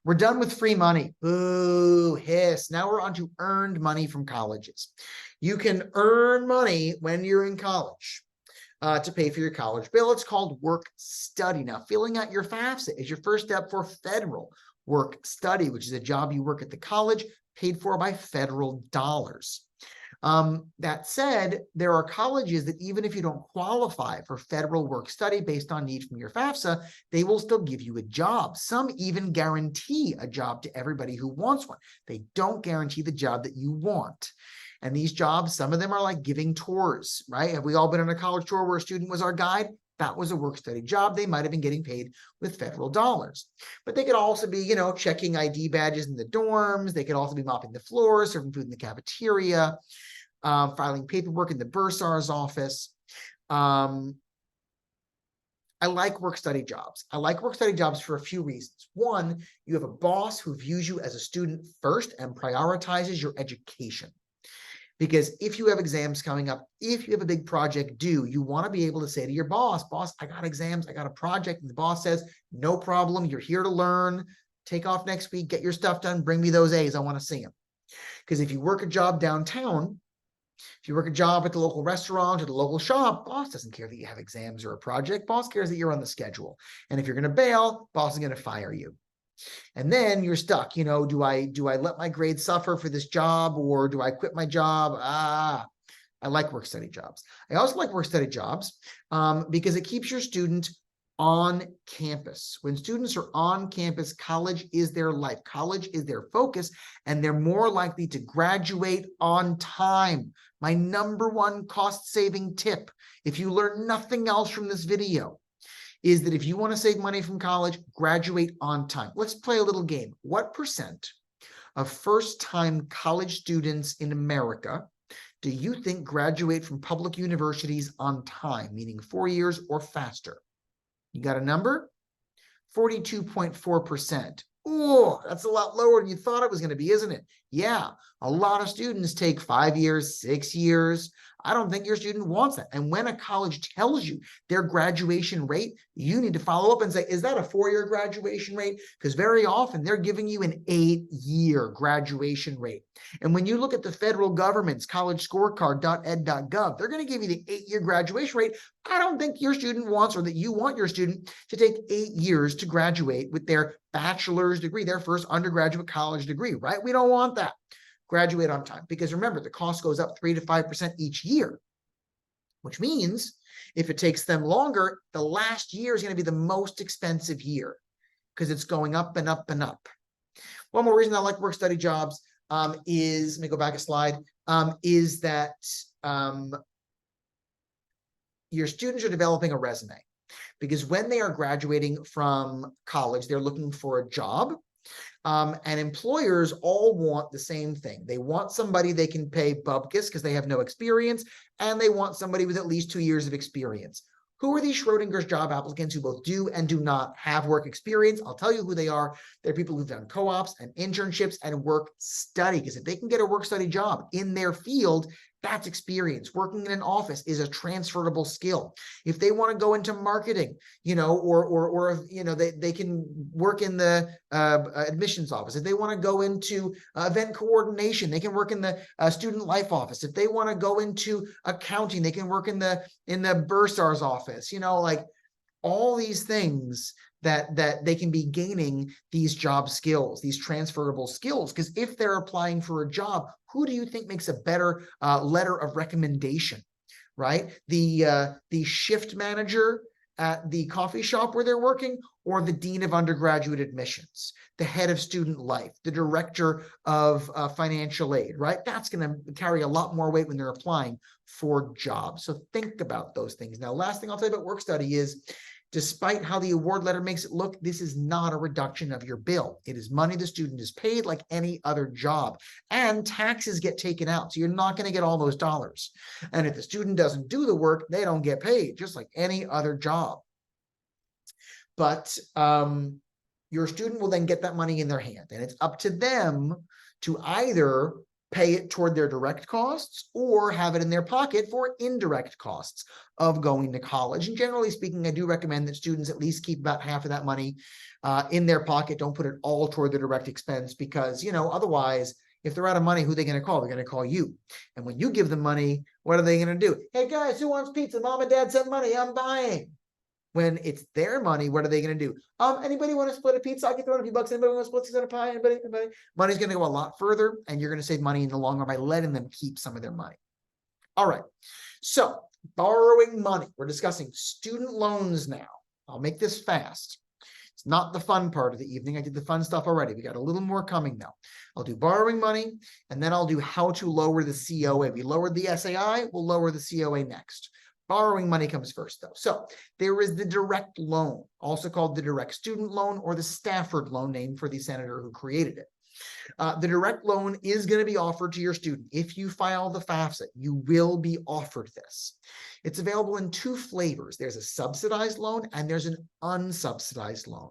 We're done with free money. Ooh, hiss. Now we're on to earned money from colleges. You can earn money when you're in college to pay for your college bill. It's called work study. Now, filling out your FAFSA is your first step for federal work study, which is a job you work at the college paid for by federal dollars. That said, there are colleges that even if you don't qualify for federal work study based on need from your FAFSA, they will still give you a job. Some even guarantee a job to everybody who wants one. They don't guarantee the job that you want. And these jobs, some of them are like giving tours, right? Have we all been on a college tour where a student was our guide? That was a work-study job. They might have been getting paid with federal dollars. But they could also be, checking ID badges in the dorms. They could also be mopping the floors, serving food in the cafeteria, filing paperwork in the bursar's office. I like work-study jobs. I like work-study jobs for a few reasons. One, you have a boss who views you as a student first and prioritizes your education. Because if you have exams coming up, if you have a big project due, you want to be able to say to your boss, I got exams, I got a project. And the boss says, no problem, you're here to learn. Take off next week, get your stuff done, bring me those A's, I want to see them. Because if you work a job downtown, if you work a job at the local restaurant or the local shop, boss doesn't care that you have exams or a project. Boss cares that you're on the schedule. And if you're going to bail, boss is going to fire you. And then you're stuck. Do I let my grades suffer for this job, or do I quit my job? I like work-study jobs. I also like work-study jobs because it keeps your student on campus. When students are on campus, college is their life. College is their focus, and they're more likely to graduate on time. My number one cost-saving tip, if you learn nothing else from this video, is that if you want to save money from college, graduate on time. Let's play a little game. What percent of first-time college students in America do you think graduate from public universities on time, meaning 4 years or faster? You got a number? 42.4%. Oh, that's a lot lower than you thought it was going to be, isn't it? Yeah, a lot of students take 5 years, 6 years. I don't think your student wants that. And when a college tells you their graduation rate, you need to follow up and say, is that a 4-year graduation rate? Because very often they're giving you an 8-year graduation rate. And when you look at the federal government's collegescorecard.ed.gov, they're going to give you the 8-year graduation rate. I don't think your student wants, or that you want your student to take 8 years to graduate with their bachelor's degree, their first undergraduate college degree, right? We don't want that. Graduate on time. Because remember, the cost goes up 3 to 5% each year, which means if it takes them longer, the last year is going to be the most expensive year because it's going up and up and up. One more reason I like work-study jobs is, let me go back a slide, is that your students are developing a resume. Because when they are graduating from college, they're looking for a job. And employers all want the same thing. They want somebody they can pay bupkis because they have no experience, and they want somebody with at least 2 years of experience. Who are these Schrodinger's job applicants who both do and do not have work experience? I'll tell you who they are. They're people who've done co-ops and internships and work study, because if they can get a work study job in their field, that's experience. Working in an office is a transferable skill. If they want to go into marketing, or they can work in the admissions office. If they want to go into event coordination, they can work in the student life office. If they want to go into accounting, they can work in the bursar's office. Like all these things that they can be gaining these job skills, these transferable skills. Because if they're applying for a job, who do you think makes a better letter of recommendation, right? The shift manager at the coffee shop where they're working, or the dean of undergraduate admissions, the head of student life, the director of financial aid, right? That's going to carry a lot more weight when they're applying for jobs. So think about those things. Now, last thing I'll tell you about work study is, despite how the award letter makes it look, this is not a reduction of your bill. It is money the student is paid like any other job, and taxes get taken out. So you're not going to get all those dollars. And if the student doesn't do the work, they don't get paid, just like any other job. But your student will then get that money in their hand, and it's up to them to either pay it toward their direct costs or have it in their pocket for indirect costs of going to college. And generally speaking, I do recommend that students at least keep about half of that money in their pocket. Don't put it all toward the direct expense, because, otherwise, if they're out of money, who are they going to call? They're going to call you. And when you give them money, what are they going to do? Hey guys, who wants pizza? Mom and dad sent money, I'm buying. When it's their money, what are they going to do? Anybody want to split a pizza? I can throw in a few bucks. Anybody want to split pizza on a pie? Anybody? Money's going to go a lot further, and you're going to save money in the long run by letting them keep some of their money. All right. So borrowing money. We're discussing student loans now. I'll make this fast. It's not the fun part of the evening. I did the fun stuff already. We got a little more coming now. I'll do borrowing money, and then I'll do how to lower the COA. We lowered the SAI. We'll lower the COA next. Borrowing money comes first, though. So there is the direct loan, also called the direct student loan or the Stafford loan, named for the senator who created it. The direct loan is going to be offered to your student. If you file the FAFSA, you will be offered this. It's available in two flavors. There's a subsidized loan and there's an unsubsidized loan.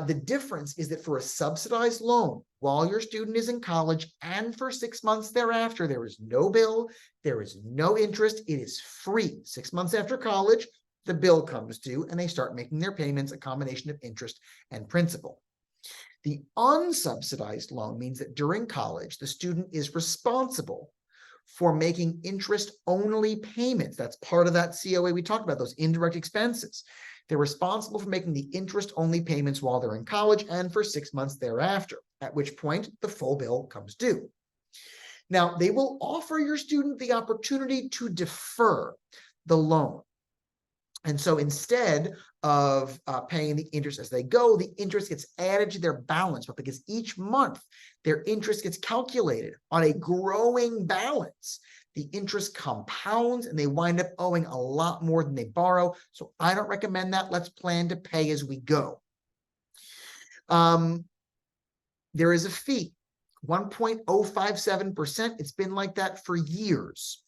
The difference is that for a subsidized loan, while your student is in college and for 6 months thereafter, there is no bill, there is no interest, it is free. 6 months after college, the bill comes due and they start making their payments, a combination of interest and principal. The unsubsidized loan means that during college, the student is responsible for making interest-only payments. That's part of that COA we talked about, those indirect expenses. They're responsible for making the interest-only payments while they're in college and for 6 months thereafter, at which point the full bill comes due. Now, they will offer your student the opportunity to defer the loan. And so instead of paying the interest as they go, the interest gets added to their balance. But because each month their interest gets calculated on a growing balance, the interest compounds and they wind up owing a lot more than they borrow. So I don't recommend that. Let's plan to pay as we go. There is a fee, 1.057%. It's been like that for years.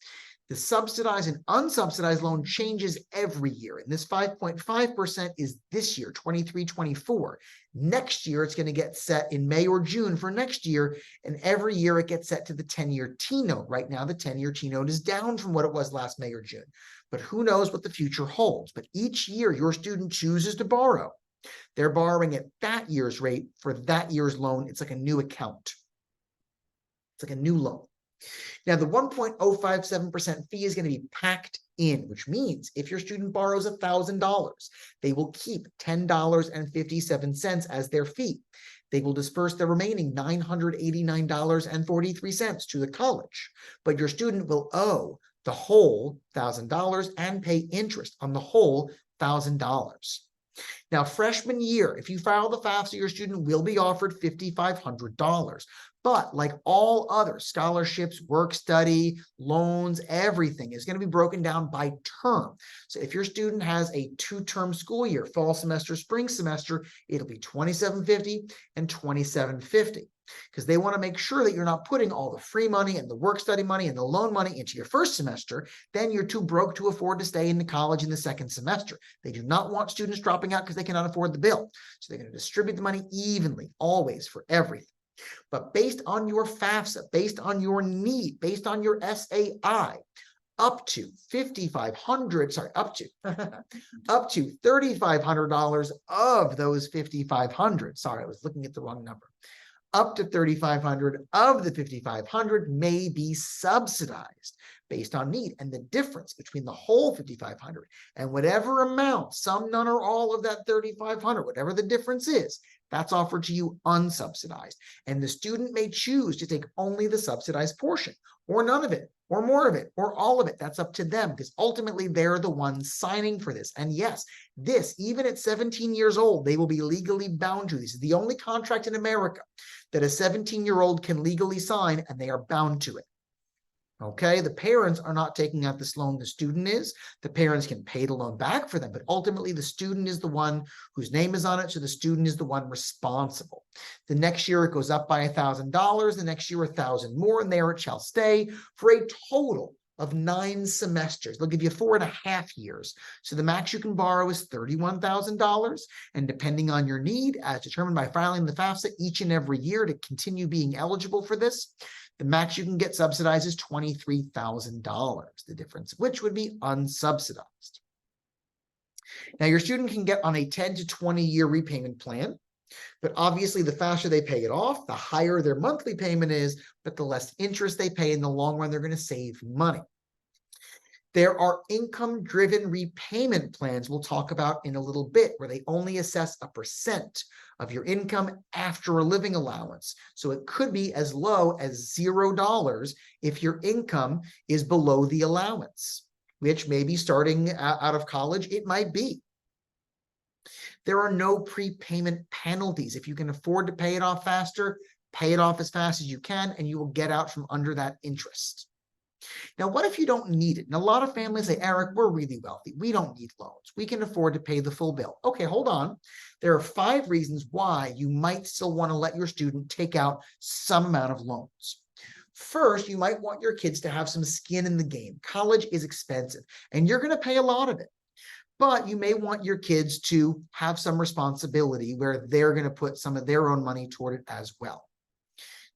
The subsidized and unsubsidized loan changes every year. And this 5.5% is this year, 23-24. Next year, it's going to get set in May or June for next year. And every year it gets set to the 10-year T-note. Right now, the 10-year T-note is down from what it was last May or June. But who knows what the future holds. But each year your student chooses to borrow. They're borrowing at that year's rate for that year's loan. It's like a new account. It's like a new loan. Now, the 1.057% fee is going to be packed in, which means if your student borrows $1,000, they will keep $10.57 as their fee. They will disperse the remaining $989.43 to the college, but your student will owe the whole $1,000 and pay interest on the whole $1,000. Now, freshman year, if you file the FAFSA, your student will be offered $5,500. But like all other scholarships, work study, loans, everything is going to be broken down by term. So if your student has a 2-term school year, fall semester, spring semester, it'll be $2,750 and $2,750. Because they want to make sure that you're not putting all the free money and the work study money and the loan money into your first semester. Then you're too broke to afford to stay in the college in the second semester. They do not want students dropping out because they cannot afford the bill. So they're going to distribute the money evenly, always, for everything. But based on your FAFSA, based on your need, based on your SAI, up to $3,500 of those $5,500. Sorry, I was looking at the wrong number. Up to $3,500 of the $5,500 may be subsidized based on need. And the difference between the whole $5,500 and whatever amount, some, none, or all of that $3,500, whatever the difference is, that's offered to you unsubsidized. And the student may choose to take only the subsidized portion, or none of it, or more of it, or all of it. That's up to them, because ultimately they're the ones signing for this. And yes, this, even at 17 years old, they will be legally bound to. This is the only contract in America that a 17-year-old can legally sign, and they are bound to it. Okay, the parents are not taking out this loan, the student is. The parents can pay the loan back for them, but ultimately the student is the one whose name is on it, so the student is the one responsible. The next year it goes up by $1,000, the next year 1,000 more, and there it shall stay for a total of 9 semesters. They'll give you 4.5 years. So the max you can borrow is $31,000. And depending on your need, as determined by filing the FAFSA each and every year to continue being eligible for this, the max you can get subsidized is $23,000, the difference of which would be unsubsidized. Now, your student can get on a 10 to 20-year repayment plan, but obviously the faster they pay it off, the higher their monthly payment is, but the less interest they pay in the long run, they're going to save money. There are income-driven repayment plans we'll talk about in a little bit, where they only assess a percent of your income after a living allowance. So it could be as low as $0 if your income is below the allowance, which maybe starting out of college, it might be. There are no prepayment penalties. If you can afford to pay it off faster, pay it off as fast as you can, and you will get out from under that interest. Now, what if you don't need it? And a lot of families say, Eric, we're really wealthy. We don't need loans. We can afford to pay the full bill. Okay, hold on. There are 5 reasons why you might still want to let your student take out some amount of loans. First, you might want your kids to have some skin in the game. College is expensive, and you're going to pay a lot of it. But you may want your kids to have some responsibility where they're going to put some of their own money toward it as well.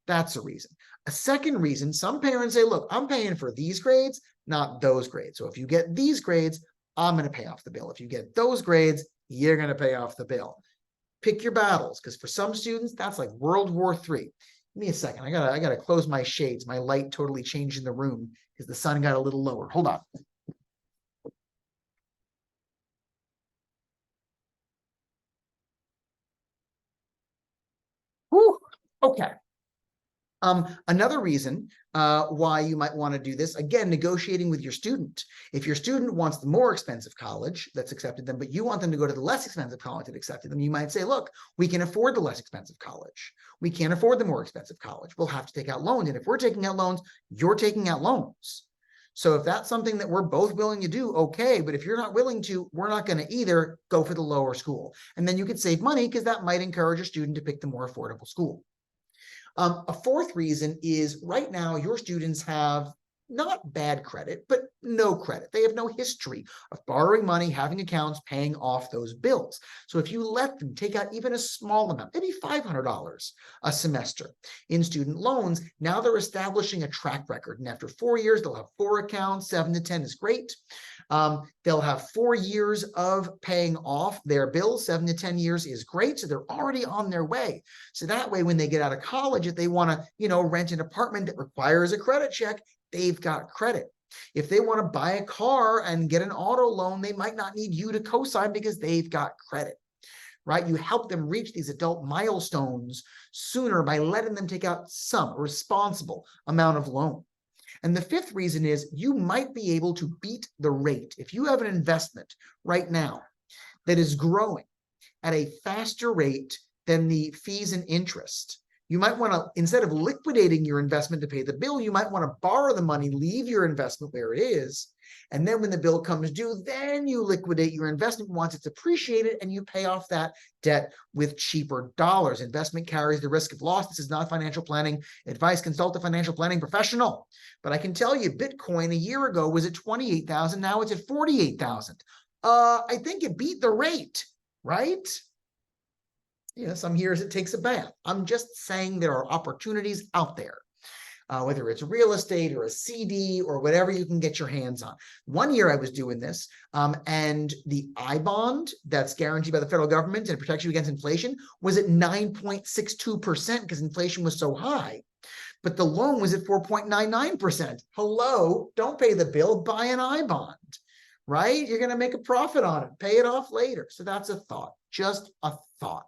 That's a reason. A second reason, some parents say, look, I'm paying for these grades, not those grades. So if you get these grades, I'm going to pay off the bill. If you get those grades, you're going to pay off the bill. Pick your battles, because for some students, that's like World War III. Give me a second. I gotta close my shades. My light totally changed in the room because the sun got a little lower. Hold on. Whew. Okay. Another reason why you might want to do this, again, negotiating with your student. If your student wants the more expensive college that's accepted them, but you want them to go to the less expensive college that accepted them, you might say, look, we can afford the less expensive college. We can't afford the more expensive college. We'll have to take out loans. And if we're taking out loans, you're taking out loans. So if that's something that we're both willing to do, okay. But if you're not willing to, we're not going to either go for the lower school. And then you could save money because that might encourage a student to pick the more affordable school. A fourth reason is right now your students have not bad credit, but no credit. They have no history of borrowing money, having accounts, paying off those bills. So if you let them take out even a small amount, maybe $500 a semester in student loans, now they're establishing a track record. And after 4 years, they'll have 4 accounts. 7 to 10 is great. They'll have 4 years of paying off their bills. 7 to 10 years is great. So they're already on their way. So that way, when they get out of college, if they want to, rent an apartment that requires a credit check, they've got credit. If they want to buy a car and get an auto loan, they might not need you to co-sign because they've got credit, right? You help them reach these adult milestones sooner by letting them take out some responsible amount of loan. And the fifth reason is you might be able to beat the rate. If you have an investment right now that is growing at a faster rate than the fees and interest, you might want to, instead of liquidating your investment to pay the bill, you might want to borrow the money, leave your investment where it is, and then when the bill comes due, then you liquidate your investment once it's appreciated, and you pay off that debt with cheaper dollars. Investment carries the risk of loss. This is not financial planning advice. Consult a financial planning professional. But I can tell you, Bitcoin a year ago was at 28,000. Now it's at 48,000. I think it beat the rate, right? Some years it takes a bath. I'm just saying there are opportunities out there, whether it's real estate or a CD or whatever you can get your hands on. 1 year I was doing this, and the I bond that's guaranteed by the federal government and it protects you against inflation was at 9.62% because inflation was so high. But the loan was at 4.99%. Hello, don't pay the bill, buy an I bond, right? You're going to make a profit on it. Pay it off later. So that's a thought, just a thought.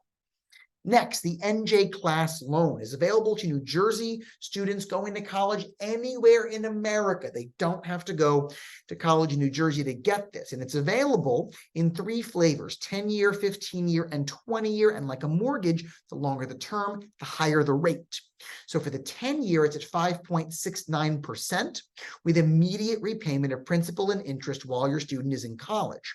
Next, the NJ Class Loan is available to New Jersey students going to college anywhere in America. They don't have to go to college in New Jersey to get this. And it's available in 3 flavors, 10-year, 15-year, and 20-year. And like a mortgage, the longer the term, the higher the rate. So for the 10-year, it's at 5.69% with immediate repayment of principal and interest while your student is in college.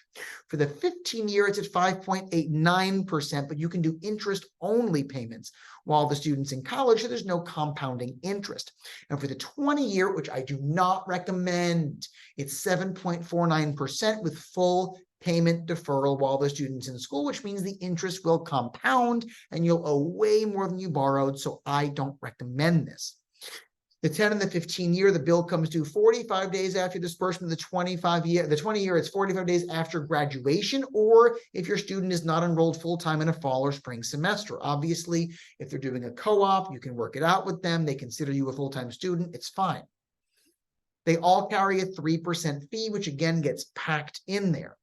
For the 15-year, it's at 5.89%, but you can do interest-only payments while the student's in college, so there's no compounding interest. And for the 20-year, which I do not recommend, it's 7.49% with full payment deferral while the student's in school, which means the interest will compound and you'll owe way more than you borrowed. So I don't recommend this. The 10 and the 15-year, the bill comes due 45 days after disbursement. The 20-year, it's 45 days after graduation, or if your student is not enrolled full-time in a fall or spring semester. Obviously, if they're doing a co-op, you can work it out with them. They consider you a full-time student. It's fine. They all carry a 3% fee, which again gets packed in there.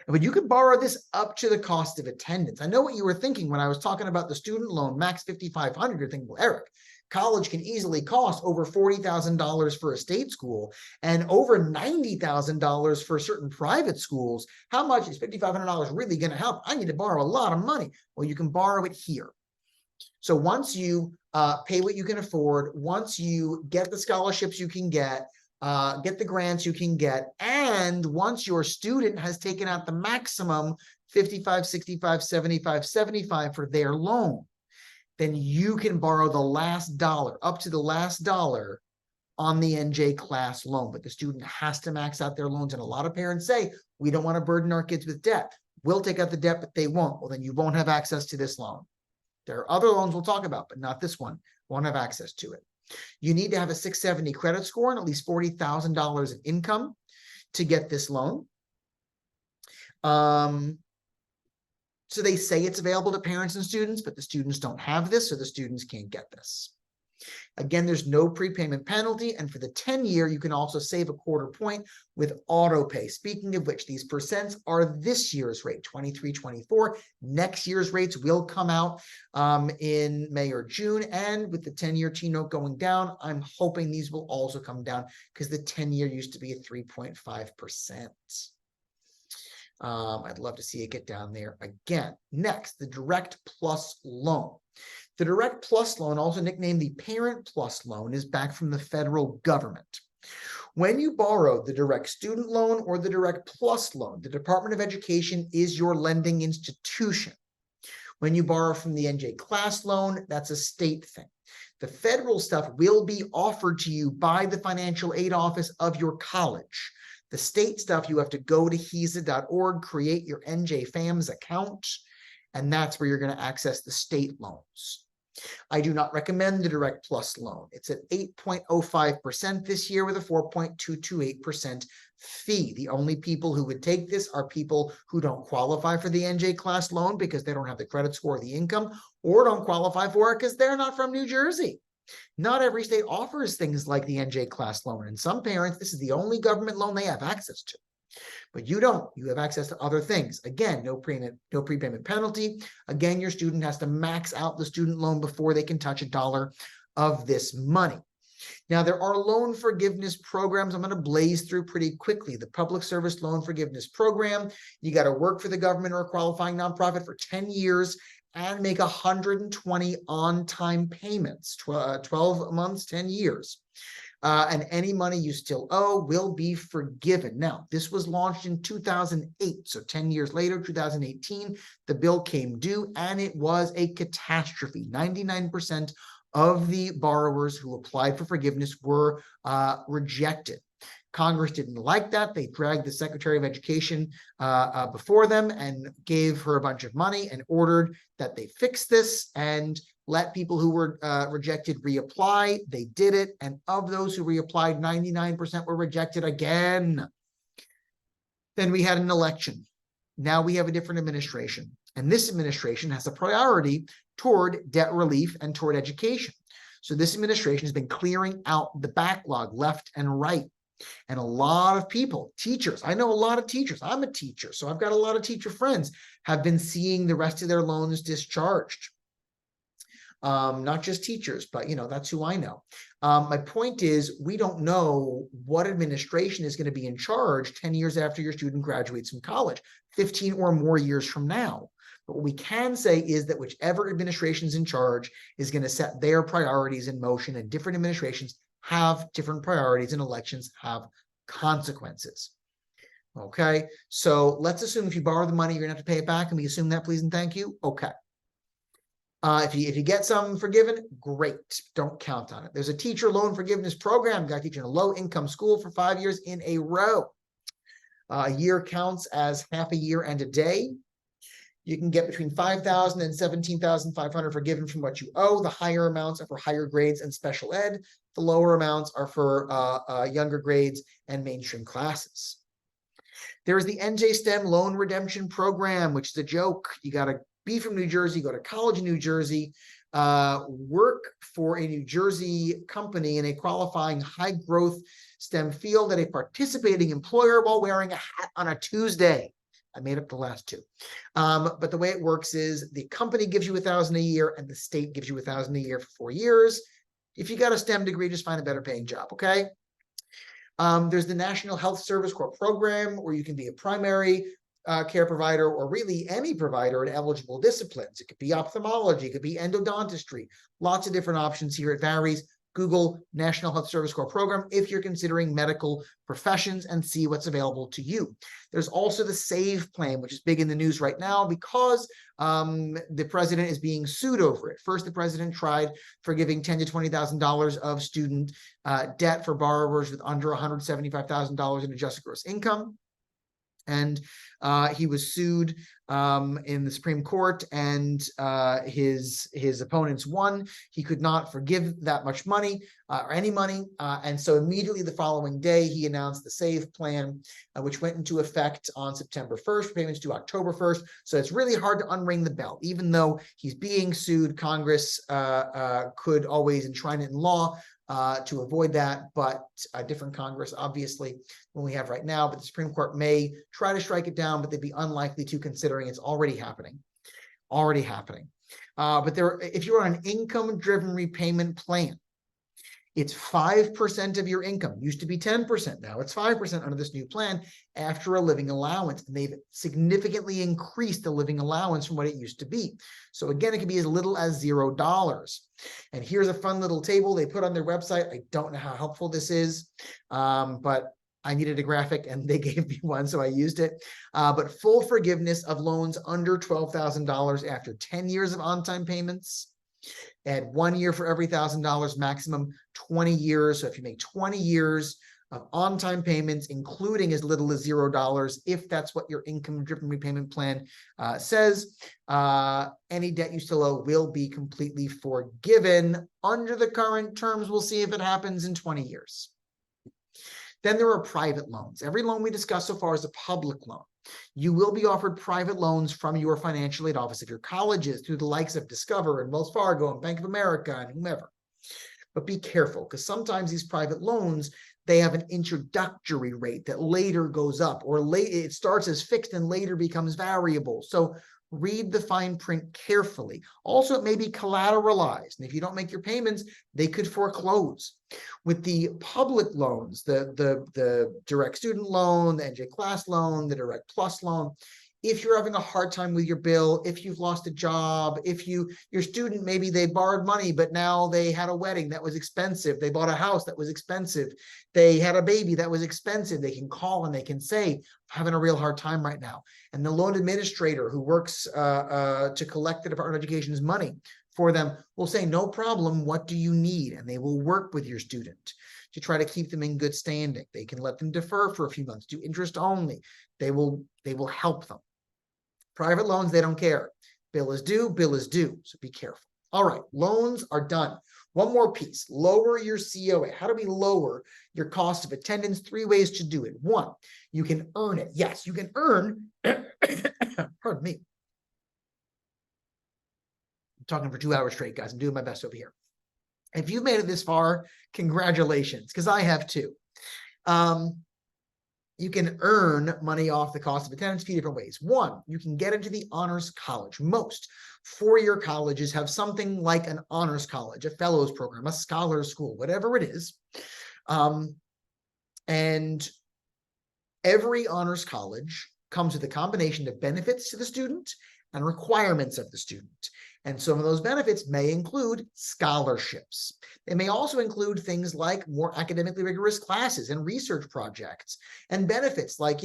But you can borrow this up to the cost of attendance. I know what you were thinking when I was talking about the student loan, max $5,500. You're thinking, well, Eric, college can easily cost over $40,000 for a state school and over $90,000 for certain private schools. How much is $5,500 really going to help? I need to borrow a lot of money. Well, you can borrow it here. So once you pay what you can afford, once you get the scholarships you can get the grants you can get, and once your student has taken out the maximum 55, 65, 75, 75 for their loan, then you can borrow the last dollar, up to the last dollar on the NJ class loan. But the student has to max out their loans. And a lot of parents say, we don't want to burden our kids with debt. We'll take out the debt, but they won't. Well, then you won't have access to this loan. There are other loans we'll talk about, but not this one. Won't have access to it. You need to have a 670 credit score and at least $40,000 in income to get this loan. So they say it's available to parents and students, but the students don't have this, so the students can't get this. Again, there's no prepayment penalty, and for the 10-year, you can also save a 1/4 point with auto pay. Speaking of which, these percents are this year's rate, 23, 24. Next year's rates will come out in May or June, and with the 10-year T-note going down, I'm hoping these will also come down because the 10-year used to be at 3.5%. I'd love to see it get down there again. Next, the Direct Plus loan. The Direct Plus loan, also nicknamed the Parent Plus loan, is back from the federal government. When you borrow the Direct Student Loan or the Direct Plus loan, the Department of Education is your lending institution. When you borrow from the NJ Class Loan, that's a state thing. The federal stuff will be offered to you by the financial aid office of your college. The state stuff, you have to go to HESA.org, create your NJ FAMS account, and that's where you're going to access the state loans. I do not recommend the Direct Plus loan. It's at 8.05% this year with a 4.228% fee. The only people who would take this are people who don't qualify for the NJ Class loan because they don't have the credit score or the income, or don't qualify for it because they're not from New Jersey. Not every state offers things like the NJ Class loan, and some parents, this is the only government loan they have access to. But you don't. You have access to other things. Again, no prepayment penalty. Again, your student has to max out the student loan before they can touch a dollar of this money. Now, there are loan forgiveness programs I'm going to blaze through pretty quickly. The Public Service Loan Forgiveness Program, you got to work for the government or a qualifying nonprofit for 10 years and make 120 on-time payments, 12 months, 10 years. And any money you still owe will be forgiven. Now, this was launched in 2008. So 10 years later, 2018, the bill came due and it was a catastrophe. 99% of the borrowers who applied for forgiveness were rejected. Congress didn't like that. They dragged the Secretary of Education before them and gave her a bunch of money and ordered that they fix this and let people who were rejected reapply. They did it. And of those who reapplied, 99% were rejected again. Then we had an election. Now we have a different administration. And this administration has a priority toward debt relief and toward education. So this administration has been clearing out the backlog left and right. And a lot of people, teachers, I know a lot of teachers. I'm a teacher, so I've got a lot of teacher friends, have been seeing the rest of their loans discharged. Not just teachers, but that's who I know. My point is, we don't know what administration is going to be in charge 10 years after your student graduates from college, 15 or more years from now. But what we can say is that whichever administration is in charge is going to set their priorities in motion, and different administrations have different priorities, and elections have consequences. Okay, so let's assume if you borrow the money, you're going to have to pay it back, and we assume that, please and thank you. Okay. If you get some forgiven, great. Don't count on it. There's a teacher loan forgiveness program. You got to teach in a low-income school for 5 years in a row. A year counts as half a year and a day. You can get between $5,000 and $17,500 forgiven from what you owe. The higher amounts are for higher grades and special ed. The lower amounts are for younger grades and mainstream classes. There is the NJ STEM Loan Redemption Program, which is a joke. You got to be from New Jersey, go to college in New Jersey, work for a New Jersey company in a qualifying high growth STEM field at a participating employer while wearing a hat on a Tuesday. I made up the last two. But the way it works is the company gives you $1,000 a year and the state gives you $1,000 a year for 4 years. If you got a STEM degree, just find a better paying job, okay? There's the National Health Service Corps program where you can be a primary care provider or really any provider in eligible disciplines. It could be ophthalmology, it could be endodontistry, lots of different options here. It varies. Google National Health Service Corps program if you're considering medical professions and see what's available to you. There's also the SAVE plan, which is big in the news right now because the president is being sued over it. First, the president tried forgiving $10,000 to $20,000 of student debt for borrowers with under $175,000 in adjusted gross income. And he was sued in the Supreme Court, and his opponents won. He could not forgive that much money or any money. And so immediately the following day, he announced the SAVE plan, which went into effect on September 1st, payments due October 1st. So it's really hard to unring the bell. Even though he's being sued, Congress could always enshrine it in law to avoid that, but a different Congress, obviously, than we have right now. But the Supreme Court may try to strike it down, but they'd be unlikely to, considering it's already happening. But if you're on an income-driven repayment plan, it's 5% of your income. It used to be 10%. Now it's 5% under this new plan after a living allowance. And they've significantly increased the living allowance from what it used to be. So again, it can be as little as $0. And here's a fun little table they put on their website. I don't know how helpful this is, but I needed a graphic and they gave me one, so I used it. But full forgiveness of loans under $12,000 after 10 years of on-time payments. Add 1 year for every $1,000, maximum 20 years. So if you make 20 years of on-time payments, including as little as $0, if that's what your income-driven repayment plan says, any debt you still owe will be completely forgiven. Under the current terms, we'll see if it happens in 20 years. Then there are private loans. Every loan we discussed so far is a public loan. You will be offered private loans from your financial aid office of your colleges through the likes of Discover and Wells Fargo and Bank of America and whomever. But be careful, because sometimes these private loans, they have an introductory rate that later goes up, or it starts as fixed and later becomes variable. So read the fine print carefully. Also, it may be collateralized, and if you don't make your payments, they could foreclose. With the public loans, the direct student loan, the NJ Class loan, the Direct Plus loan, if you're having a hard time with your bill, if you've lost a job, if your student, maybe they borrowed money, but now they had a wedding that was expensive, they bought a house that was expensive, they had a baby that was expensive, they can call and they can say, I'm having a real hard time right now. And the loan administrator who works to collect the Department of Education's money for them will say, no problem, what do you need? And they will work with your student to try to keep them in good standing. They can let them defer for a few months, do interest only. They will help them. Private loans, they don't care. Bill is due, so be careful. All right, loans are done. One more piece, lower your COA. How do we lower your cost of attendance? 3 ways to do it. 1, you can earn it. Yes, you can earn, pardon me. I'm talking for 2 hours straight, guys. I'm doing my best over here. If you've made it this far, congratulations, because I have too. You can earn money off the cost of attendance 2 different ways. 1, you can get into the honors college. Most 4-year colleges have something like an honors college, a fellows program, a scholars school, whatever it is. And every honors college comes with a combination of benefits to the student and requirements of the student. And some of those benefits may include scholarships. They may also include things like more academically rigorous classes and research projects, and benefits like,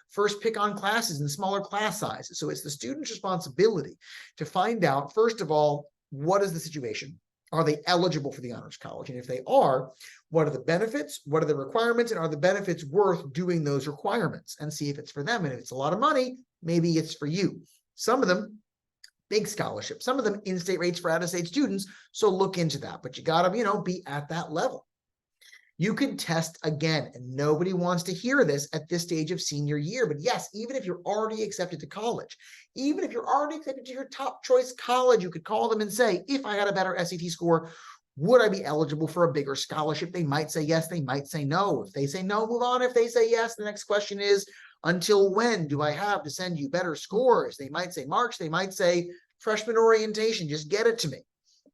first pick on classes and smaller class sizes. So it's the student's responsibility to find out, first of all, what is the situation? Are they eligible for the honors college? And if they are, what are the benefits? What are the requirements? And are the benefits worth doing those requirements? And see if it's for them. And if it's a lot of money, maybe it's for you. Some of them, big scholarships, some of them in-state rates for out-of-state students. So look into that, but you got to, be at that level. You can test again, and nobody wants to hear this at this stage of senior year. But yes, even if you're already accepted to college, even if you're already accepted to your top choice college, you could call them and say, if I had a better SAT score, would I be eligible for a bigger scholarship? They might say yes, they might say no. If they say no, move on. If they say yes, the next question is, until when do I have to send you better scores? They might say March, they might say freshman orientation, just get it to me.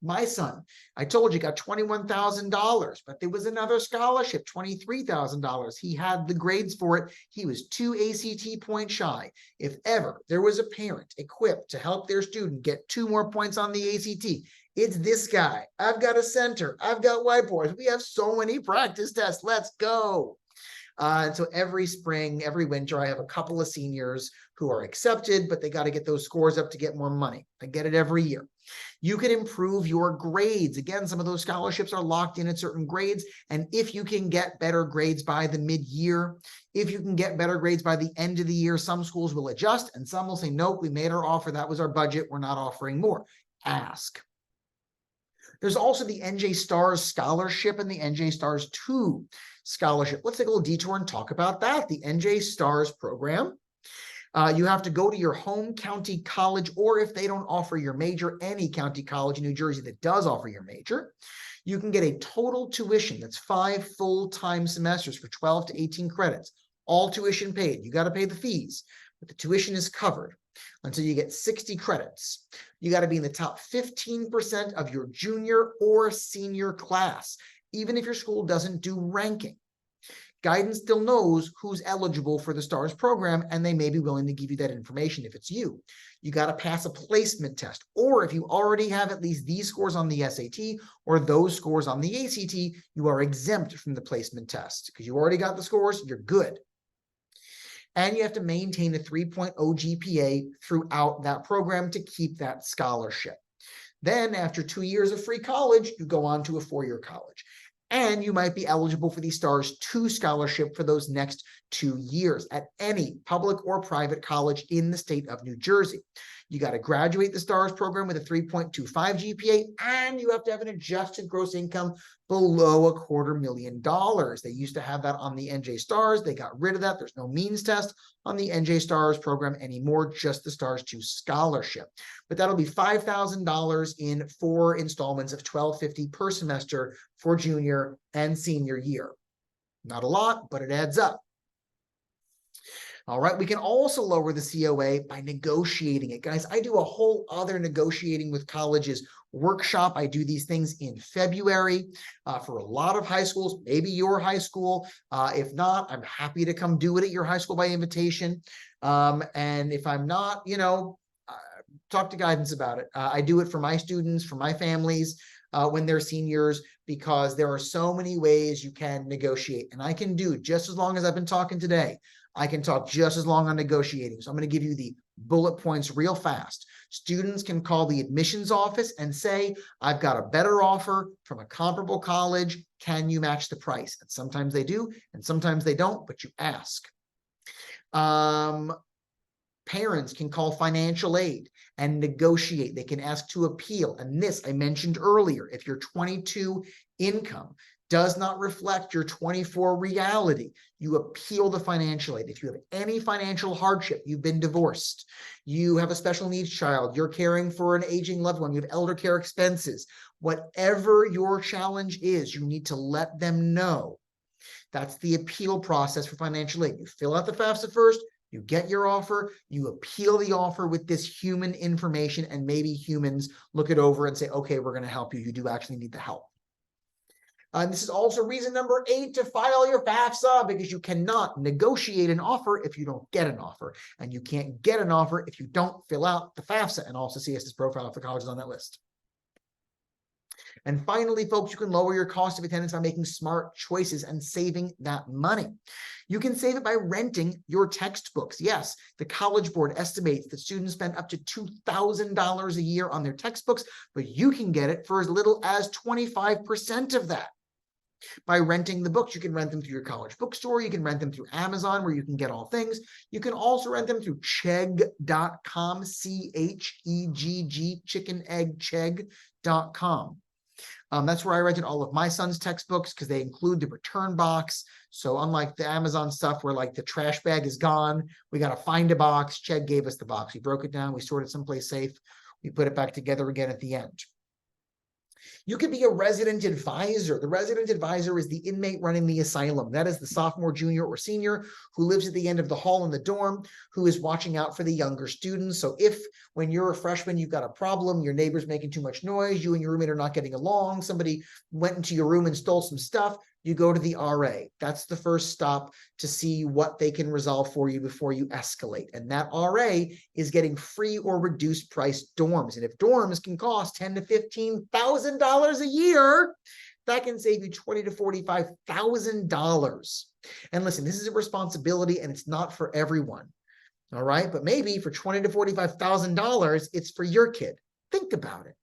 My son, I told you, got $21,000, but there was another scholarship, $23,000. He had the grades for it. He was 2 ACT points shy. If ever there was a parent equipped to help their student get 2 more points on the ACT, it's this guy. I've got a center. I've got whiteboards. We have so many practice tests. Let's go. And so every spring, every winter, I have a couple of seniors who are accepted, but they got to get those scores up to get more money. I get it every year. You can improve your grades. Again, some of those scholarships are locked in at certain grades. And if you can get better grades by the mid-year, if you can get better grades by the end of the year, some schools will adjust and some will say, nope, we made our offer. That was our budget. We're not offering more. Ask. There's also the NJ Stars Scholarship and the NJ Stars 2 Scholarship. Let's take a little detour and talk about that. The NJ Stars program. You have to go to your home county college, or if they don't offer your major, any county college in New Jersey that does offer your major. You can get a total tuition that's 5 full-time semesters for 12 to 18 credits, all tuition paid. You got to pay the fees, but the tuition is covered until you get 60 credits. You got to be in the top 15% of your junior or senior class, even if your school doesn't do ranking. Guidance still knows who's eligible for the STARS program, and they may be willing to give you that information if it's you. You got to pass a placement test, or if you already have at least these scores on the SAT or those scores on the ACT, you are exempt from the placement test because you already got the scores, you're good. And you have to maintain a 3.0 GPA throughout that program to keep that scholarship. Then after 2 years of free college, you go on to a 4-year college. And you might be eligible for the STARS 2 scholarship for those next 2 years at any public or private college in the state of New Jersey. You got to graduate the STARS program with a 3.25 GPA, and you have to have an adjusted gross income below $250,000. They used to have that on the NJ Stars. They got rid of that. There's no means test on the NJ Stars program anymore, just the STARS 2 scholarship. But that'll be $5,000 in 4 installments of $1,250 per semester for junior and senior year. Not a lot, but it adds up. All right, we can also lower the COA by negotiating it. Guys, I do a whole other negotiating with colleges workshop. I do these things in February for a lot of high schools, maybe your high school. If not, I'm happy to come do it at your high school by invitation. And if I'm not, talk to guidance about it. I do it for my students, for my families when they're seniors, because there are so many ways you can negotiate. And I can do just as long as I've been talking today. I can talk just as long on negotiating. So I'm going to give you the bullet points real fast. Students can call the admissions office and say, I've got a better offer from a comparable college. Can you match the price? And sometimes they do, and sometimes they don't, but you ask. Parents can call financial aid and negotiate. They can ask to appeal. And this I mentioned earlier, if your 22 income does not reflect your 24 reality, you appeal the financial aid. If you have any financial hardship, you've been divorced, you have a special needs child, you're caring for an aging loved one, you have elder care expenses, whatever your challenge is, you need to let them know. That's the appeal process for financial aid. You fill out the FAFSA first, you get your offer, you appeal the offer with this human information, and maybe humans look it over and say, okay, we're going to help you. You do actually need the help. This is also reason number 8 to file your FAFSA, because you cannot negotiate an offer if you don't get an offer. And you can't get an offer if you don't fill out the FAFSA and also CSS profile if the college is on that list. And finally, folks, you can lower your cost of attendance by making smart choices and saving that money. You can save it by renting your textbooks. Yes, the College Board estimates that students spend up to $2,000 a year on their textbooks, but you can get it for as little as 25% of that. By renting the books, you can rent them through your college bookstore. You can rent them through Amazon, where you can get all things. You can also rent them through Chegg.com, C-H-E-G-G, chicken egg, Chegg.com. That's where I rented all of my son's textbooks because they include the return box. So unlike the Amazon stuff where like the trash bag is gone, we got to find a box. Chegg gave us the box. We broke it down. We stored it someplace safe. We put it back together again at the end. You could be a resident advisor. The resident advisor is the inmate running the asylum. That is the sophomore, junior, or senior who lives at the end of the hall in the dorm, who is watching out for the younger students. So if when you're a freshman, you've got a problem, your neighbor's making too much noise, you and your roommate are not getting along, somebody went into your room and stole some stuff, you go to the RA. That's the first stop to see what they can resolve for you before you escalate. And that RA is getting free or reduced price dorms. And if dorms can cost $10,000 to $15,000 a year, that can save you $20,000 to $45,000. And listen, this is a responsibility and it's not for everyone. All right. But maybe for $20,000 to $45,000, it's for your kid. Think about it.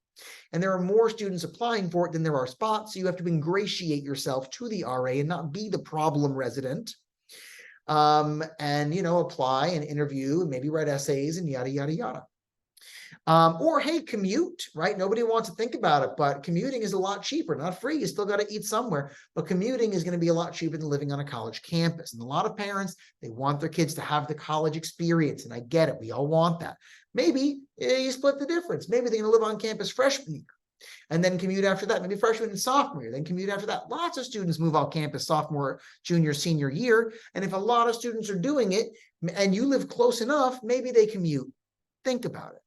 And there are more students applying for it than there are spots. So you have to ingratiate yourself to the RA and not be the problem resident. And, you know, apply and interview and maybe write essays and yada, yada, yada. Or, hey, commute, right? Nobody wants to think about it, but commuting is a lot cheaper, not free. You still got to eat somewhere, but commuting is going to be a lot cheaper than living on a college campus. And a lot of parents, they want their kids to have the college experience. And I get it. We all want that. Maybe you split the difference. Maybe they're going to live on campus freshman year and then commute after that, maybe freshman and sophomore year, then commute after that. Lots of students move off campus sophomore, junior, senior year. And if a lot of students are doing it and you live close enough, maybe they commute. Think about it.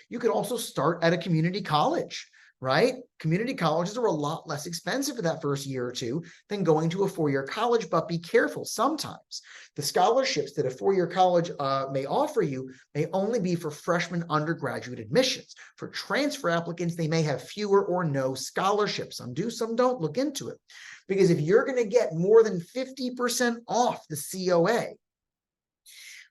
You could also start at a community college, right? Community colleges are a lot less expensive for that first year or two than going to a four-year college, but be careful. Sometimes the scholarships that a four-year college may offer you may only be for freshman undergraduate admissions. For transfer applicants, they may have fewer or no scholarships. Some do, some don't. Look into it. Because if you're going to get more than 50% off the COA,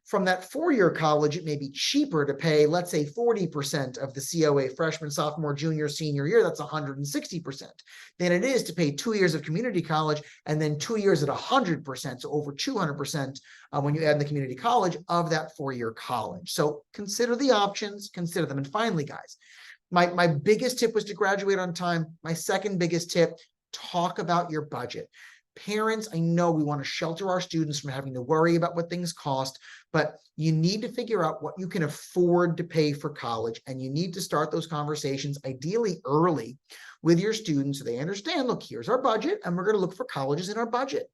from that four-year college, it may be cheaper to pay, let's say 40% of the COA freshman, sophomore, junior, senior year, that's 160%, than it is to pay 2 years of community college and then 2 years at 100%, so over 200% when you add in the community college of that four-year college. So consider the options, consider them. And finally, guys, my biggest tip was to graduate on time. My second biggest tip, talk about your budget. Parents, I know we want to shelter our students from having to worry about what things cost, but you need to figure out what you can afford to pay for college. And you need to start those conversations ideally early with your students so they understand, look, here's our budget, and we're going to look for colleges in our budget.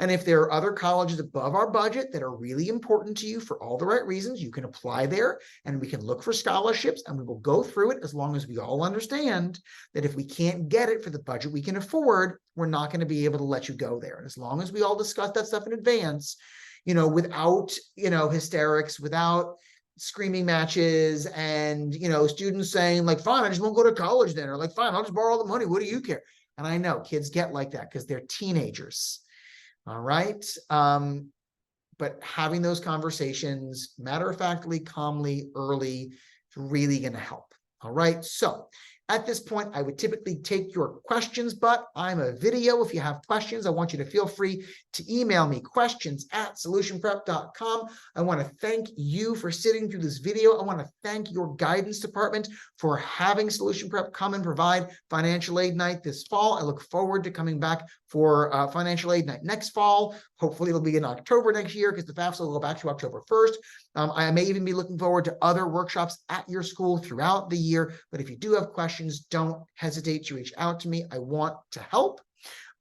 And if there are other colleges above our budget that are really important to you for all the right reasons, you can apply there and we can look for scholarships and we will go through it as long as we all understand that if we can't get it for the budget we can afford, we're not going to be able to let you go there. And as long as we all discuss that stuff in advance, you know, without, you know, hysterics, without screaming matches and, you know, students saying like, fine, I just won't go to college then, or like, fine, I'll just borrow all the money. What do you care? And I know kids get like that because they're teenagers. All right. But having those conversations matter-of-factly, calmly, early, is really going to help. All right. So at this point, I would typically take your questions, but I'm a video. If you have questions, I want you to feel free to email me questions@solutionprep.com. I want to thank you for sitting through this video. I want to thank your guidance department for having Solution Prep come and provide financial aid night this fall. I look forward to coming back for financial aid night next fall. Hopefully it'll be in October next year because the FAFSA will go back to October 1st. I may even be looking forward to other workshops at your school throughout the year. But if you do have questions, don't hesitate to reach out to me. I want to help.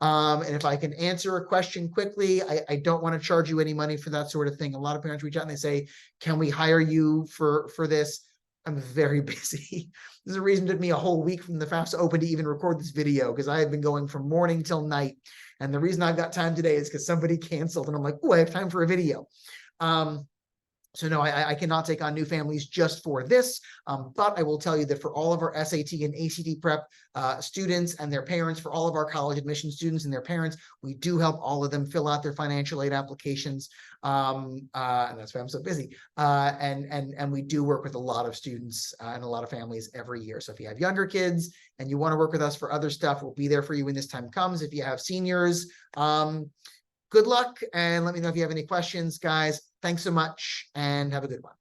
And if I can answer a question quickly, I don't want to charge you any money for that sort of thing. A lot of parents reach out and they say, can we hire you for this? I'm very busy. There's a reason it took me a whole week from the FAFSA open to even record this video because I have been going from morning till night. And the reason I've got time today is because somebody canceled and I'm like, oh, I have time for a video. So no, I cannot take on new families just for this, but I will tell you that for all of our SAT and ACT prep students and their parents, for all of our college admission students and their parents, we do help all of them fill out their financial aid applications, and that's why I'm so busy. And we do work with a lot of students and a lot of families every year. So if you have younger kids and you want to work with us for other stuff, we'll be there for you when this time comes. If you have seniors, good luck and let me know if you have any questions, guys. Thanks so much and have a good one.